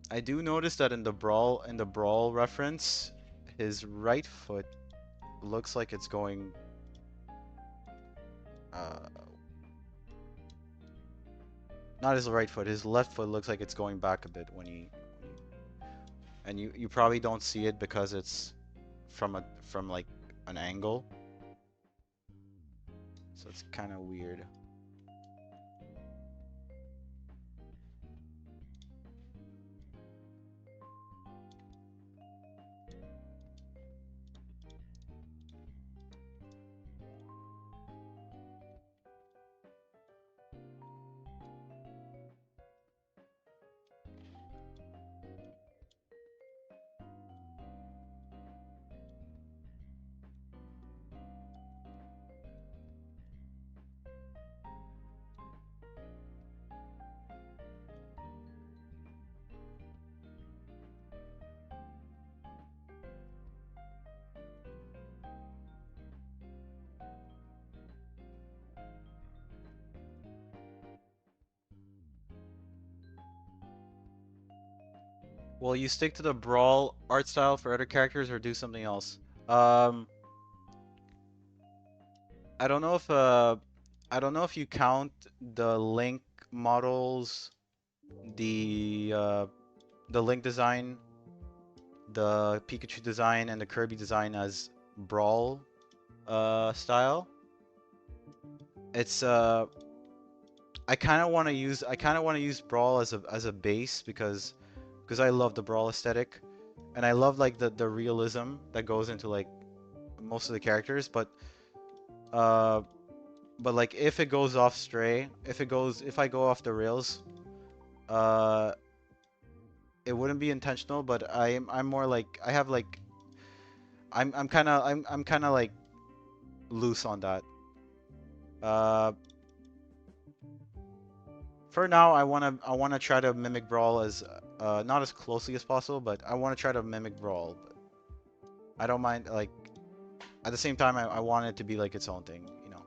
I do notice that in the brawl reference, his right foot looks like it's going uh not his right foot, his left foot looks like it's going back a bit and you probably don't see it because it's from like an angle. So it's kind of weird. Will you stick to the brawl art style for other characters or do something else? Um, I don't know if I don't know if you count the Link models, the uh, the Link design, the Pikachu design, and the Kirby design as brawl style. It's I kind of want to use brawl as a base because I love the brawl aesthetic and I love like the realism that goes into like most of the characters, uh but like if it goes off stray, if I go off the rails, uh it wouldn't be intentional, but I'm more like I have like I'm kind of like loose on that. Uh for now I want to try to mimic brawl as not as closely as possible, but I want to try to mimic brawl. But I don't mind like at the same time I want it to be like its own thing, you know.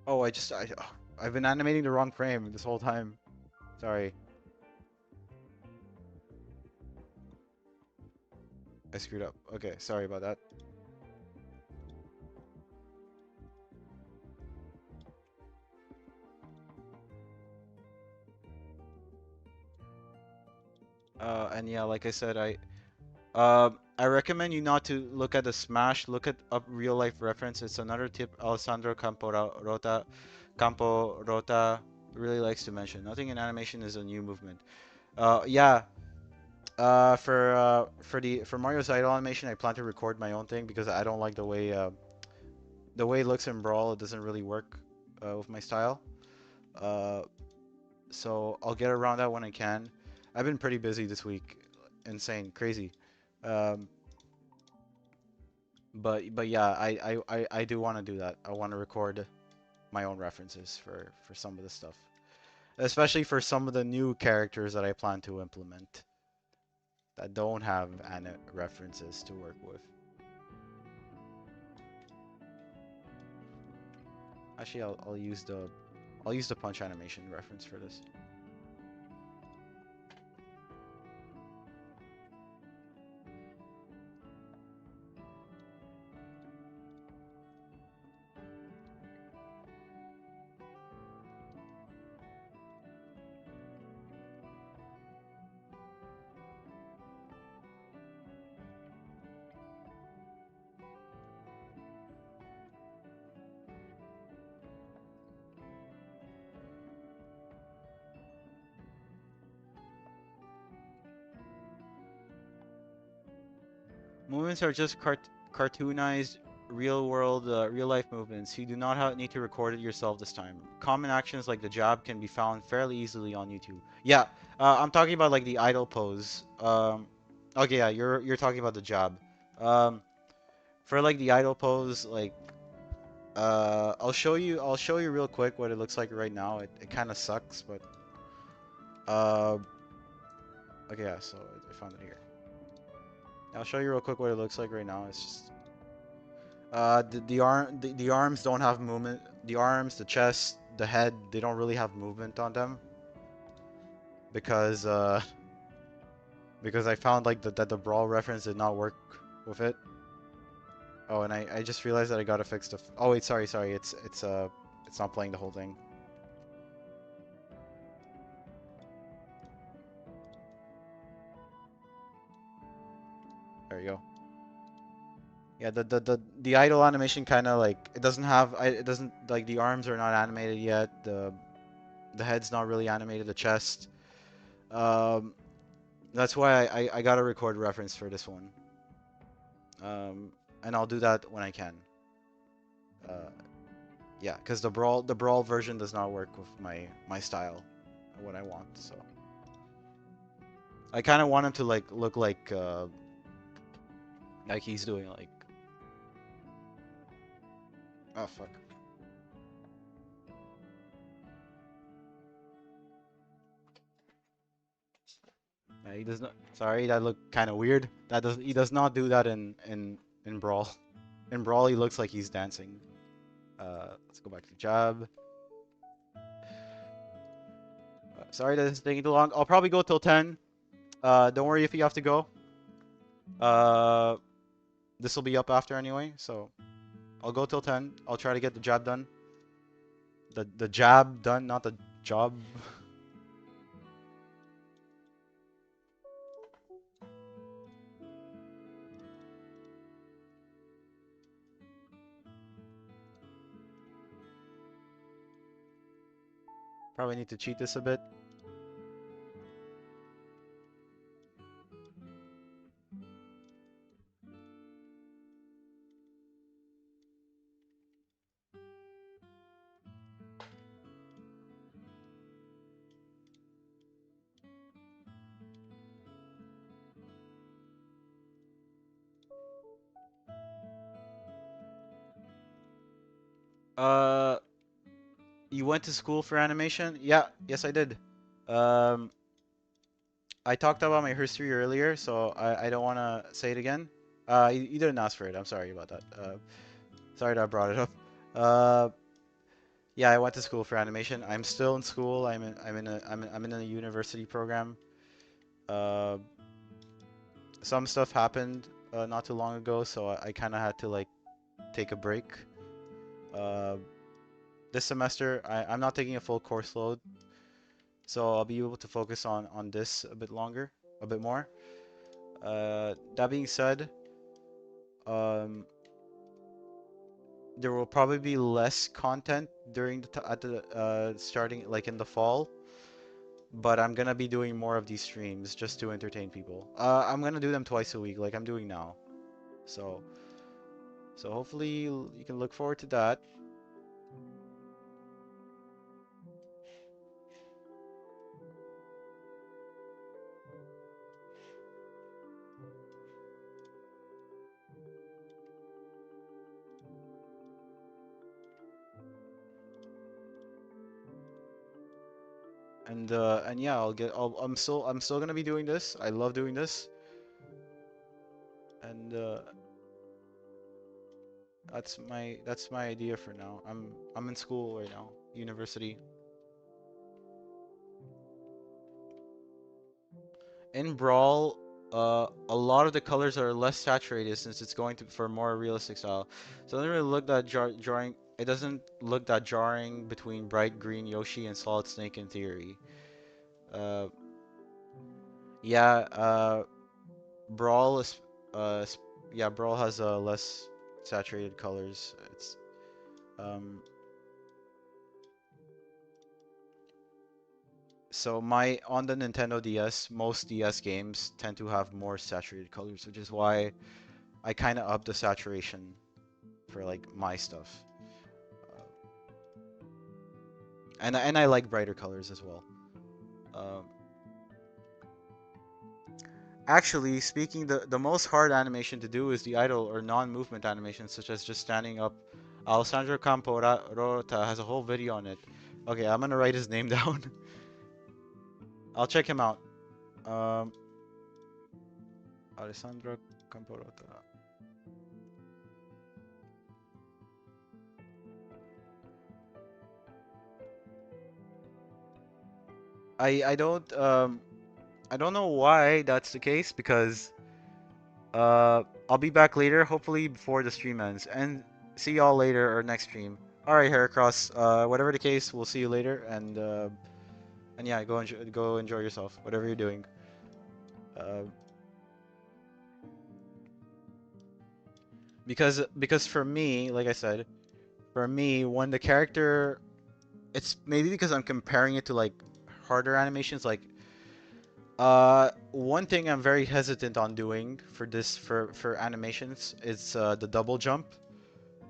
Oh, I've been animating the wrong frame this whole time. Sorry. I screwed up. Okay, sorry about that. And yeah, like I said, I recommend you not to look at the Smash. Look at a real life reference. It's another tip Alessandro Campo Rota really likes to mention. Nothing in animation is a new movement. Yeah. For Mario's Idol animation, I plan to record my own thing because I don't like the way it looks in Brawl. It doesn't really work with my style. Uh, so I'll get around that when I can. I've been pretty busy this week, insane, crazy. Um, but yeah, I do want to do that. I want to record my own references for some of the stuff, especially for some of the new characters that I plan to implement that don't have any references to work with. Actually, I'll use the punch animation reference for this. Movements are just cartoonized, real life movements. You do not need to record it yourself this time. Common actions like the jab can be found fairly easily on YouTube. Yeah, I'm talking about like the idle pose. Okay, yeah, you're talking about the jab. Um, for like the idle pose, like I'll show you real quick what it looks like right now. It kind of sucks, but uh, okay, yeah. So I found it here. I'll show you real quick what it looks like right now. It's just the arms don't have movement. The arms, the chest, the head, they don't really have movement on them because because I found like that the brawl reference did not work with it. Oh, and I just realized that I gotta fix the. Oh wait, sorry. It's not playing the whole thing. There you go. Yeah, the idle animation kind of like it doesn't have it doesn't like the arms are not animated yet. The head's not really animated. The chest. Um, that's why I gotta record reference for this one. Um, and I'll do that when I can. Uh, yeah, because the brawl version does not work with my style, what I want. So I kind of want him to like look like he's doing like oh fuck. He does not. Sorry, that looked kind of weird. That does he does not do that in brawl. In brawl, he looks like he's dancing. Let's go back to jab. Sorry that this is taking too long. I'll probably go till 10. Don't worry if you have to go. Uh, this will be up after anyway, so I'll go till 10. I'll try to get the jab done. The jab done, not the job. Probably need to cheat this a bit. Uh, you went to school for animation? Yeah, yes I did. Um, I talked about my history earlier, so I don't want to say it again. You didn't ask for it. I'm sorry about that. Sorry that I brought it up. Uh, yeah, I went to school for animation. I'm still in school. I'm in a university program. Uh, some stuff happened not too long ago, so I kind of had to like take a break. Uh, this semester, I'm not taking a full course load, so I'll be able to focus on this a bit longer, a bit more. That being said, um, there will probably be less content during the at the starting like in the fall, but I'm gonna be doing more of these streams just to entertain people. I'm gonna do them twice a week, like I'm doing now. So hopefully you can look forward to that. And yeah, I'm still gonna be doing this. I love doing this, and that's my idea for now. I'm in school right now, university. In Brawl, a lot of the colors are less saturated since it's going to for more realistic style. So it doesn't really look that jarring. It doesn't look that jarring between bright green Yoshi and Solid Snake in theory. Uh, yeah, Brawl is, uh, s- yeah, Brawl has less saturated colors. It's um, so my on the Nintendo DS, most DS games tend to have more saturated colors, which is why I kind of up the saturation for like my stuff. Uh, and I like brighter colors as well. Um, actually, speaking the most hard animation to do is the idle or non-movement animation, such as just standing up. Alessandro Camporota has a whole video on it. Okay, I'm gonna write his name down. I'll check him out. Um, Alessandro. Kamporota. I don't know why that's the case because I'll be back later, hopefully before the stream ends, and see y'all later or next stream. All right, Heracross. Whatever the case, we'll see you later, and yeah, go enjoy yourself, whatever you're doing. Uh, because for me, like I said, for me, when the character, it's maybe because I'm comparing it to like harder animations, like one thing I'm very hesitant on doing for this for animations is the double jump.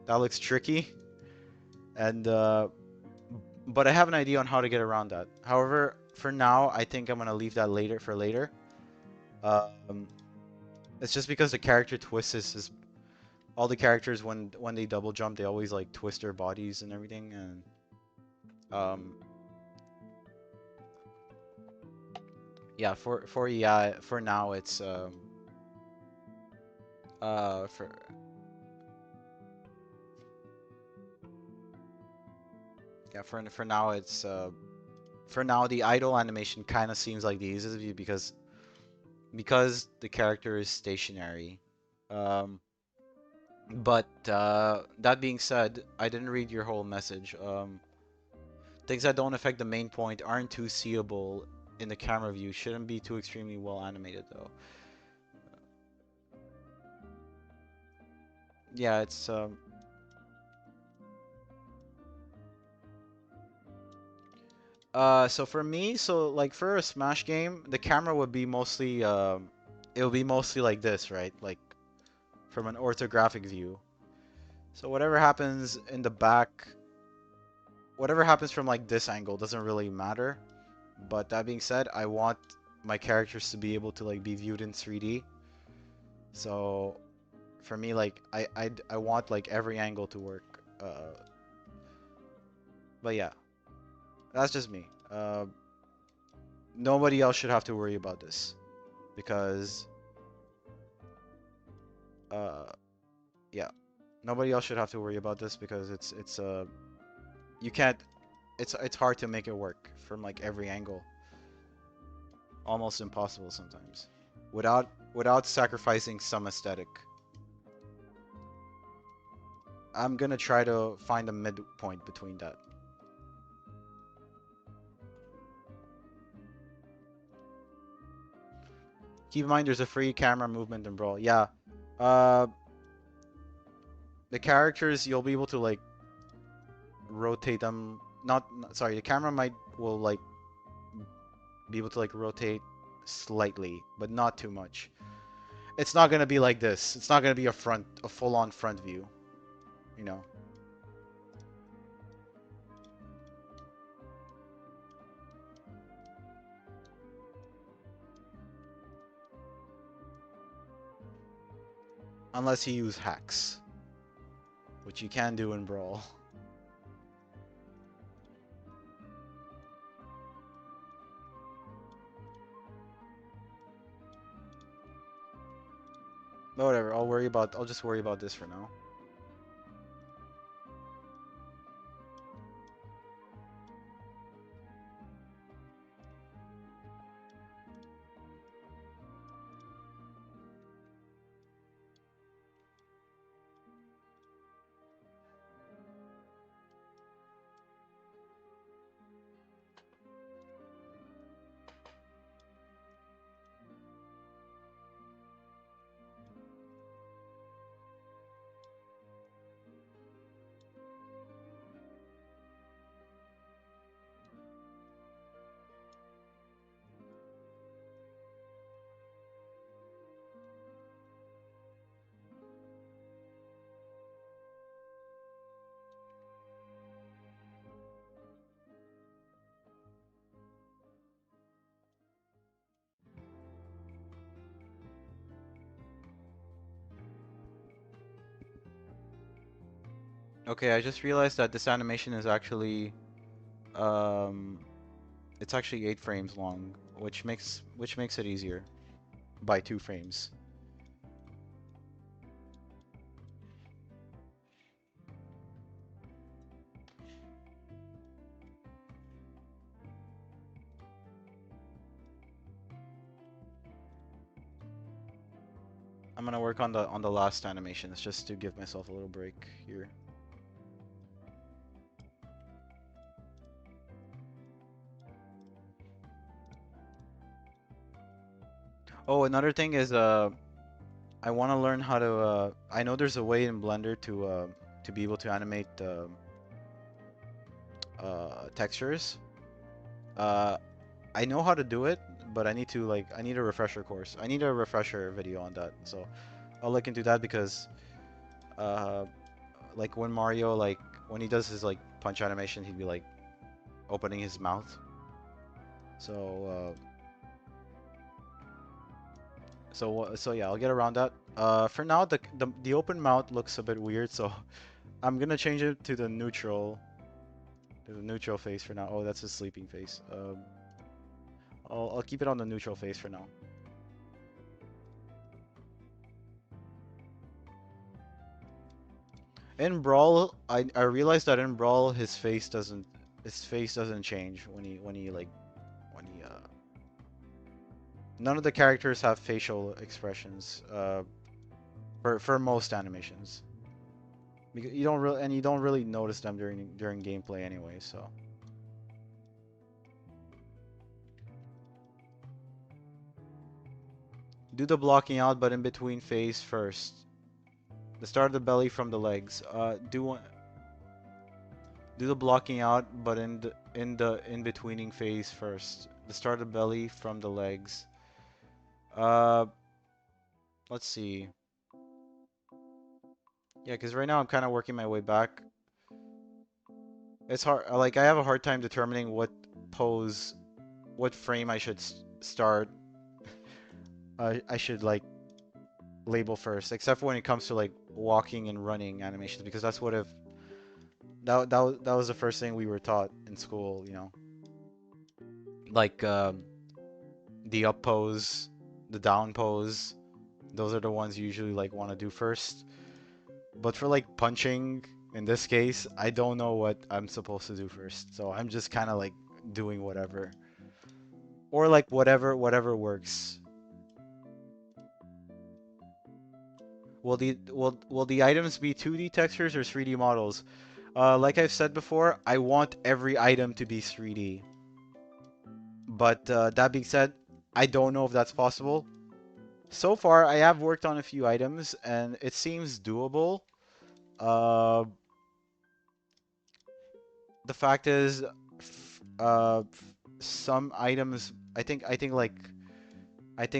That looks tricky, and but I have an idea on how to get around that. However, for now, I think I'm gonna leave that later for later. Um, it's just because the character twist is all the characters when they double jump, they always like twist their bodies and everything, and um, yeah, for now it's uh for for now it's for now the idle animation kind of seems like the easiest view because the character is stationary. Um, but that being said, I didn't read your whole message. Things that don't affect the main point aren't too seeable in the camera view. Shouldn't be too extremely well animated though. Yeah, it's so for me, so like for a Smash game, the camera would be mostly it would be mostly like this, right? Like from an orthographic view. So whatever happens in the back, whatever happens from like this angle doesn't really matter. But that being said, I want my characters to be able to like be viewed in 3D. So for me, like I want like every angle to work. But yeah, that's just me. Nobody else should have to worry about this because uh, yeah, nobody else should have to worry about this because it's you can't it's hard to make it work from like every angle. Almost impossible sometimes. Without sacrificing some aesthetic. I'm gonna try to find a midpoint between that. Keep in mind there's a free camera movement in Brawl. Yeah. Uh the characters you'll be able to like rotate them sorry, the camera might will like be able to like rotate slightly, but not too much. It's not gonna be like this. It's not gonna be a full-on front view, you know. Unless you use hacks, which you can do in Brawl. But whatever, I'll just worry about this for now. Okay, I just realized that this animation is actually um it's actually 8 frames long, which makes it easier by 2 frames. I'm gonna work on the last animations just to give myself a little break here. Oh, another thing is I want to learn how to I know there's a way in Blender to be able to animate textures. Uh, I know how to do it, but I need to like I need a refresher course. I need a refresher video on that. So I'll look into that because uh, like when Mario like when he does his like punch animation, he'd be like opening his mouth. So so yeah, I'll get around that. For now, the open mouth looks a bit weird, so I'm gonna change it to the neutral face for now. Oh, that's his sleeping face. I'll keep it on the neutral face for now. In Brawl, I realized that in Brawl his face doesn't change when he like when he none of the characters have facial expressions for most animations. Because you don't really notice them during gameplay anyway, so do the blocking out but in between phase first. The start of the belly from the legs. Do the blocking out but in the in betweening phase first. The start of the belly from the legs. Uh let's see. Yeah, because right now I'm kind of working my way back. It's hard. Like I have a hard time determining pose, what frame I should start. I should like label first, except for when it comes to like walking and running animations, because that's what if that was the first thing we were taught in school. You know, like the up pose, the down pose. Those are the ones you usually like want to do first. But for like punching, in this case, I don't know what I'm supposed to do first. So I'm just kind of like doing whatever. Or like whatever works. Will the items be 2D textures or 3D models? Like I've said before, I want every item to be 3D. But that being said, I don't know if that's possible. So far, I have worked on a few items and it seems doable. Uh, the fact is, some items, I think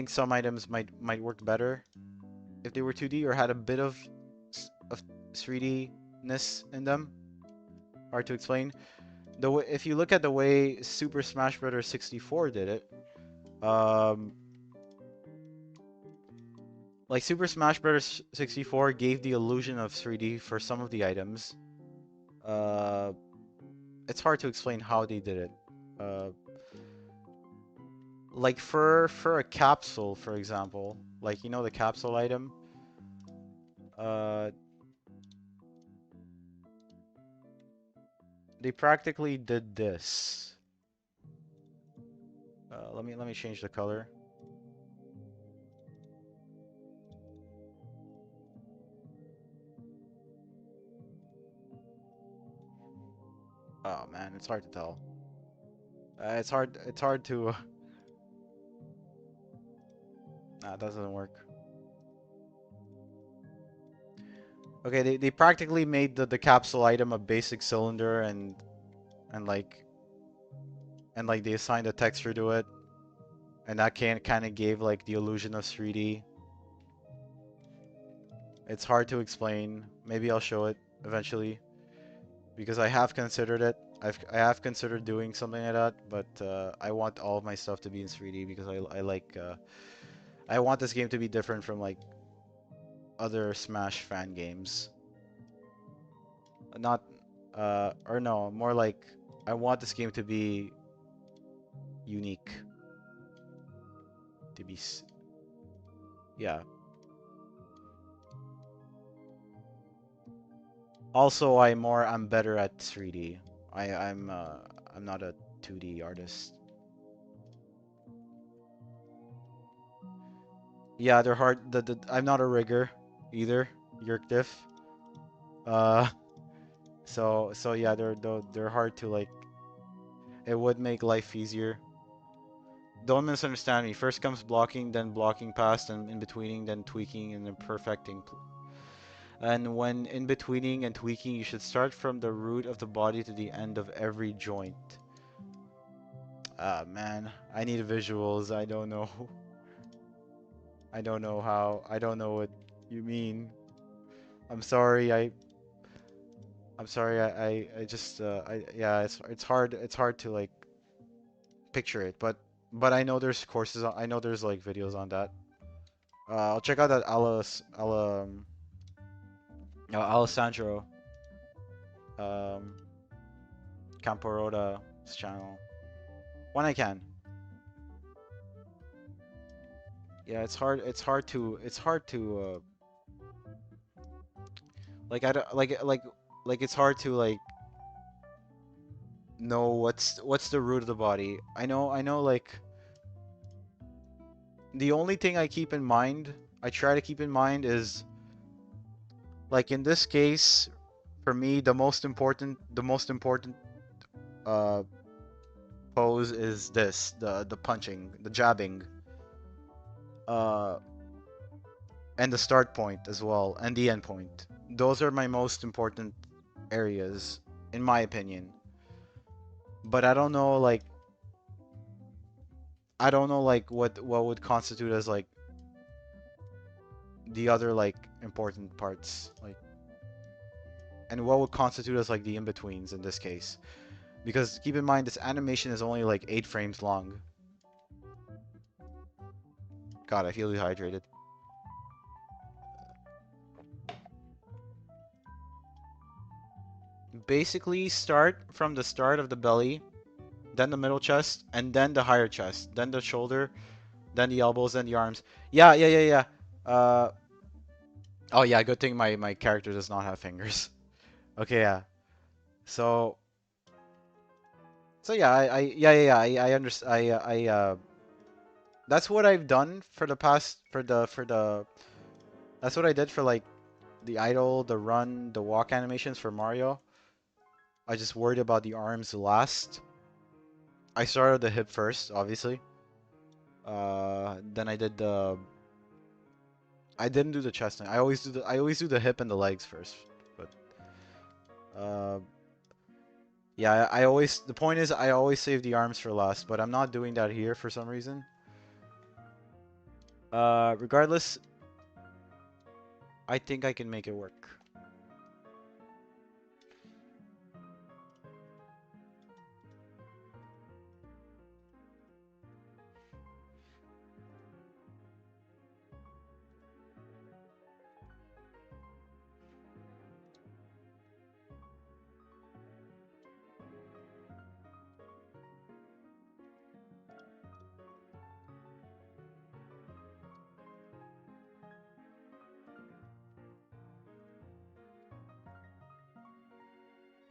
some items might work better if they were 2D or had a bit of 3D-ness in them. Hard to explain. If you look at the way Super Smash Bros. 64 did it, um, like Super Smash Bros. 64 gave the illusion of 3D for some of the items. Uh, it's hard to explain how they did it. Uh, like for a capsule, for example, like you know the capsule item. Uh, they practically did this. Let me change the color. Oh man, it's hard to tell. It's hard to. Nah, it doesn't work. Okay, they practically made the capsule item a basic cylinder and like and like they assigned a texture to it, and that can kind of gave like the illusion of 3D. It's hard to explain. Maybe I'll show it eventually because I have considered it. I have considered doing something like that, but I want all of my stuff to be in 3D because I like I want this game to be different from like other Smash fan games. Not or no, more like I want this game to be unique, to be yeah. Also, I'm better at 3D. I'm not a 2D artist. Yeah, they're hard. I'm not a rigger either. Yerk diff. Uh, so yeah, they're hard to like. It would make life easier. Don't misunderstand me. First comes blocking, then blocking past, and in betweening, then tweaking and then perfecting. And when in betweening and tweaking, you should start from the root of the body to the end of every joint. Ah, man, I need visuals. I don't know. I don't know how. I don't know what you mean. I'm sorry. I'm sorry. I just yeah. It's hard. It's hard to like picture it, but I know there's courses. I know there's like videos on that. I'll check out that no, Alessandro um Camporota's channel when I can. Yeah, it's hard to like I don't like it's hard to like know what's the root of the body. I know like the only thing I keep in mind, I try to keep in mind is like in this case for me the most important uh pose is this, the punching, the jabbing, uh and the start point as well and the end point. Those are my most important areas in my opinion. But I don't know like what would constitute as like the other like important parts like and what would constitute as like the in-betweens in this case. Because keep in mind this animation is only like 8 frames long. God, I feel dehydrated. Basically start from the start of the belly, then the middle chest, and then the higher chest, then the shoulder, then the elbows, then the arms. Yeah. Oh yeah, good thing my character does not have fingers. Okay, yeah. So yeah, I understand. That's what I've done for the past for the that's what I did for like the idle, the run, the walk animations for Mario. I just worried about the arms last. I started the hip first, obviously. Then I didn't do the chest. I always do the hip and the legs first. But uh, yeah, I always the point is I always save the arms for last, but I'm not doing that here for some reason. Regardless, I think I can make it work.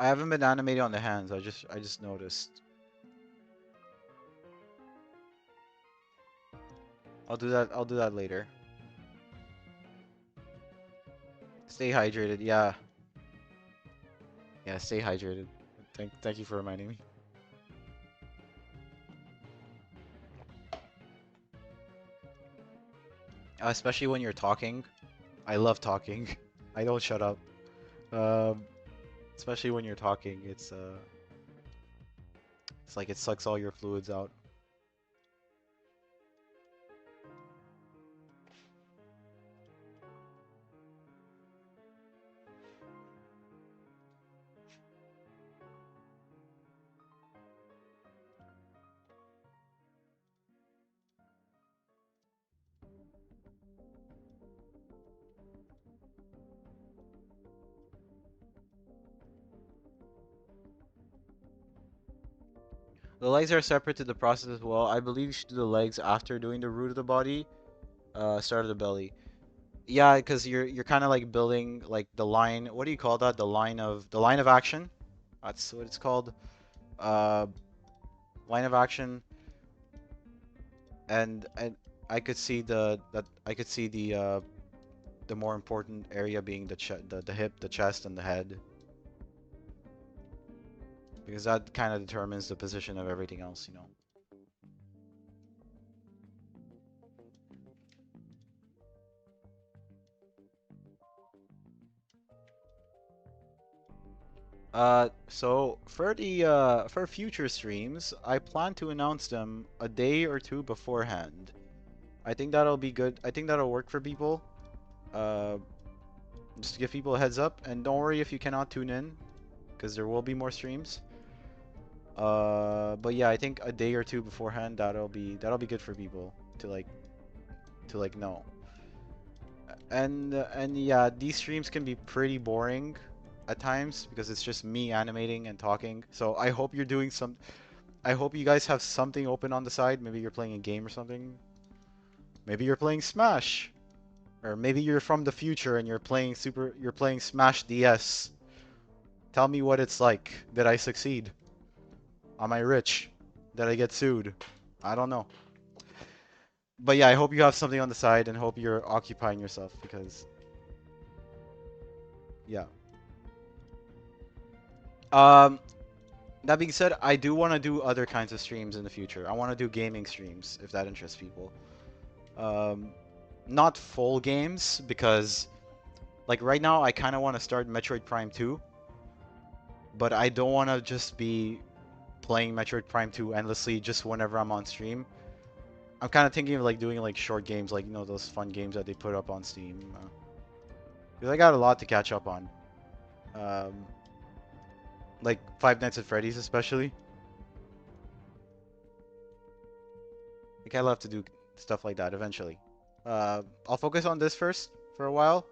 I haven't been animating on the hands. I just noticed. I'll do that. I'll do that later. Stay hydrated. Yeah. Yeah, stay hydrated. Thank you for reminding me. Especially when you're talking. I love talking. I don't shut up. Um, especially when you're talking, it's like it sucks all your fluids out. The legs are separate to the process as well. I believe you should do the legs after doing the root of the body, start of the belly. Yeah, because you're kind of like building like the line. What do you call that? The line of action. That's what it's called. Uh, line of action, and I could see the more important area being the hip, the chest, and the head, because that kind of determines the position of everything else, you know. So for future streams, I plan to announce them a day or two beforehand. I think that'll be good. I think that'll work for people. Uh, just to give people a heads up, and don't worry if you cannot tune in, because there will be more streams. But yeah, I think a day or two beforehand that'll be good for people to like know. And yeah, these streams can be pretty boring at times because it's just me animating and talking. So I hope you're doing some. I hope you guys have something open on the side. Maybe you're playing a game or something. Maybe you're playing Smash, or maybe you're from the future and you're playing Smash DS. Tell me what it's like. Did I succeed? Am I rich? Did I get sued? I don't know. But yeah, I hope you have something on the side and hope you're occupying yourself because yeah. Um, that being said, I do want to do other kinds of streams in the future. I want to do gaming streams if that interests people. Um, not full games because like right now I kind of want to start Metroid Prime 2, but I don't want to just be playing Metroid Prime 2 endlessly just whenever I'm on stream. I'm kind of thinking of like doing like short games, like you know those fun games that they put up on Steam. Because I got a lot to catch up on. Um, like Five Nights at Freddy's especially. Like I love to do stuff like that eventually. I'll focus on this first for a while.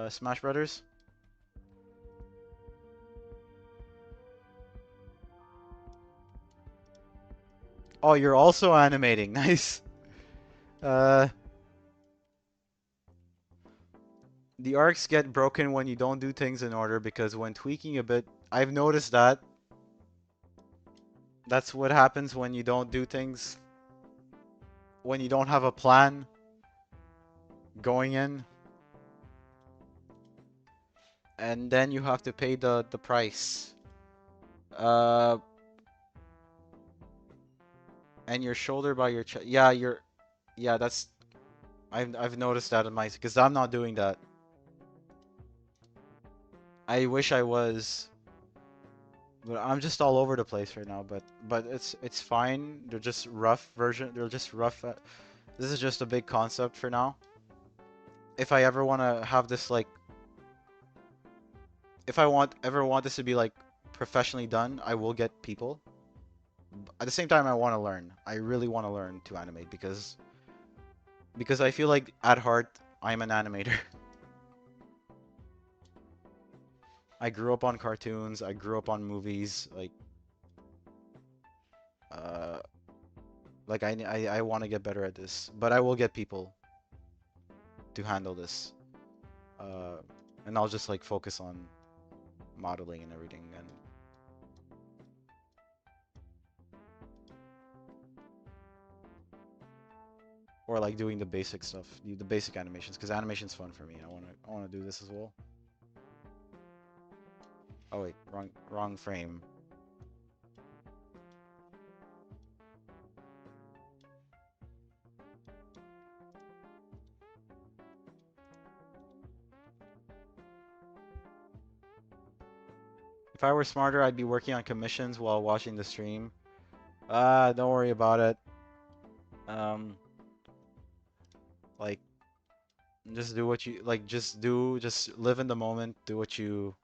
Smash Brothers. Oh, you're also animating. Nice. Uh, the arcs get broken when you don't do things in order because when tweaking a bit, I've noticed that that's what happens when you don't do things, when you don't have a plan going in, and then you have to pay the price. Uh, and your shoulder by your chest. Yeah, yeah, that's I've noticed that in my because I'm not doing that. I wish I was, but I'm just all over the place right now. But it's fine. They're just rough version. They're just rough. This is just a big concept for now. If I ever want to have this like, if I ever want this to be like professionally done, I will get people. At the same time, I want to learn. I really want to learn to animate because I feel like at heart I'm an animator. I grew up on cartoons. I grew up on movies. Uh, I want to get better at this, but I will get people to handle this. Uh, and I'll just like focus on modeling and everything, and or like doing the basic stuff, the basic animations, because animation's fun for me. I wanna do this as well. Oh wait, wrong frame. If I were smarter, I'd be working on commissions while watching the stream. Ah, don't worry about it. Um, like just do what you like. Just live in the moment. Do what you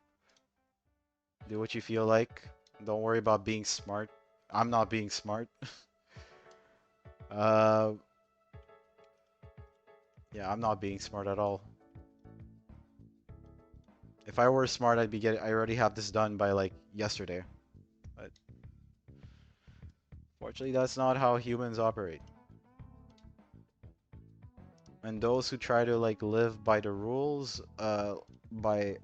feel like. Don't worry about being smart. I'm not being smart. Uh, yeah, I'm not being smart at all. If I were smart, I already have this done by like yesterday. But fortunately, that's not how humans operate. And those who try to like live by the rules, by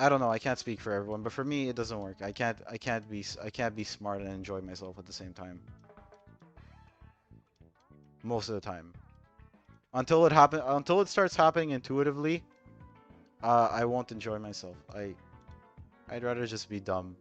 I don't know. I can't speak for everyone, but for me, it doesn't work. I can't be smart and enjoy myself at the same time. Most of the time, until it starts happening intuitively, I won't enjoy myself. I'd rather just be dumb.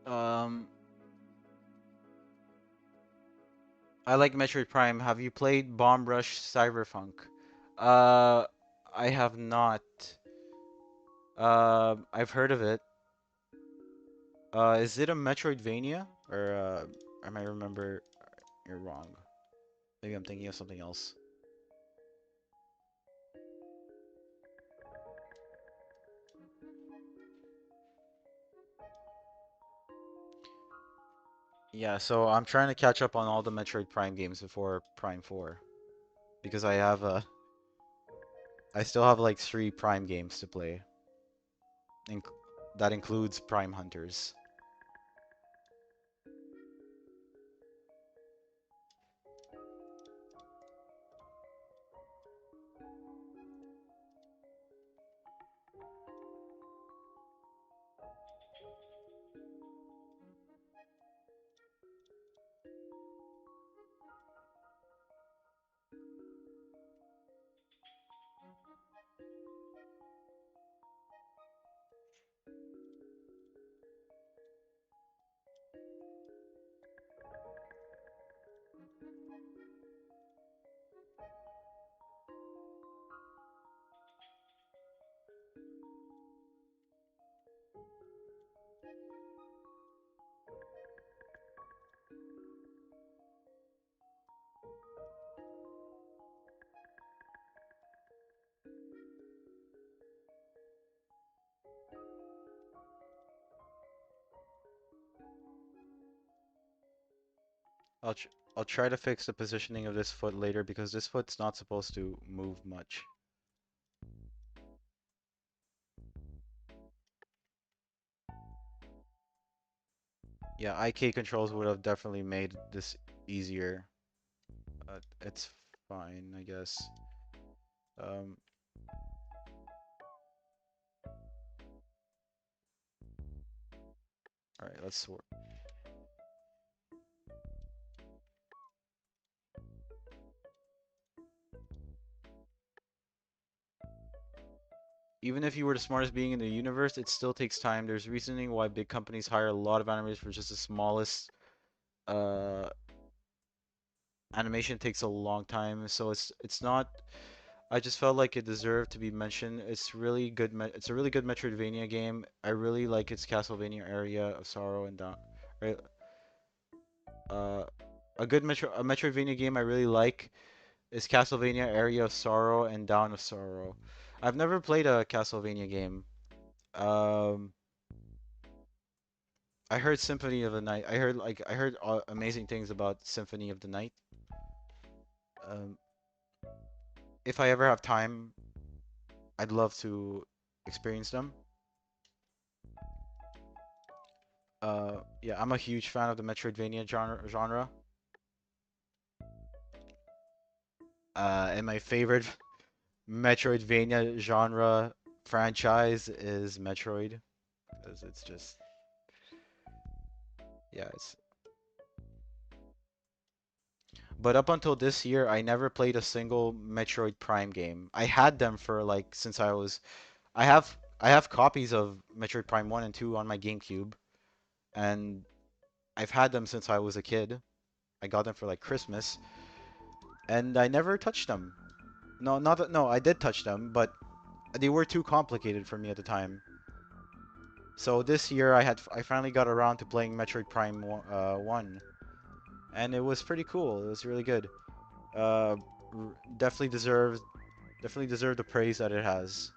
Um, I like Metroid Prime. Have you played Bomb Rush Cyberpunk? Uh, I have not. I've heard of it. Is it a Metroidvania? Or, I might remember you're wrong. Maybe I'm thinking of something else. Yeah, so I'm trying to catch up on all the Metroid Prime games before Prime 4. Because I still have like 3 Prime games to play. Inc that includes Prime Hunters. I'll tr I'll try to fix the positioning of this foot later because this foot's not supposed to move much. Yeah, IK controls would have definitely made this easier. It's fine, I guess. Um, all right, let's sort. Even if you were the smartest being in the universe, it still takes time. There's reasoning why big companies hire a lot of animators for just the smallest uh animation takes a long time. So it's not I just felt like it deserved to be mentioned. It's really good it's a really good Metroidvania game. I really like its Castlevania area of Sorrow and Down. Right? Uh a Metroidvania game I really like is Castlevania Area of Sorrow and Down of Sorrow. I've never played a Castlevania game. Um I heard Symphony of the Night. I heard amazing things about Symphony of the Night. Um, if I ever have time, I'd love to experience them. Yeah, I'm a huge fan of the Metroidvania genre. And my favorite Metroidvania genre franchise is Metroid, because it's just yeah, it's. But up until this year, I never played a single Metroid Prime game. I had them for like since I was. I have copies of Metroid Prime 1 and 2 on my GameCube, and I've had them since I was a kid. I got them for like Christmas, and I never touched them. No, not that, no, I did touch them, but they were too complicated for me at the time. So this year I finally got around to playing Metroid Prime 1, and it was pretty cool. It was really good. Uh, definitely deserved the praise that it has.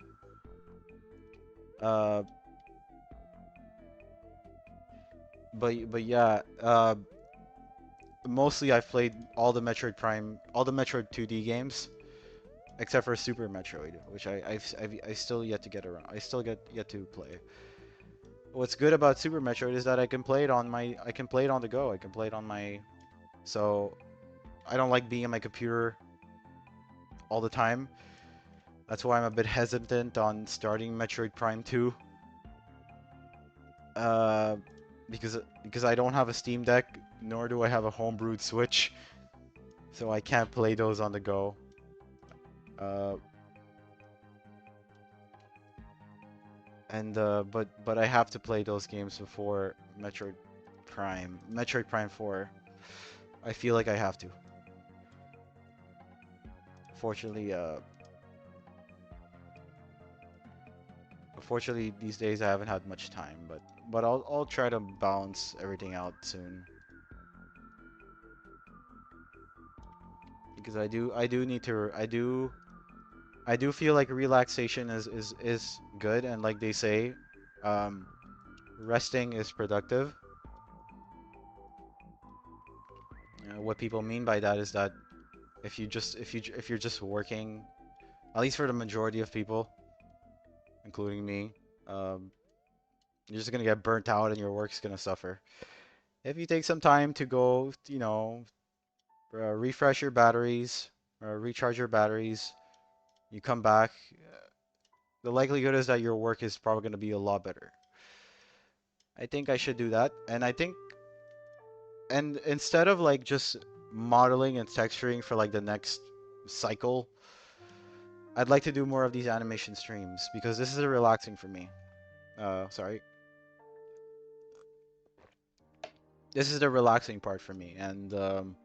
Uh, but yeah, mostly I've played all the Metroid 2D games, except for Super Metroid, which I still yet to get around. I still get yet to play. What's good about Super Metroid is that I can play it on the go. I can play it on my so I don't like being on my computer all the time. That's why I'm a bit hesitant on starting Metroid Prime 2. Uh, because I don't have a Steam Deck, nor do I have a homebrewed Switch, so I can't play those on the go. Uh, and but I have to play those games before Metroid Prime 4. I feel like I have to. Fortunately, unfortunately these days I haven't had much time, but I'll try to balance everything out soon because I do feel like relaxation is good, and like they say, um, resting is productive. What people mean by that is that if you're just working, at least for the majority of people, including me, um, you're just gonna get burnt out and your work's gonna suffer. If you take some time to go, refresh your batteries, recharge your batteries, you come back, the likelihood is that your work is probably gonna be a lot better. I think I should do that, and instead of like just modeling and texturing for like the next cycle, I'd like to do more of these animation streams because this is relaxing for me. Sorry. This is the relaxing part for me, and I'll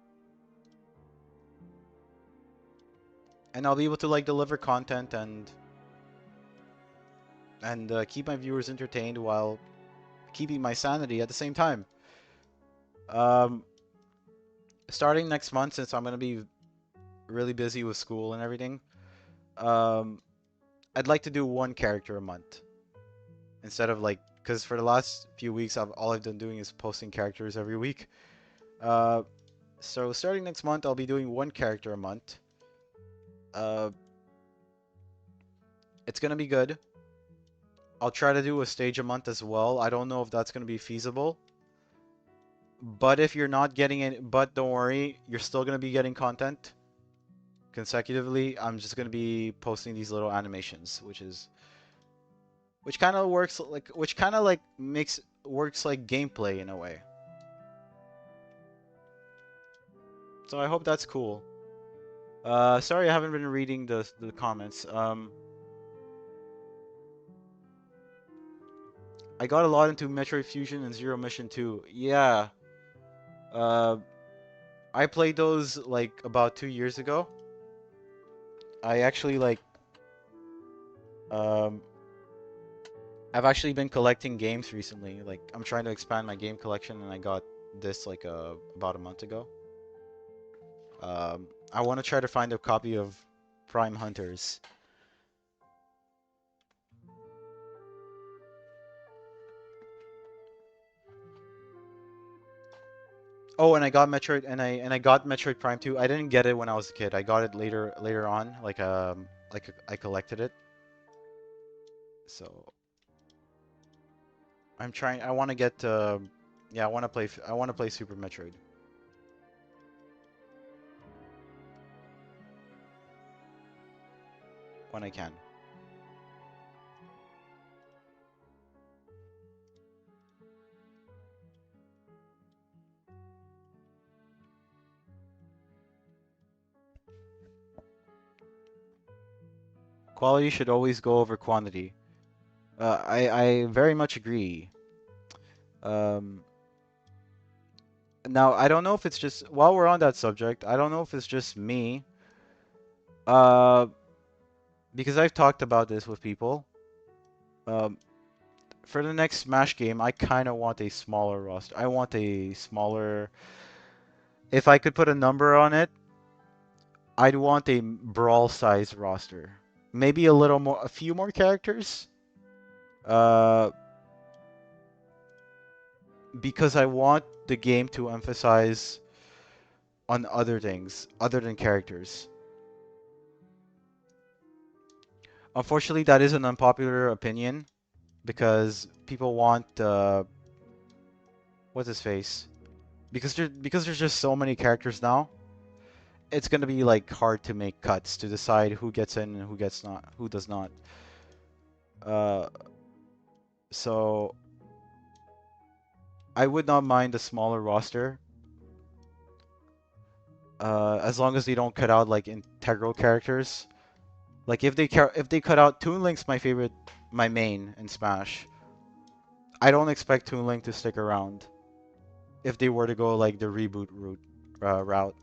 be able to like deliver content and keep my viewers entertained while keeping my sanity at the same time. Um, Starting next month, since I'm gonna be really busy with school and everything, um, I'd like to do one character a month instead of like, because for the last few weeks, all I've been doing is posting characters every week. Uh, so starting next month, I'll be doing one character a month. Uh, it's gonna be good. I'll try to do a stage a month as well. I don't know if that's gonna be feasible, but if you're not getting it, but don't worry, you're still gonna be getting content consecutively. I'm just gonna be posting these little animations, which kind of like makes works like gameplay in a way. So I hope that's cool. Sorry I haven't been reading the comments. I got a lot into Metroid Fusion and Zero Mission 2. Yeah. Uh, I played those like about 2 years ago. I actually um I've actually been collecting games recently. Like I'm trying to expand my game collection, and I got this like about a month ago. I want to try to find a copy of Prime Hunters. Oh, and I got Metroid Prime 2. I didn't get it when I was a kid. I got it later on, I collected it. So I'm trying. I want to get. Yeah, I want to play. I want to play Super Metroid when I can. Quality should always go over quantity. I very much agree. Um, Now I don't know if it's just while we're on that subject. I don't know if it's just me, Uh, because I've talked about this with people. Um, for the next Smash game, I kind of want a smaller roster. I want a smaller. If I could put a number on it, I'd want a brawl size roster. Maybe a little more, a few more characters. Uh, because I want the game to emphasize on other things other than characters. Unfortunately, that is an unpopular opinion because people want what's his face? Because there's just so many characters now. It's gonna be like hard to make cuts to decide who gets in and who gets not, who does not. Uh, so I would not mind a smaller roster, as long as they don't cut out like integral characters. Like if they cut out Toon Link's my favorite, my main in Smash. I don't expect Toon Link to stick around if they were to go like the reboot route.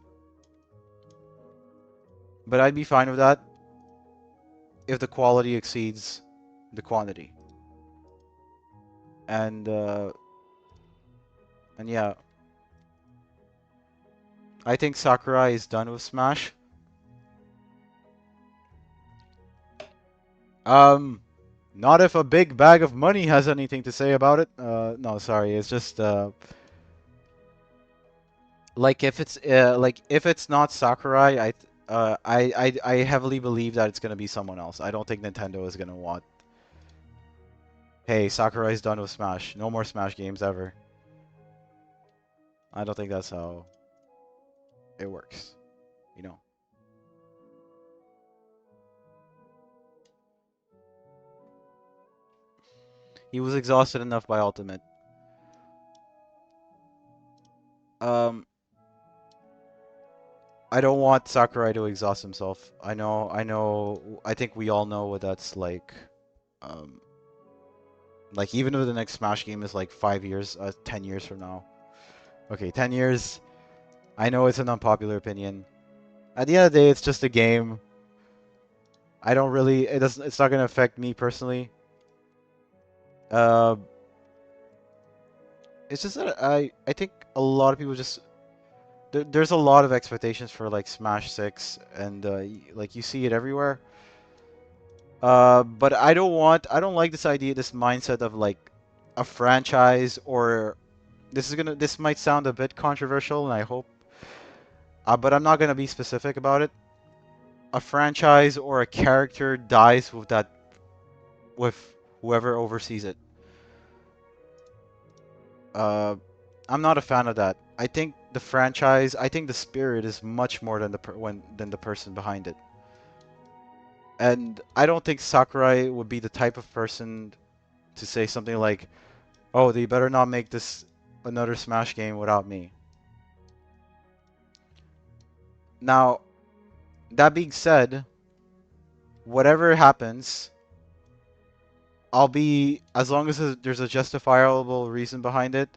But I'd be fine with that if the quality exceeds the quantity. And and yeah, I think Sakurai is done with Smash. Um, not if a big bag of money has anything to say about it. No, sorry, it's just like if it's not Sakurai, I heavily believe that it's gonna be someone else. I don't think Nintendo is gonna want. Hey, Sakurai's done with Smash. No more Smash games ever. I don't think that's how it works. You know, he was exhausted enough by Ultimate. Um, I don't want Sakurai to exhaust himself. I think we all know what that's like. Um, like even if the next Smash game is like 5 years, 10 years from now. Okay, 10 years. I know it's an unpopular opinion. At the end of the day, it's just a game. I don't really. It doesn't. It's not gonna affect me personally. Uh, it's just that I think a lot of people just there's a lot of expectations for like Smash 6 and like you see it everywhere. But I don't like this idea, this mindset of like a franchise or this might sound a bit controversial and I hope, but I'm not gonna be specific about it. A franchise or a character dies with whoever oversees it. Uh, I'm not a fan of that. I think the spirit is much more than than the person behind it. And I don't think Sakurai would be the type of person to say something like, "Oh, they better not make this another Smash game without me." Now, that being said, whatever happens, I'll be as long as there's a justifiable reason behind it,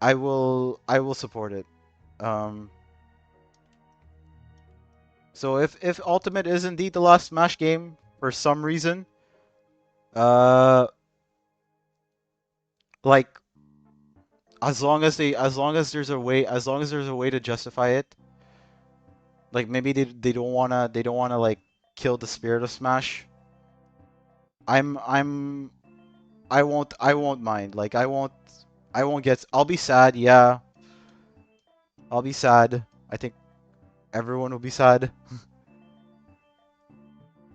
I will support it. Um, so if Ultimate is indeed the last Smash game for some reason, uh, like as long as there's a way to justify it, like maybe they don't wanna like kill the spirit of Smash. I'm I won't mind. Like I won't get I'll be sad, yeah. I'll be sad. I think everyone will be sad.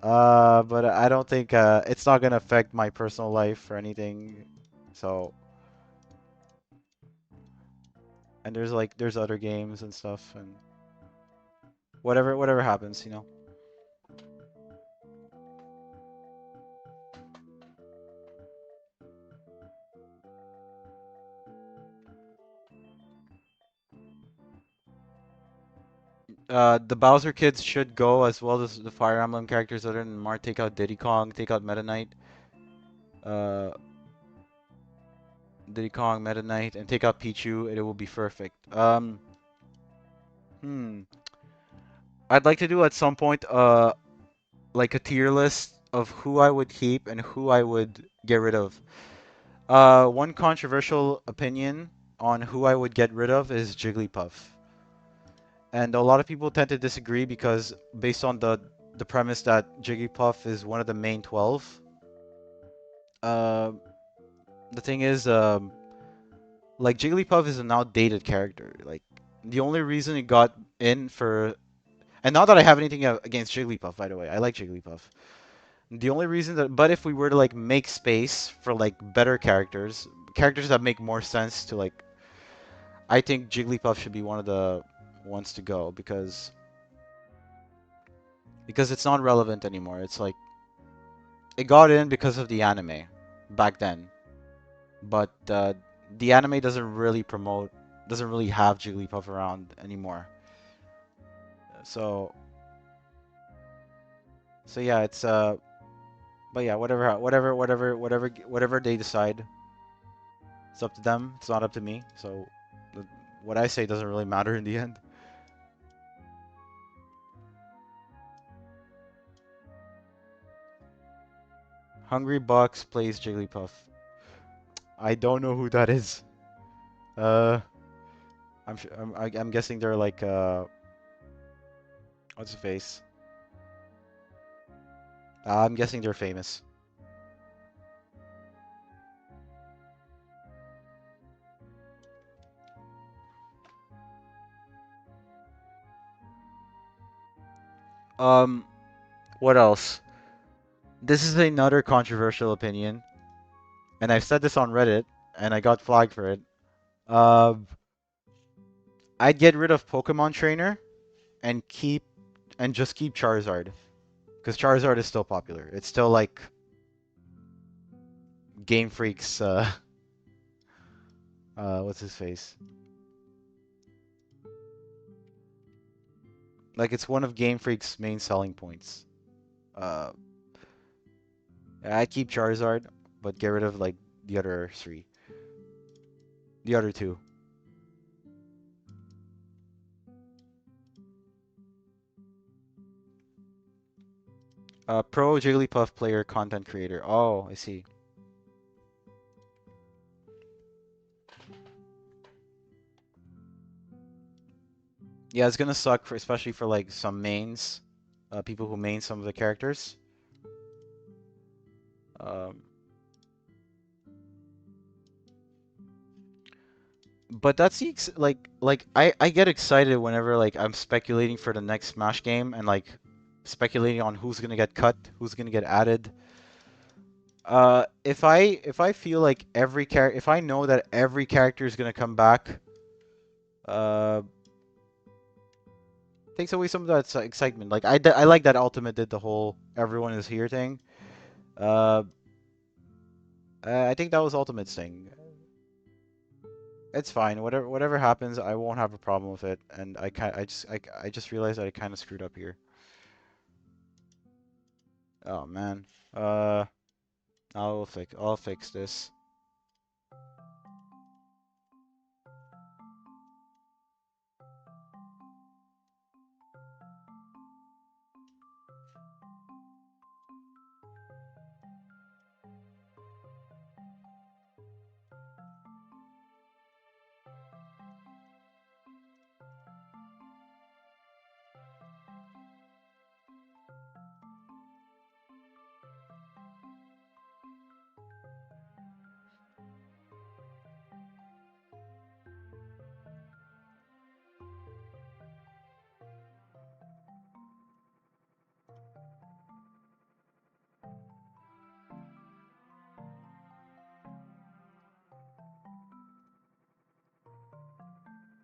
But I don't think it's not gonna affect my personal life or anything. So, and there's other games and stuff and whatever happens, you know. The Bowser kids should go as well as the Fire Emblem characters other than Mar. Take out Diddy Kong, take out Meta Knight, uh, Diddy Kong, Meta Knight, and take out Pichu, and it will be perfect. Hmm. I'd like to do at some point like a tier list of who I would keep and who I would get rid of. One controversial opinion on who I would get rid of is Jigglypuff. And a lot of people tend to disagree because based on the premise that Jigglypuff is one of the main 12. Uh, the thing is, like Jigglypuff is an outdated character. Like the only reason it got in for, and not that I have anything against Jigglypuff, by the way, I like Jigglypuff. The only reason that, but if we were to like make space for like better characters, characters that make more sense to like, I think Jigglypuff should be one of the ones to go because it's not relevant anymore. It's like it got in because of the anime back then, but the anime doesn't really have Jigglypuff around anymore. So so yeah, it's but yeah, whatever they decide, it's up to them. It's not up to me. So what I say doesn't really matter in the end. Hungry Box plays Jigglypuff. I don't know who that is. Uh, I'm guessing they're like what's the face? I'm guessing they're famous. Um, what else? This is another controversial opinion, and I've said this on Reddit, and I got flagged for it. Uh, I'd get rid of Pokemon Trainer and just keep Charizard, because Charizard is still popular. It's still like Game Freak's what's his face? Like it's one of Game Freak's main selling points. Uh, I'd keep Charizard, but get rid of like the other three, the other two. Pro Jigglypuff player content creator. Oh, I see. Yeah, it's gonna suck for especially for like some mains, people who main some of the characters. Um, but that's like I get excited whenever like I'm speculating for the next Smash game and like speculating on who's gonna get cut, who's gonna get added. If I feel like if I know that every character is gonna come back, uh, takes away some of that excitement. Like I like that Ultimate did the whole everyone is here thing. Uh, I think that was Ultimate's thing. It's fine. Whatever happens, I won't have a problem with it. And I just realized that I kind of screwed up here. Oh man. Uh, I'll fix this.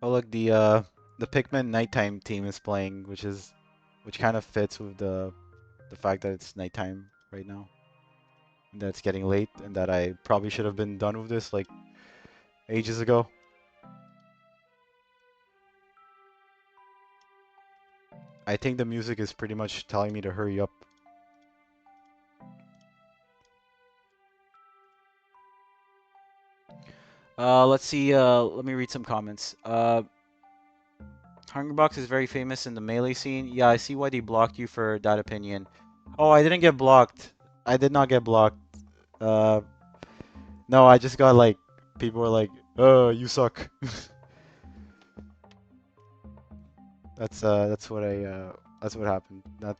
Oh look, the Pikmin nighttime team is playing, which kind of fits with the fact that it's nighttime right now, and that it's getting late, and that I probably should have been done with this like ages ago. I think the music is pretty much telling me to hurry up. Let's see. Let me read some comments. Hungrybox is very famous in the melee scene. Yeah, I see why they blocked you for that opinion. Oh, I didn't get blocked. I did not get blocked. Uh, no, I just got like people were like, "Oh, you suck." That's what I that's what happened. That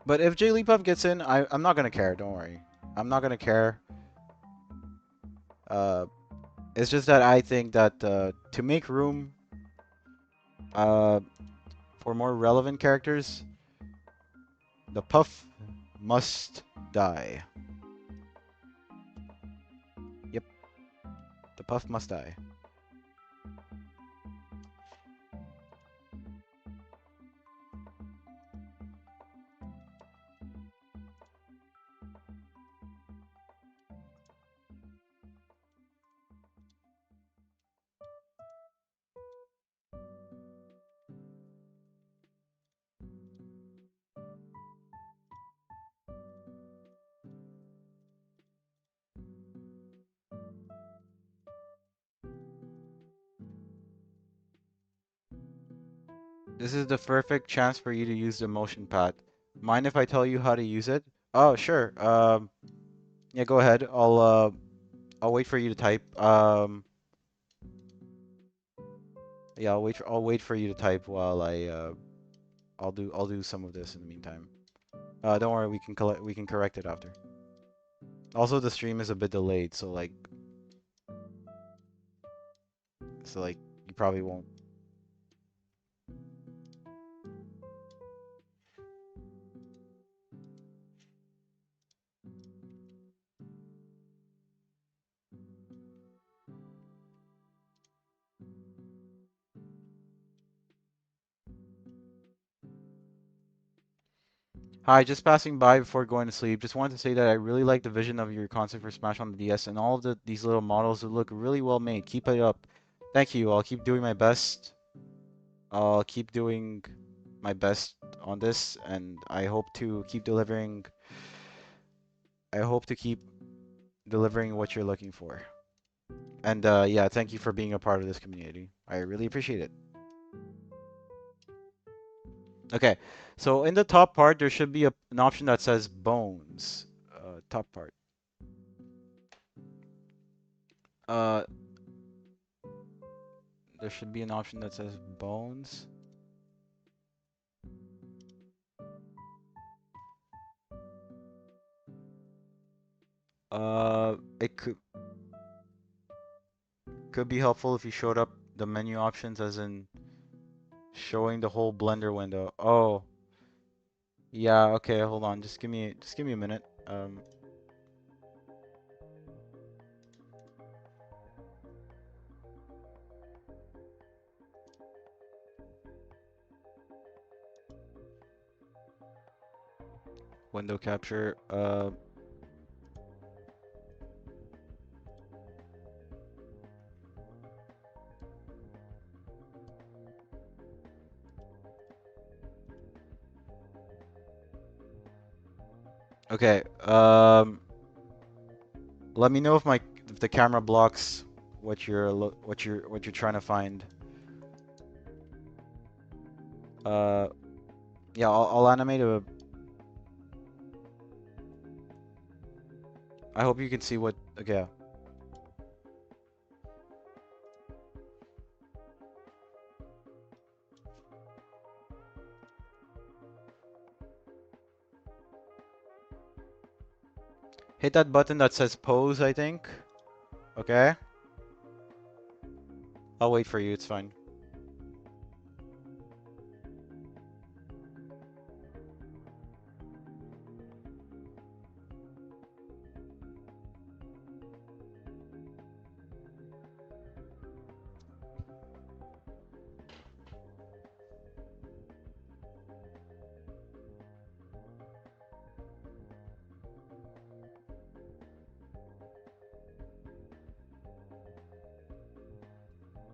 But if Jigglypuff gets in, I'm not gonna care. Don't worry. I'm not gonna care. Uh, it's just that I think that to make room uh for more relevant characters, the Puff must die. Yep, the Puff must die. This is the perfect chance for you to use the motion pad. Mind if I tell you how to use it? Oh, sure. Yeah, go ahead. I'll wait for you to type. Yeah, I'll wait for you to type while I'll do some of this in the meantime. Don't worry, we can correct it after. Also, the stream is a bit delayed, so like you probably won't. Hi, just passing by before going to sleep. Just wanted to say that I really like the vision of your concept for Smash on the DS, and all of these little models look really well made. Keep it up. Thank you. I'll keep doing my best. I'll keep doing my best on this, and I hope to keep delivering. I hope to keep delivering what you're looking for. And yeah, thank you for being a part of this community. I really appreciate it. Okay, so in the top part, there should be an option that says bones. Top part. Uh, there should be an option that says bones. It could be helpful if you showed up the menu options as in showing the whole Blender window. Oh, yeah, okay, hold on. Just give me a minute. Window capture. Okay. Let me know if the camera blocks what you're trying to find. Uh, yeah, I'll animate a. I hope you can see what. Okay. Hit that button that says pose, I think. Okay. I'll wait for you. It's fine.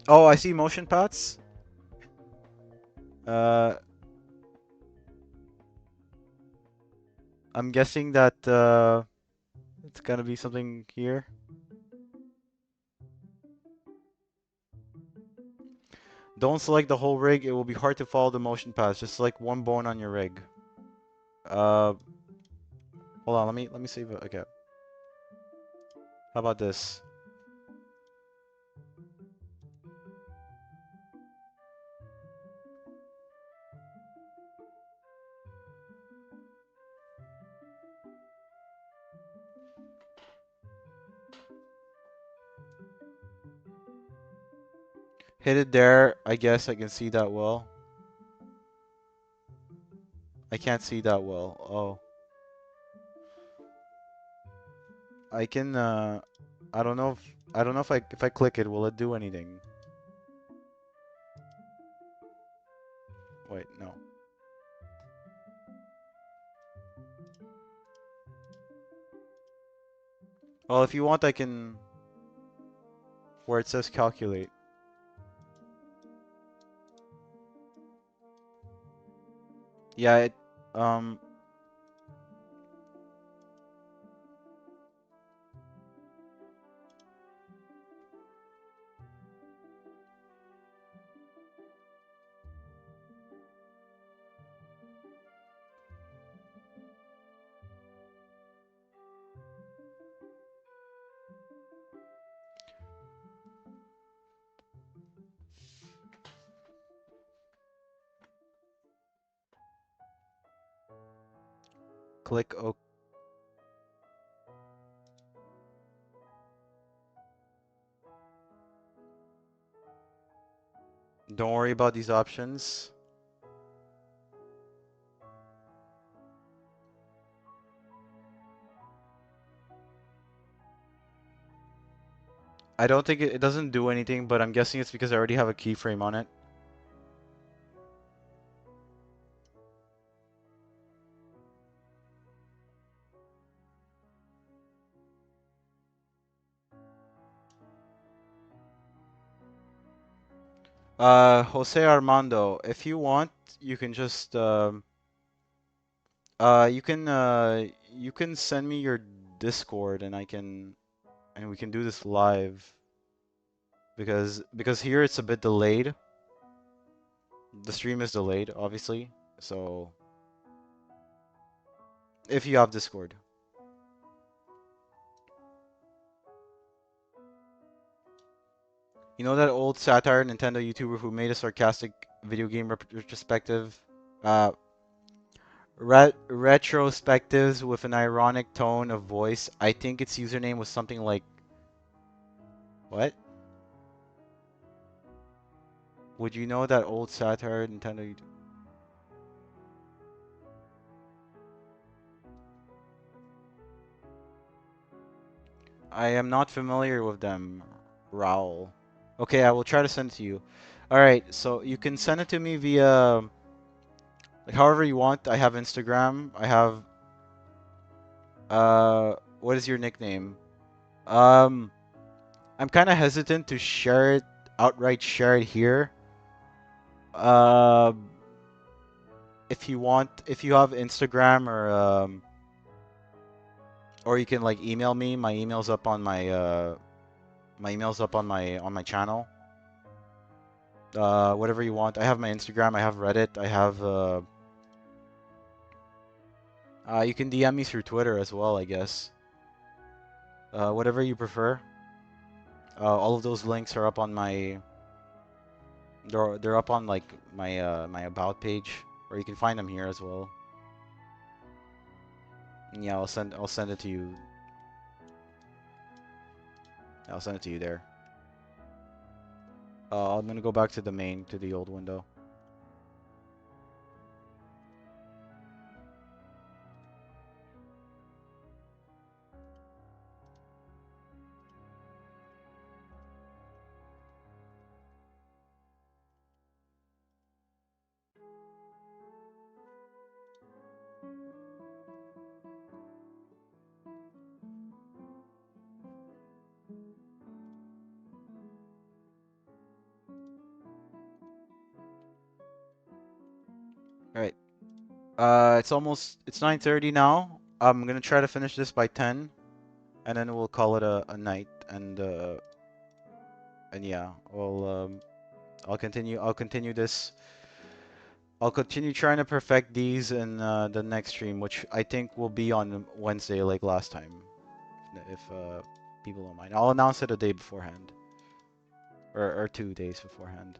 Oh, I see motion paths. Uh, I'm guessing that it's gonna be something here. Don't select the whole rig. It will be hard to follow the motion paths. Just select one bone on your rig. Uh, hold on. Let me save it. Okay. How about this? Hit it there. I guess I can see that well. I can't see that well. Oh, I can. I don't know if I click it, will it do anything? Wait, no. Well, if you want, I can. Where it says calculate. Yeah. Um. Click OK. Don't worry about these options. I don't think it doesn't do anything, but I'm guessing it's because I already have a keyframe on it. Jose Armando, if you want, you can just you can send me your Discord and we can do this live because here it's a bit delayed. The stream is delayed, obviously. So if you have Discord, you know that old satire Nintendo YouTuber who made a sarcastic video game retrospective, uh, retrospectives with an ironic tone of voice. I think its username was something like what? Would you know that old satire Nintendo? I am not familiar with them, Raul. Okay, I will try to send it to you. All right, so you can send it to me via like however you want. I have Instagram. I have what is your nickname? Um, I'm kind of hesitant to share it outright. Share it here. Uh, if you want, if you have Instagram or you can like email me. My email's up on my email's up on my channel. Whatever you want. I have my Instagram. I have Reddit. I have you can DM me through Twitter as well, I guess. Whatever you prefer. All of those links are up on my they're up on like my about page, or you can find them here as well. And yeah, I'll send it to you. I'll send it to you there. I'm gonna go back to the main to the old window. It's 9:30 now. I'm gonna try to finish this by 10, and then we'll call it a night. And yeah, I'll continue this. I'll continue trying to perfect these in the next stream, which I think will be on Wednesday, like last time, if people don't mind. I'll announce it a day beforehand, or 2 days beforehand.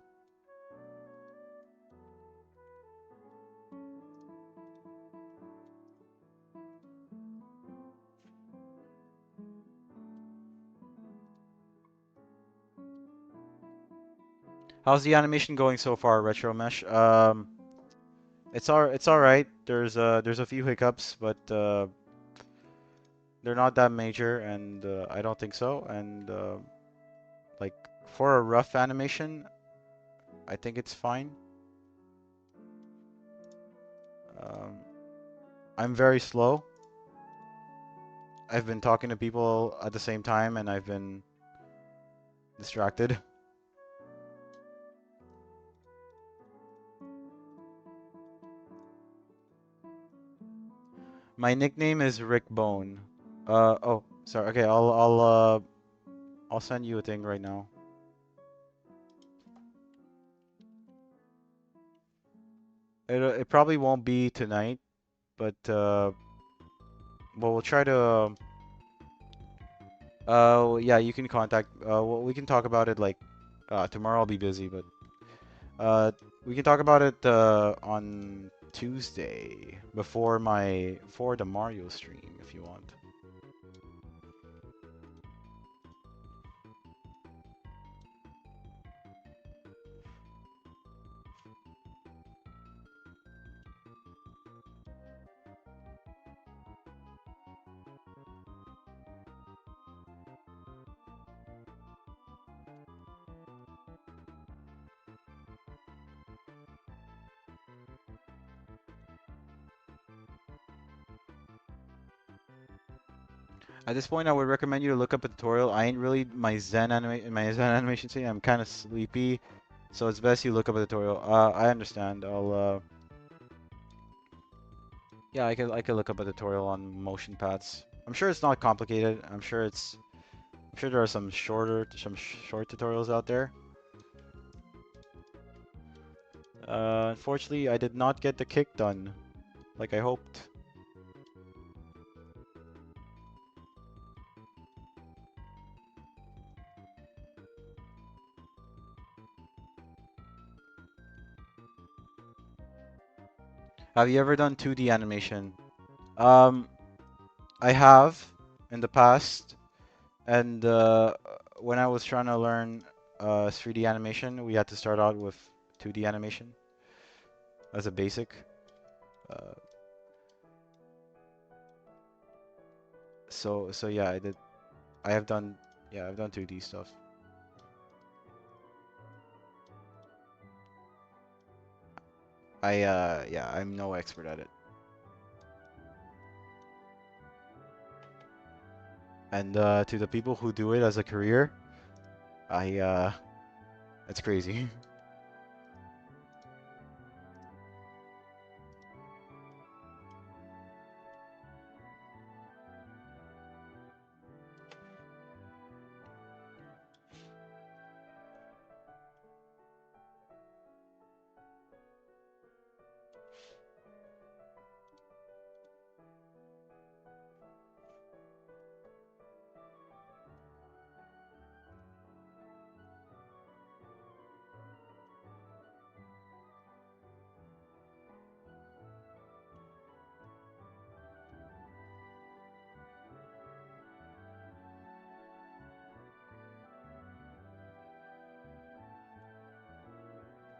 How's the animation going so far, Retro Mesh? It's all right. There's a few hiccups, but they're not that major, and I don't think so. And like for a rough animation, I think it's fine. Um, I'm very slow. I've been talking to people at the same time, and I've been distracted. My nickname is Rick Bone. Oh, sorry. Okay, I'll send you a thing right now. It probably won't be tonight, but well, we'll try to. Yeah, you can contact. Well, we can talk about it like tomorrow. I'll be busy, but uh, we can talk about it on Tuesday before the Mario stream if you want. At this point, I would recommend you to look up a tutorial. I ain't really my Zen animation scene. I'm kind of sleepy, so it's best you look up a tutorial. I understand. Yeah, I could look up a tutorial on motion paths. I'm sure it's not complicated. I'm sure there are some short tutorials out there. Unfortunately, I did not get the kick done like I hoped. Have you ever done 2D animation? Um, I have in the past, and when I was trying to learn 3D animation, we had to start out with 2D animation as a basic. Uh, so yeah, I did. I have done. Yeah, I've done 2D stuff. Yeah, I'm no expert at it. And to the people who do it as a career, it's crazy.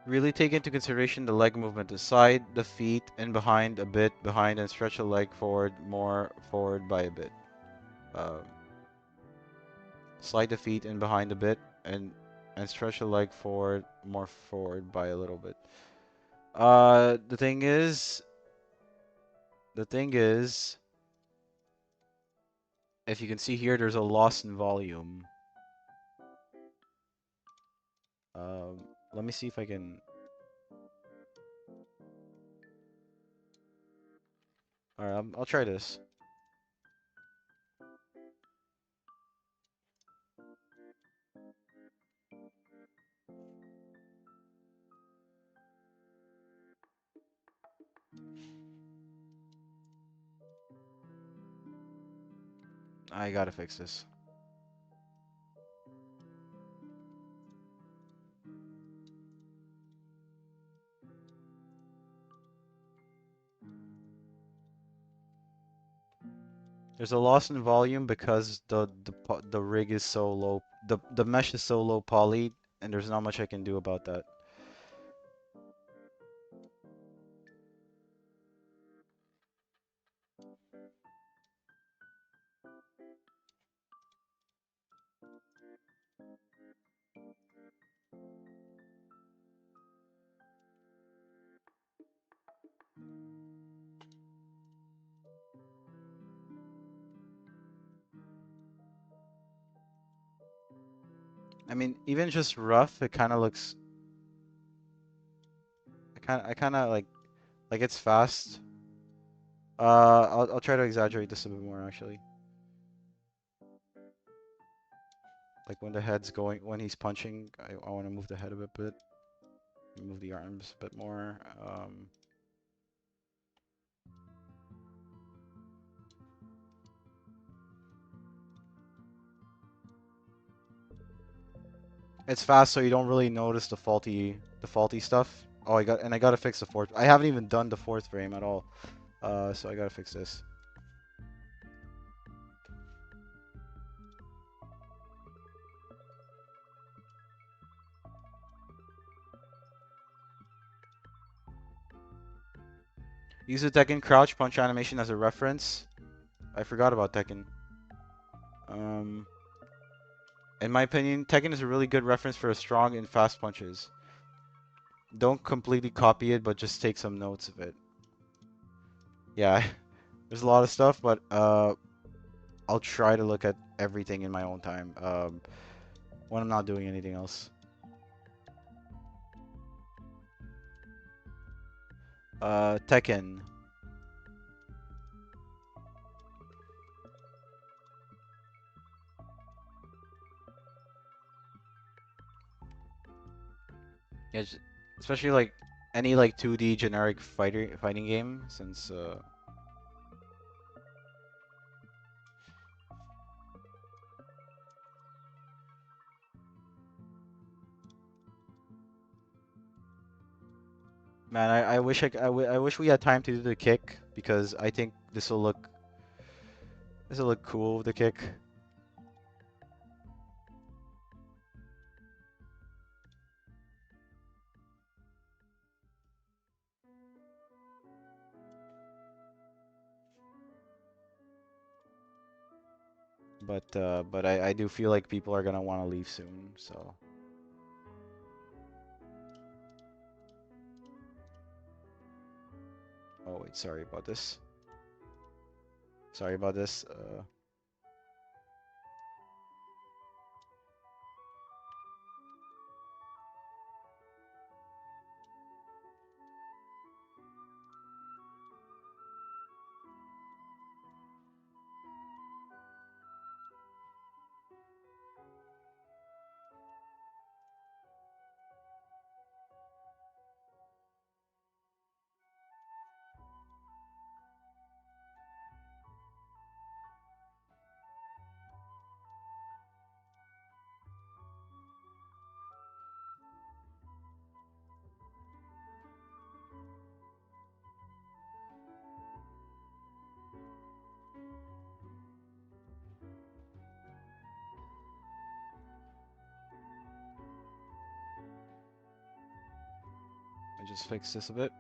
Really take into consideration the leg movement, the side, the feet, and behind a bit, behind, and stretch a leg forward, more forward by a bit. Um, Slide the feet in behind a bit, and stretch the leg forward, more forward by a little bit. The thing is, the thing is, if you can see here, there's a loss in volume. Let me see if I can. Alright, I'll try this. I gotta fix this. There's a loss in volume because the rig is so low. The mesh is so low poly, and there's not much I can do about that. I mean, even just rough, it kind of looks. I kind of like it's fast. I'll try to exaggerate this a bit more actually. Like when the head's going, when he's punching, I want to move the head a bit, move the arms a bit more. It's fast, so you don't really notice the faulty stuff. Oh, I gotta fix the fourth. I haven't even done the fourth frame at all. So I gotta fix this. Use the Tekken crouch punch animation as a reference. I forgot about Tekken. Um, in my opinion, Tekken is a really good reference for strong and fast punches. Don't completely copy it, but just take some notes of it. Yeah, there's a lot of stuff, but I'll try to look at everything in my own time. When I'm not doing anything else. Tekken. Yeah, especially like any like 2D generic fighting game, since man, I wish I wish we had time to do the kick because I think this will look cool with the kick. But I do feel like people are gonna want to leave soon, so. Oh wait, sorry about this. Sorry about this. I just fixed this a bit.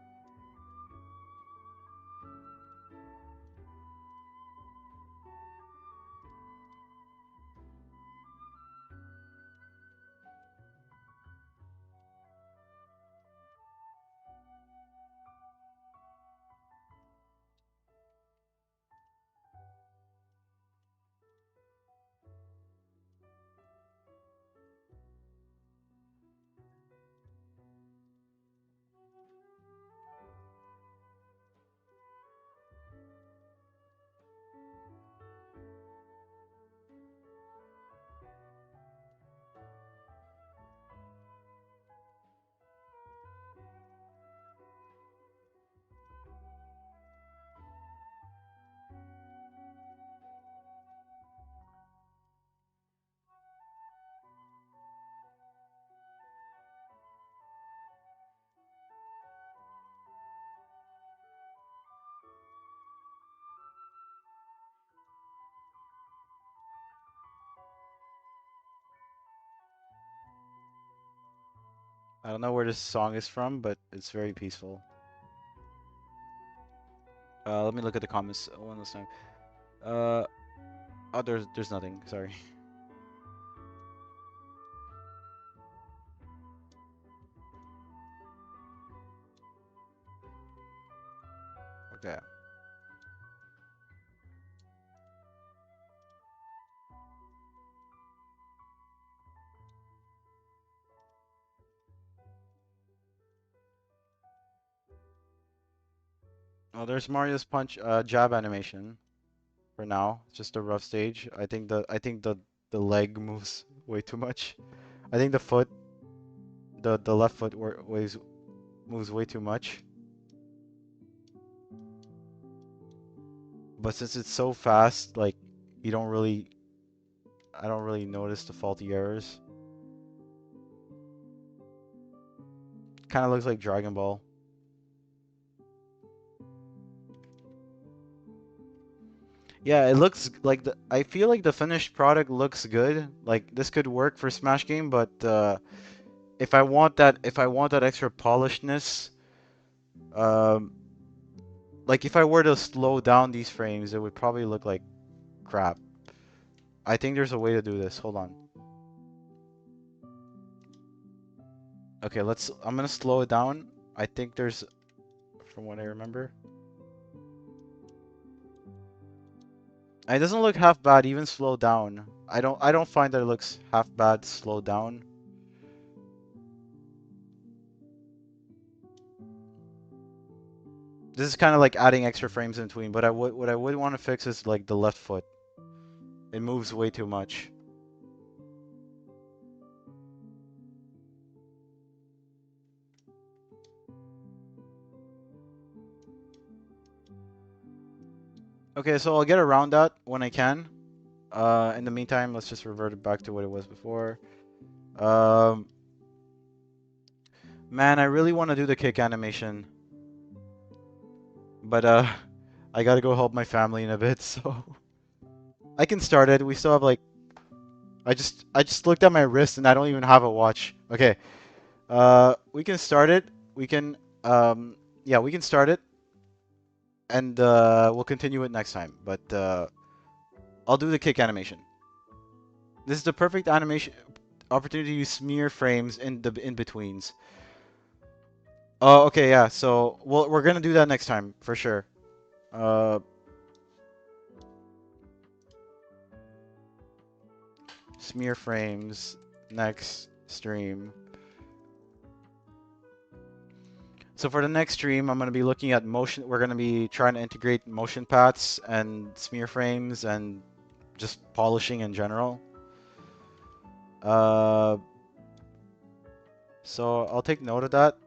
I don't know where this song is from, but it's very peaceful. Let me look at the comments one last time. Uh, oh, there's nothing. Sorry. Okay. Oh, there's Mario's punch jab animation for now. It's just a rough stage. I think the leg moves way too much. I think the left foot weighs moves way too much. But since it's so fast, like you don't really I don't really notice the faulty errors. Kind of looks like Dragon Ball. Yeah, it looks like I feel like the finished product looks good. Like this could work for Smash game, but if I want that extra polishedness, um, like if I were to slow down these frames, it would probably look like crap. I think there's a way to do this. Hold on. Okay, I'm gonna slow it down. I think there's, from what I remember, it doesn't look half bad even slowed down. I don't find that it looks half bad slowed down. This is kind of like adding extra frames in between, but what I would want to fix is like the left foot. It moves way too much. Okay, so I'll get around that when I can. In the meantime, let's just revert it back to what it was before. Um, man, I really want to do the kick animation, but I gotta go help my family in a bit, so I can start it. We still have like I just looked at my wrist and I don't even have a watch. Okay, we can start it. We can yeah, we can start it, and we'll continue it next time. But I'll do the kick animation. This is the perfect animation opportunity to smear frames in the in betweens. Oh, okay, yeah. So we're gonna do that next time for sure. Uh, Smear frames next stream. So for the next stream, I'm gonna be looking at motion. We're gonna be trying to integrate motion paths and smear frames and just polishing in general. Uh, so I'll take note of that.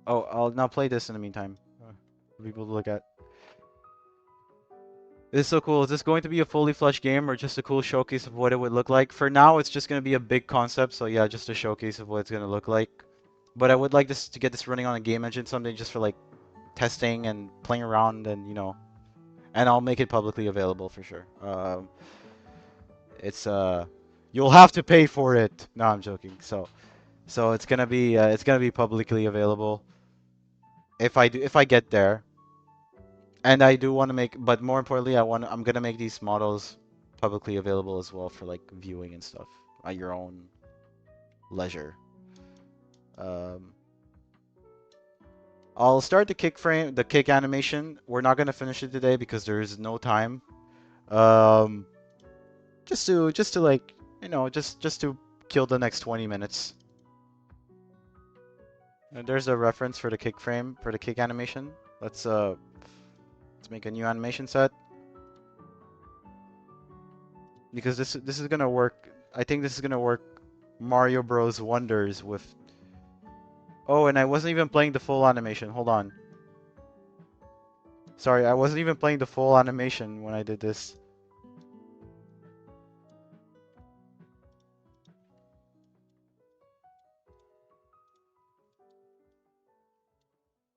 Oh, I'll now play this in the meantime for people to look at. This is so cool. Is this going to be a fully fleshed game or just a cool showcase of what it would look like? For now, it's just going to be a big concept. So yeah, just a showcase of what it's going to look like. But I would like this to get this running on a game engine someday just for like testing and playing around and and I'll make it publicly available for sure. It's you'll have to pay for it. No, I'm joking. So it's gonna be publicly available if I get there. And I do want to make, but more importantly, I'm gonna make these models publicly available as well for like viewing and stuff at your own leisure. Um, I'll start the kick animation. We're not gonna finish it today because there is no time. Um, just to like just to kill the next 20 minutes. And there's a reference for the kick frame for the kick animation. Let's make a new animation set because this is gonna work. I think this is gonna work Mario Bros. Wonders with. Oh, and I wasn't even playing the full animation. Hold on. Sorry, I wasn't even playing the full animation when I did this.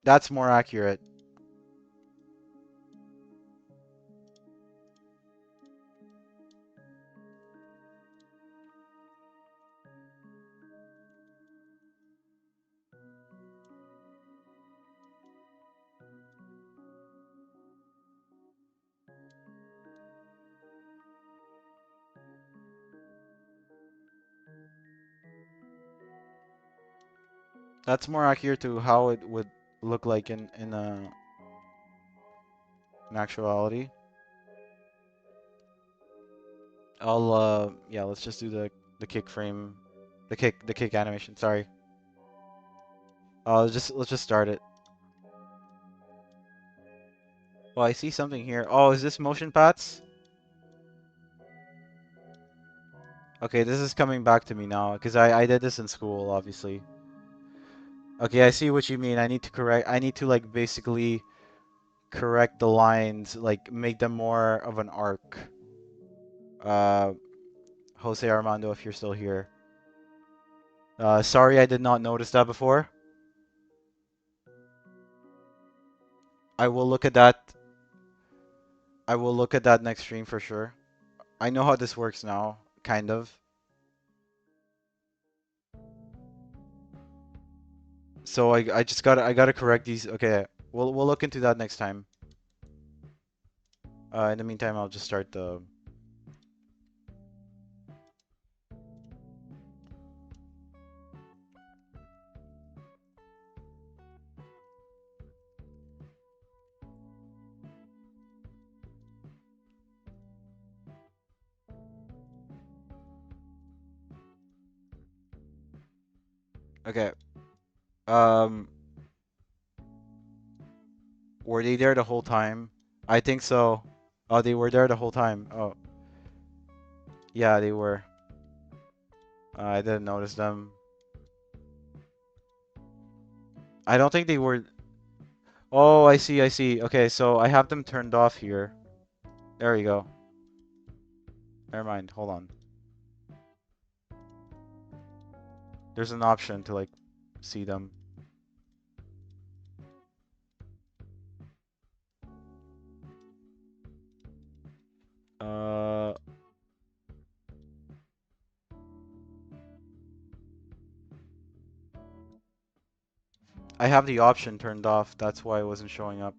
That's more accurate. That's more accurate to how it would look like in actuality. I'll yeah, let's just do the kick frame, the kick animation. Sorry. Let's just start it. Oh, I see something here. Oh, is this motion paths? Okay, this is coming back to me now because I did this in school, obviously. Okay, I see what you mean. I need to like basically correct the lines, like make them more of an arc. Uh, Jose Armando, if you're still here. Sorry I did not notice that before. I will look at that. I will look at that next stream for sure. I know how this works now, kind of. So I gotta correct these. Okay, we'll look into that next time. In the meantime, I'll just start the. Okay. Um, were they there the whole time? I think so. Oh, they were there the whole time. Oh, yeah, they were. I didn't notice them. I don't think they were. Oh, I see, I see. Okay, so I have them turned off here. There we go. Never mind. Hold on. There's an option to like see them. Uh, I have the option turned off. That's why it wasn't showing up.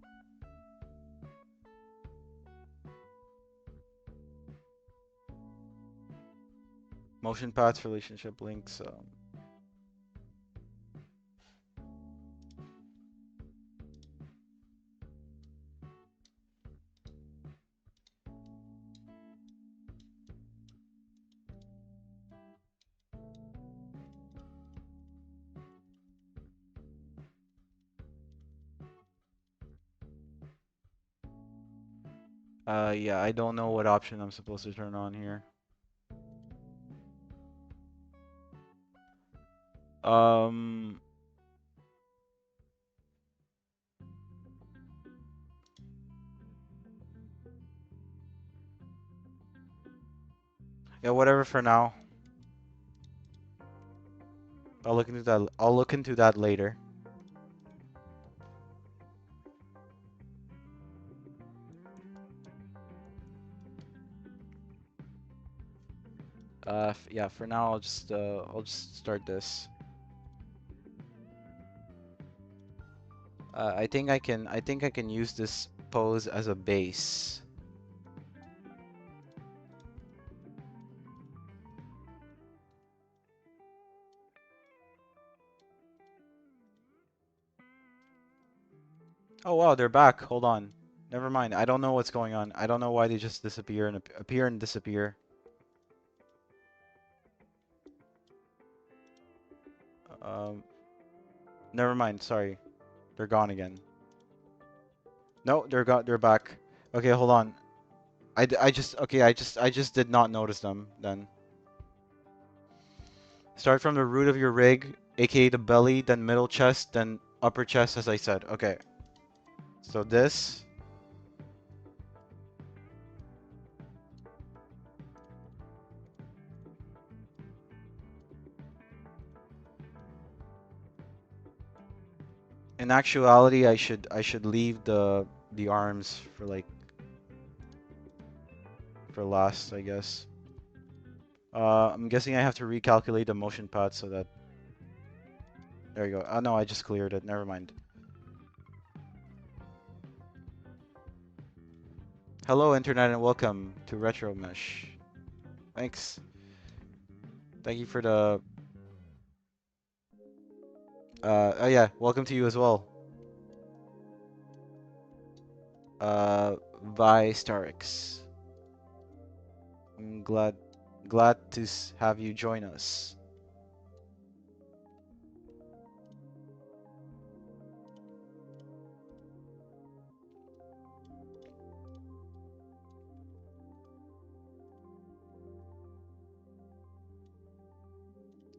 Motion paths, relationship links. Yeah, I don't know what option I'm supposed to turn on here. Um, yeah, whatever for now. I'll look into that. I'll look into that later. Yeah, for now I'll just start this. I think I can use this pose as a base. Oh wow, they're back. Hold on. Never mind. I don't know what's going on. I don't know why they just disappear and appear and disappear. Um, Never mind. Sorry. They're gone again. No, they're back. Okay, hold on. I just did not notice them then. Start from the root of your rig, aka the belly, then middle chest, then upper chest as I said. Okay. So this, In actuality, I should leave the arms for like for last, I guess. I'm guessing I have to recalculate the motion path so that there you go. Oh no, I just cleared it. Never mind. Hello, internet, and welcome to Retro Mesh. Thanks. Thank you for the. Oh yeah, welcome to you as well. Uh, Vi Starix. I'm glad to have you join us.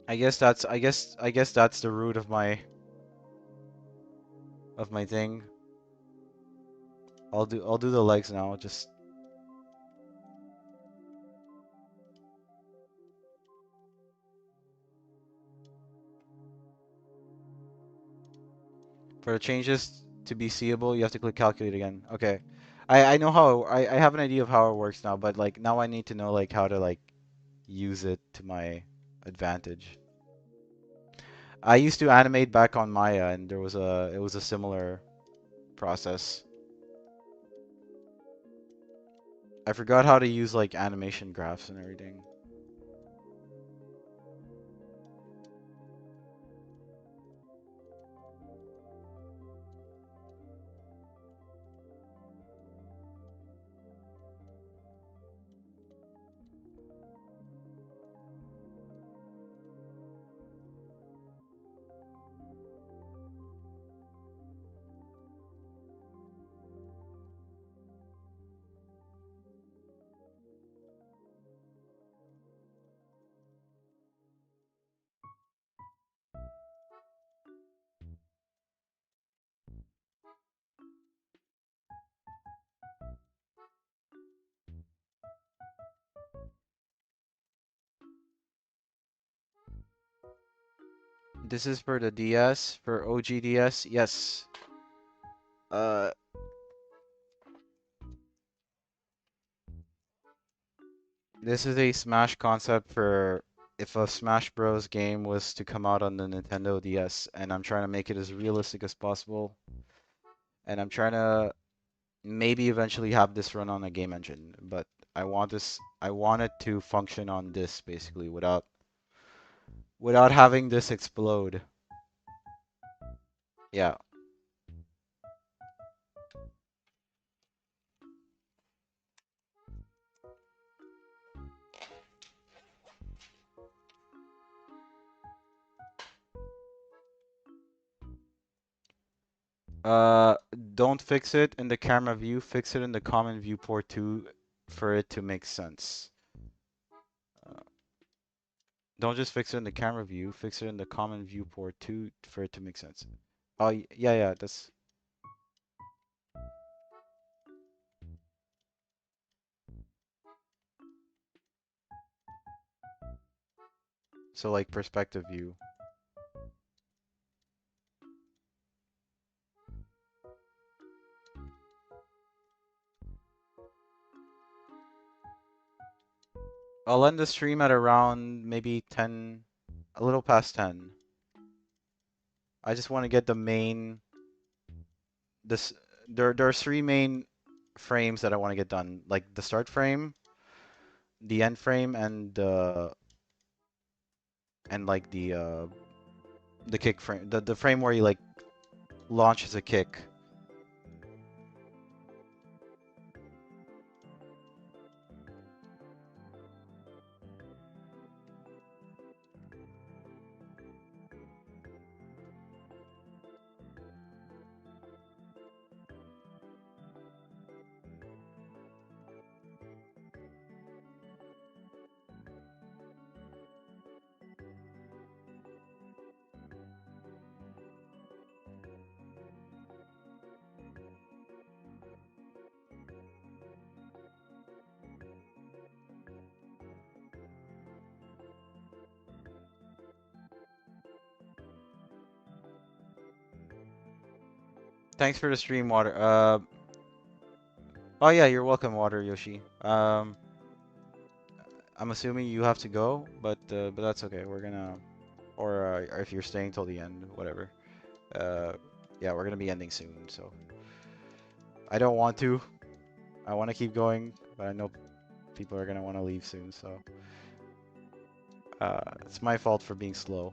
I guess that's the root of my thing. I'll do the legs now, just for the changes to be seeable, you have to click calculate again. Okay. I know how I have an idea of how it works now, but like now I need to know like how to like use it to my advantage. I used to animate back on Maya and it was a similar process. I forgot how to use like animation graphs and everything. This is for the DS, for OGDS. Yes. Uh, this is a Smash concept for if a Smash Bros. Game was to come out on the Nintendo DS, and I'm trying to make it as realistic as possible. And I'm trying to maybe eventually have this run on a game engine, but I want it to function on this basically without having this explode. Yeah. Uh, don't fix it in the camera view, fix it in the common viewport too for it to make sense. Uh, don't just fix it in the camera view, fix it in the common viewport too for it to make sense. Oh, yeah, yeah, that's so like perspective view. I'll end the stream at around maybe 10, a little past 10. I just want to get the main this there are three main frames that I want to get done, like the start frame, the end frame, and like the kick frame, the frame where you like launches a kick. Thanks for the stream, Water. Oh yeah, you're welcome, Water Yoshi. I'm assuming you have to go, but that's okay. We're gonna, or if you're staying till the end, whatever. Uh, yeah, we're gonna be ending soon, so I don't want to. I want to keep going, but I know people are gonna want to leave soon, so it's my fault for being slow.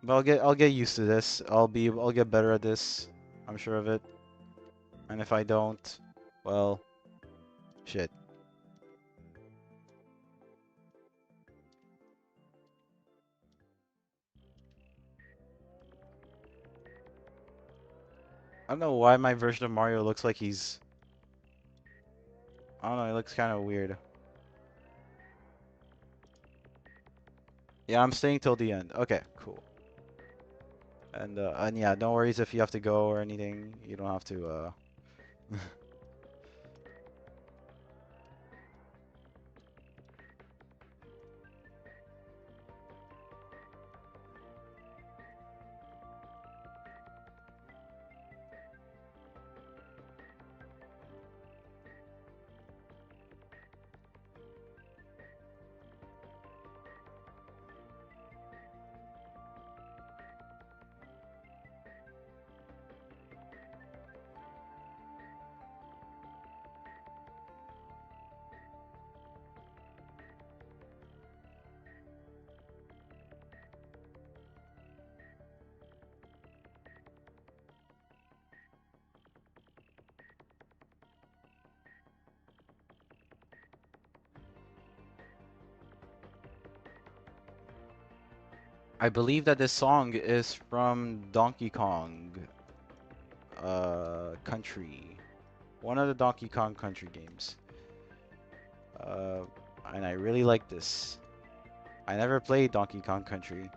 But I'll get used to this. I'll get better at this. I'm sure of it. And if I don't, well, shit. I don't know why my version of Mario looks like he's. I don't know. It looks kind of weird. Yeah, I'm staying till the end. Okay, cool. And yeah, no worries if you have to go or anything. You don't have to. I believe that this song is from Donkey Kong Country. One of the Donkey Kong Country games. Uh, and I really like this. I never played Donkey Kong Country.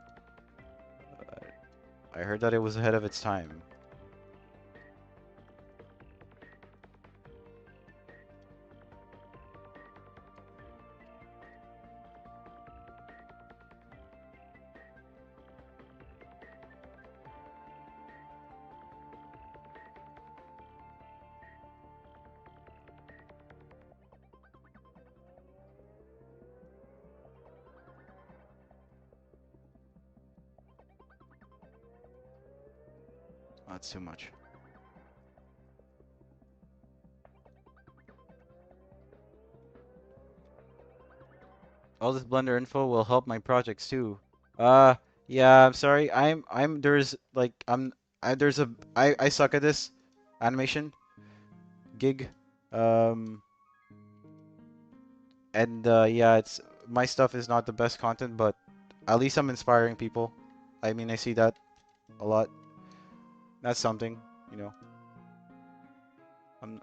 I heard that it was ahead of its time. That's too much. All this Blender info will help my projects too. Uh, yeah, I'm sorry. There's like, there's I suck at this animation gig. Um, and yeah, my stuff is not the best content, but at least I'm inspiring people. I mean, I see that a lot. That's something, you know. I'm,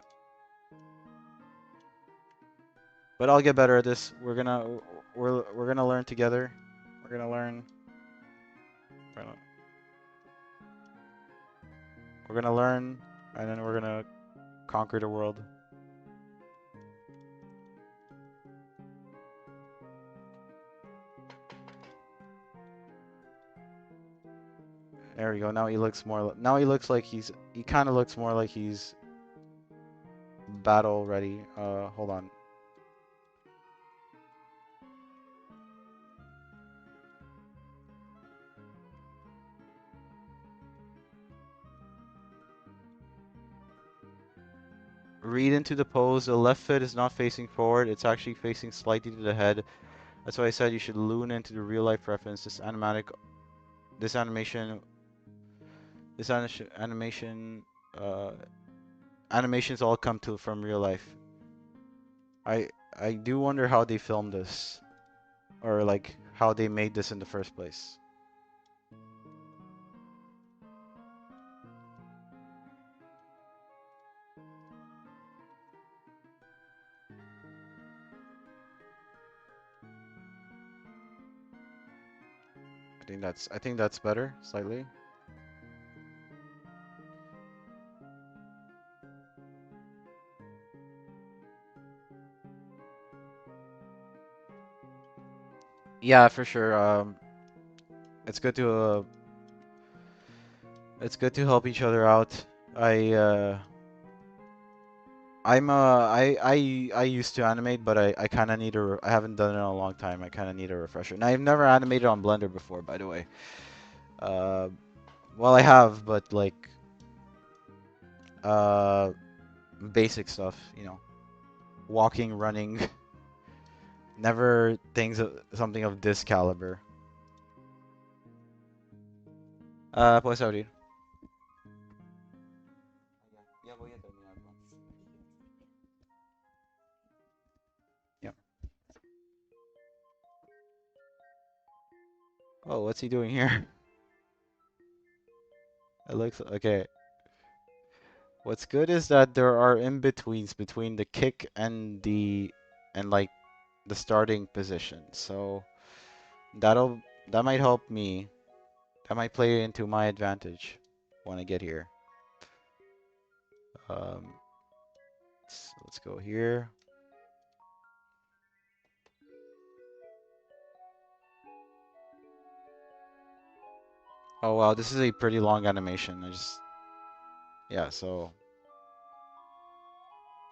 but I'll get better at this. We're gonna learn together. We're gonna learn. We're gonna, we're gonna learn, and then we're gonna conquer the world. There we go. Now he looks more. Now he looks like he's. He kind of looks more like he's battle ready. Hold on. Read into the pose. The left foot is not facing forward. It's actually facing slightly to the head. That's why I said you should loon into the real life reference. This animation, this uh, animations all come to from real life. I I do wonder how they filmed this, or like how they made this in the first place. I think that's better slightly. Yeah, for sure. It's good to help each other out. I I used to animate, but I kind of need I haven't done it in a long time. I kind of need a refresher. And I've never animated on Blender before, by the way. Uh, well, I have, but like uh basic stuff, walking, running, never something of this caliber. Pues abrir. Ya voy a terminar. Yeah. Oh, what's he doing here? It looks okay. What's good is that there are in-betweens between the kick and like the starting position. So that'll that might help me. That might play into my advantage when I get here. Um, let's go here. Oh wow, this is a pretty long animation. Yeah, so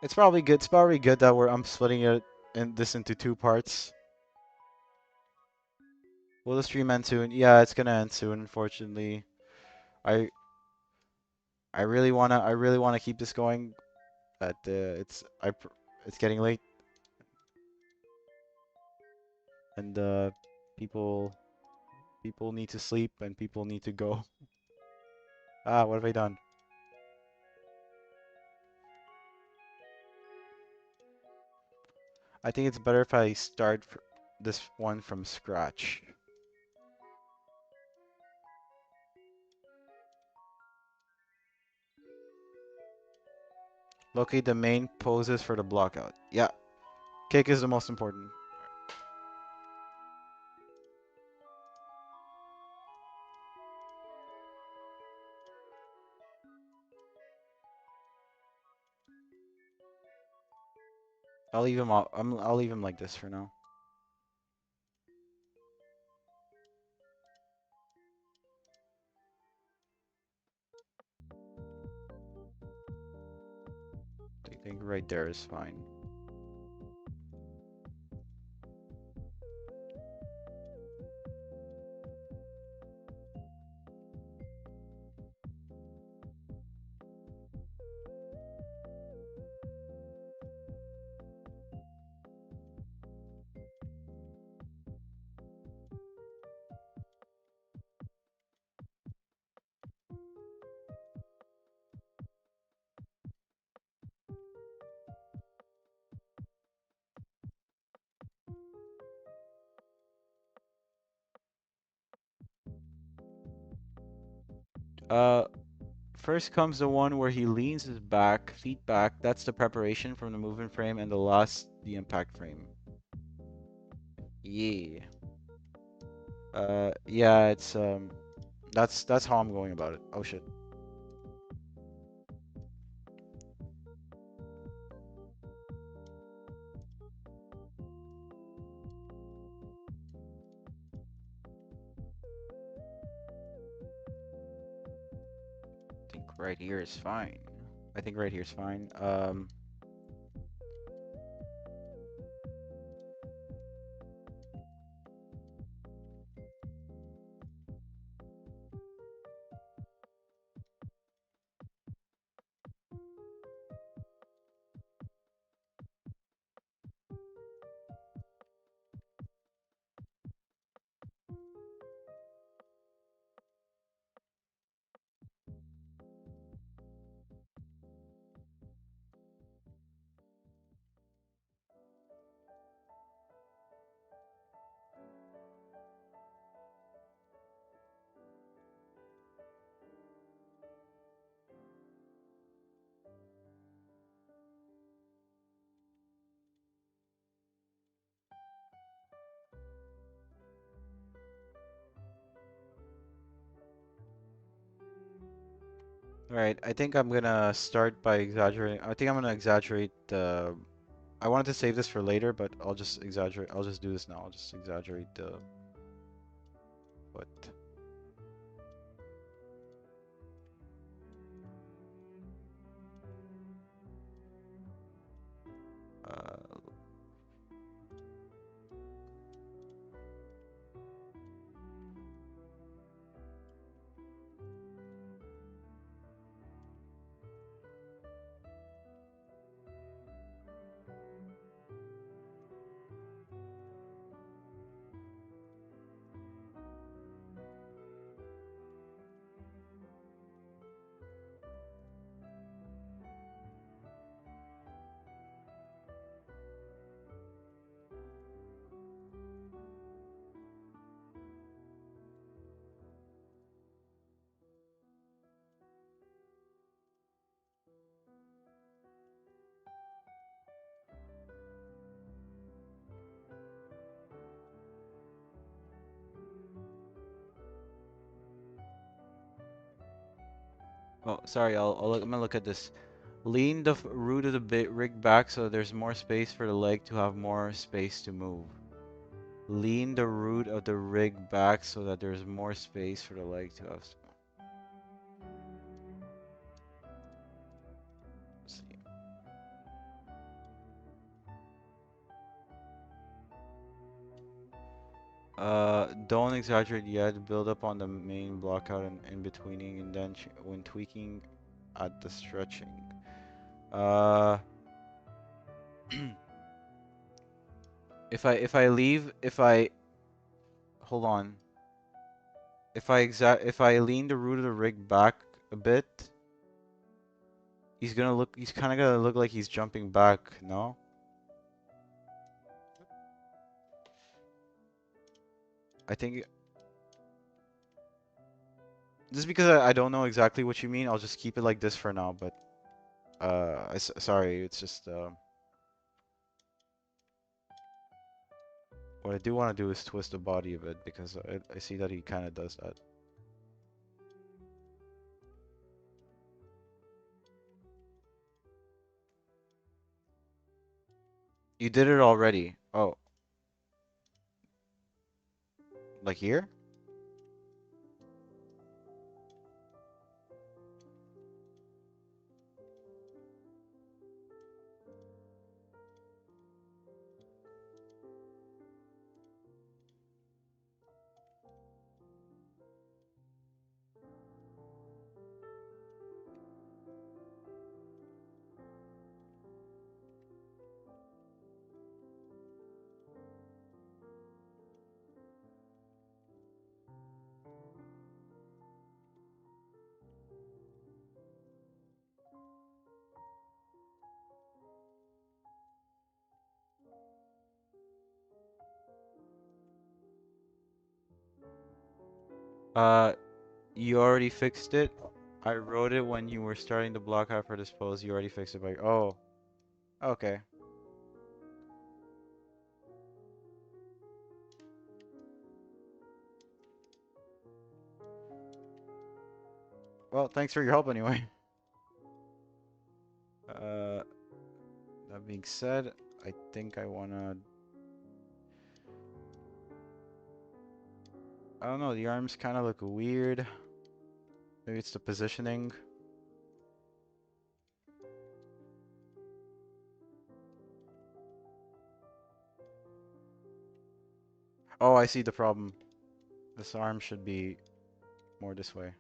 it's probably good. It's probably good that I'm splitting into two parts. Will the stream end soon? Yeah, it's gonna end soon, unfortunately. I I really wanna keep this going, but it's getting late, and people people need to sleep and people need to go. Ah, what have I done? I think it's better if I start this one from scratch. Locate the main poses for the blockout. Yeah, kick is the most important. I'll leave him like this for now. I think right there is fine. Uh, First comes the one where he leans his feet back. That's the preparation from the movement frame, and the last, the impact frame. Yeah. Yeah, that's how I'm going about it. Oh shit. I think right here is fine. I think right here is fine. All right. I think I'm gonna start by exaggerating. I think I'm gonna exaggerate the. I wanted to save this for later, but I'll just exaggerate. I'll just do this now. I'll just exaggerate the But uh, oh, sorry. I'm gonna look at this. Lean the root of the rig back so there's more space for the leg to have more space to move. Lean the root of the rig back so that there's more space for the leg to have. Let's see. Don't exaggerate yet. Build up on the main block out and in betweening, and then when tweaking, add the stretching. Uh, if I hold on, if I lean the root of the rig back a bit, he's kind of gonna look like he's jumping back. No, I think just because I don't know exactly what you mean, I'll just keep it like this for now. But sorry, it's just what I do want to do is twist the body a bit because I see that he kind of does that. You did it already. Oh, like here? Uh, you already fixed it. I wrote it when you were starting to block out for this pose. You already fixed it by. Oh, okay. Well, thanks for your help anyway. Uh, that being said, I think I wanna. I don't know. The arms kind of look weird. Maybe it's the positioning. Oh, I see the problem. This arm should be more this way.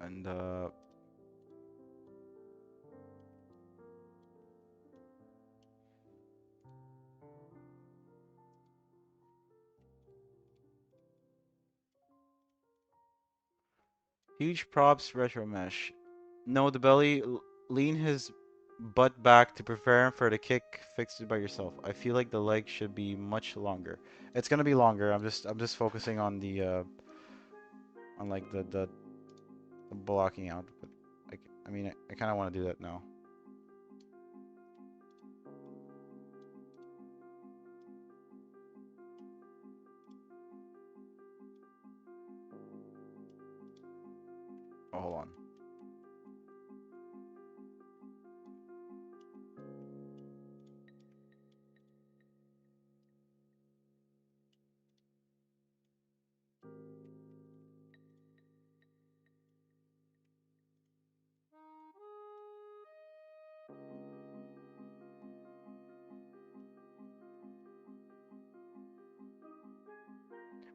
And huge props retro mesh. No, the belly. Lean his butt back to prepare him for the kick. Fix it by yourself. I feel like the leg should be much longer. It's gonna be longer. I'm just focusing on the on like the blocking out. But I mean I kind of want to do that now. Oh, hold on.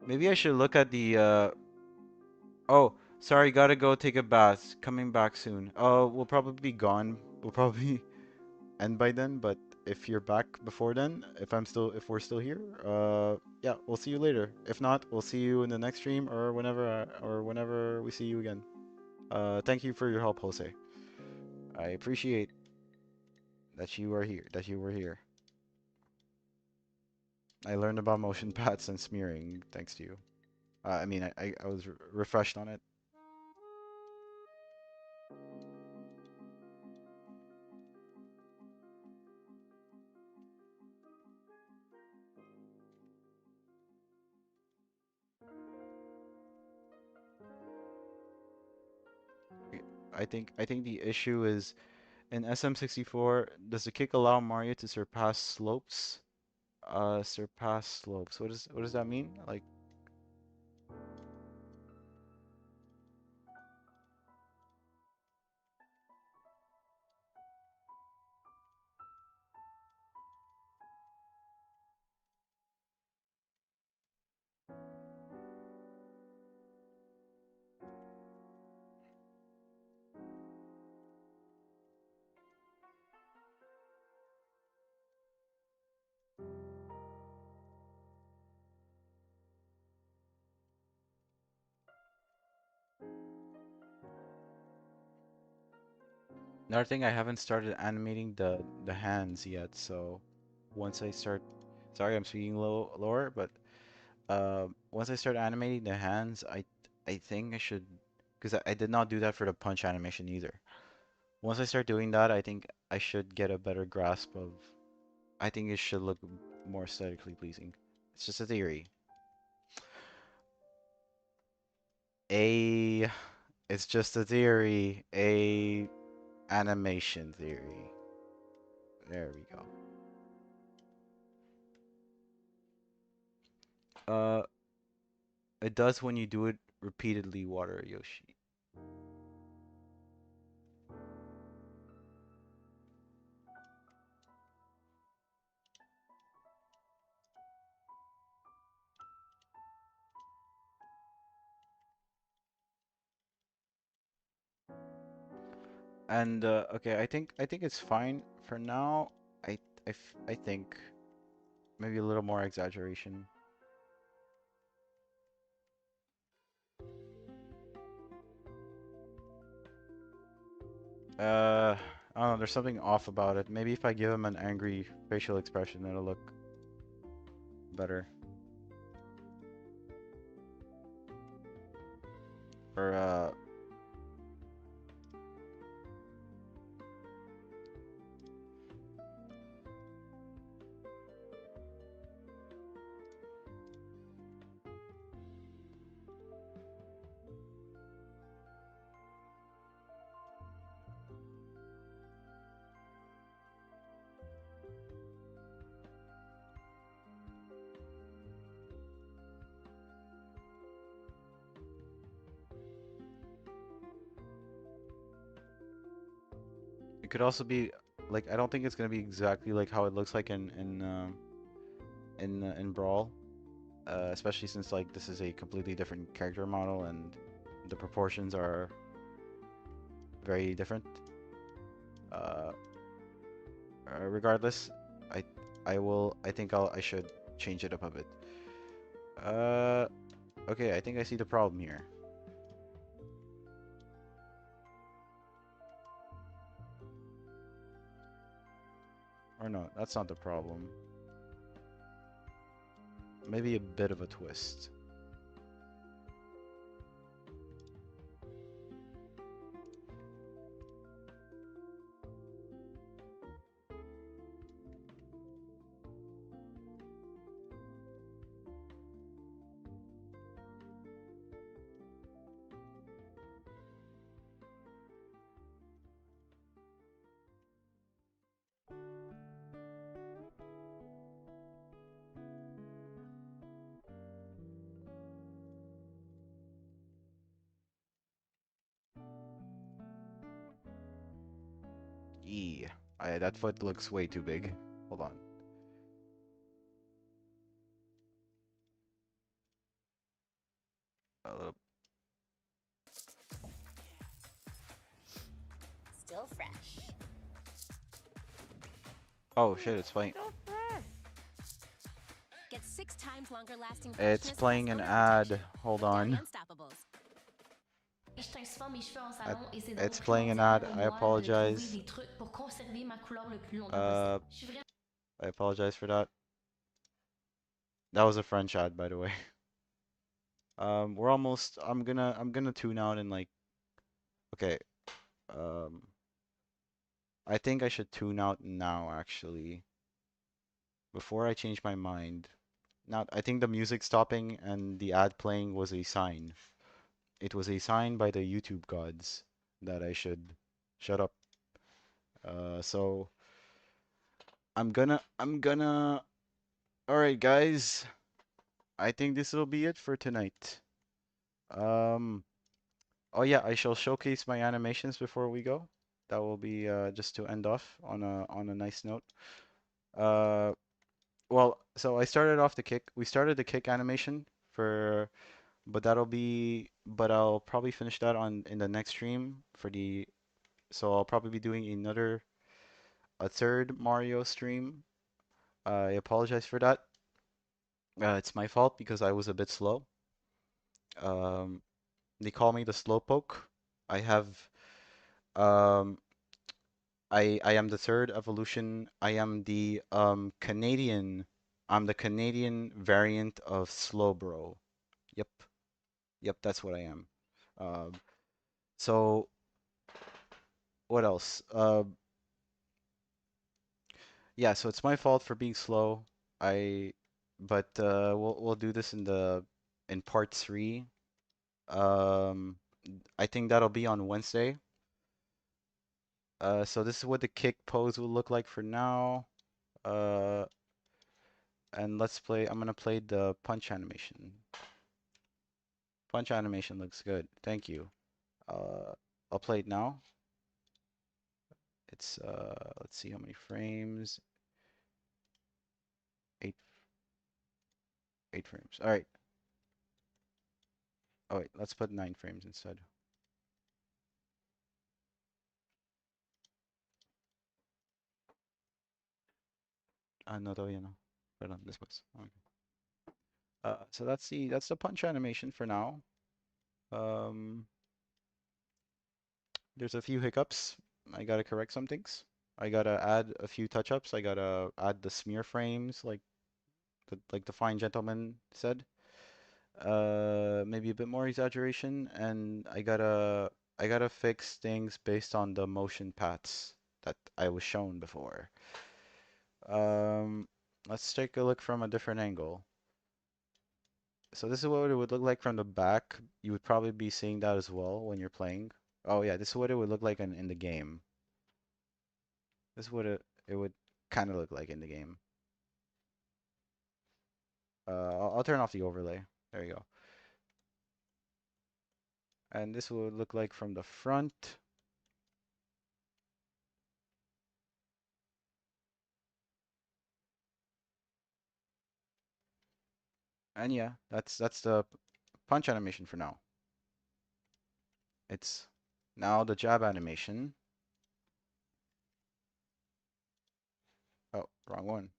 Maybe I should look at the oh, sorry, gotta go take a bath. Coming back soon. We'll probably be gone. We'll probably end by then, but if you're back before then, if we're still here, yeah, we'll see you later. If not, we'll see you in the next stream or whenever we see you again. Thank you for your help, Jose. I appreciate that you are here, that you were here. I learned about motion paths and smearing thanks to you. I mean, I was refreshed on it. I think the issue is in SM64, does the kick allow Mario to surpass slopes? Surpass slopes. What does that mean? Like, another thing, I haven't started animating the hands yet, so once I start, sorry, I'm speaking lower, but once I start animating the hands, I think I should, because I did not do that for the punch animation either. Once I start doing that, I think I should get a better grasp of. I think it should look more aesthetically pleasing. It's just a theory. A, it's just a theory. A animation theory. There we go. Uh, it does when you do it repeatedly, Water Yoshi. And okay, I think it's fine for now. I think maybe a little more exaggeration. I don't know, there's something off about it. Maybe if I give him an angry facial expression, it'll look better. Or it could also be like I don't think it's gonna be exactly like how it looks like in Brawl, especially since like this is a completely different character model and the proportions are very different. Uh, Regardless, I I should change it up a bit. Uh, okay, I think I see the problem here. Or no, that's not the problem. Maybe a bit of a twist. E. That foot looks way too big. Hold on. A little. Still fresh. Oh shit! It's playing. Get 6 times longer lasting It's freshness plus playing an odor ad. protection Hold with Gary on. Unstoppables. Je teins souvent mes cheveux en Uh, salon et c'est It's donc playing an ad. primordial pour I moi de trouver apologize. des trucs pour conserver ma couleur le plus longtemps Uh, possible. Je suis vraiment I apologize for that. That was a French ad, by the way. We're almost. I'm gonna tune out in like. Okay. Um, I think I should tune out now, actually, before I change my mind. Now, I think the music stopping and the ad playing was a sign. It was a sign by the YouTube gods that I should shut up. So I'm gonna. All right, guys. I think this will be it for tonight. Um, oh yeah, I shall showcase my animations before we go. That will be just to end off on a nice note. Uh, well, so I started off the kick. We started the kick animation for, but I'll probably finish that on in the next stream for the. So I'll probably be doing a third Mario stream. I apologize for that. It's my fault because I was a bit slow. Um, they call me the slowpoke. I have um I am the third evolution. I am the Canadian. I'm the Canadian variant of Slowbro. Yep. Yep, that's what I am. Um, so what else? Yeah, so it's my fault for being slow. I but we'll do this in part three. Um, I think that'll be on Wednesday. So this is what the kick pose will look like for now. Uh, and let's play. I'm gonna play the punch animation. Punch animation looks good. Thank you. Uh, I'll play it now. It's let's see how many frames. Eight, 8 frames. All right. Oh wait, let's put 9 frames instead. Ah, no, todavía no. Perdón, después. Okay. So that's the punch animation for now. Um, there's a few hiccups. I gotta correct some things. I gotta add a few touch-ups. I gotta add the smear frames, like the fine gentleman said. Maybe a bit more exaggeration, and I gotta fix things based on the motion paths that I was shown before. Um, let's take a look from a different angle. So this is what it would look like from the back. You would probably be seeing that as well when you're playing. Oh yeah, this is what it would look like in the game. This is what it would kind of look like in the game. I'll turn off the overlay. There you go. And this would look like from the front. And yeah, that's the punch animation for now. It's now the jab animation. Oh, wrong one.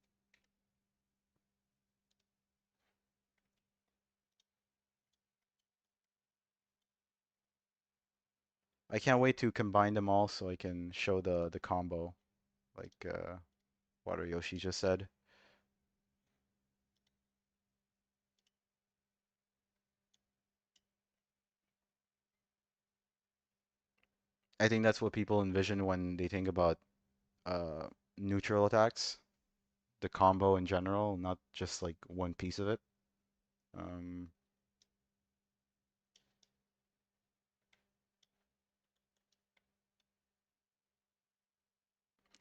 I can't wait to combine them all so I can show the combo, like Water Yoshi just said. I think that's what people envision when they think about uh, neutral attacks, the combo in general, not just like one piece of it. Um,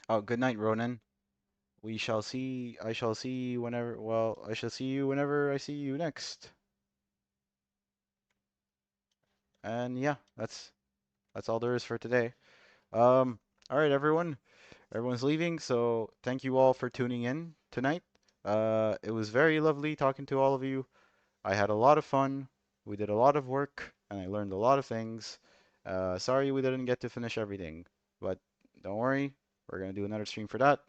oh, good night, Ronan. We shall see. I shall see you whenever. Well, I shall see you whenever I see you next. And yeah, that's all there is for today. Um, All right, everyone. Everyone's leaving, so thank you all for tuning in tonight. It was very lovely talking to all of you. I had a lot of fun. We did a lot of work, and I learned a lot of things. Sorry we didn't get to finish everything, but don't worry, we're gonna do another stream for that.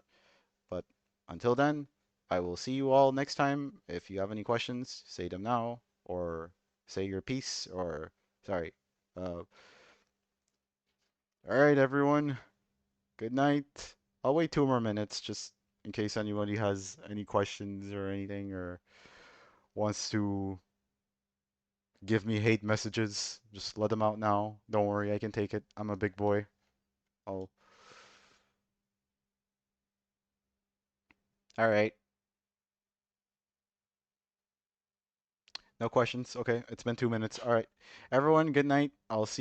But until then, I will see you all next time. If you have any questions, say them now, or say your piece, or sorry. All right, everyone. Good night. I'll wait 2 more minutes just in case anybody has any questions or anything or wants to give me hate messages. Just let them out now. Don't worry, I can take it. I'm a big boy. Oh, all right. No questions. Okay, it's been 2 minutes. All right. Everyone, good night. I'll see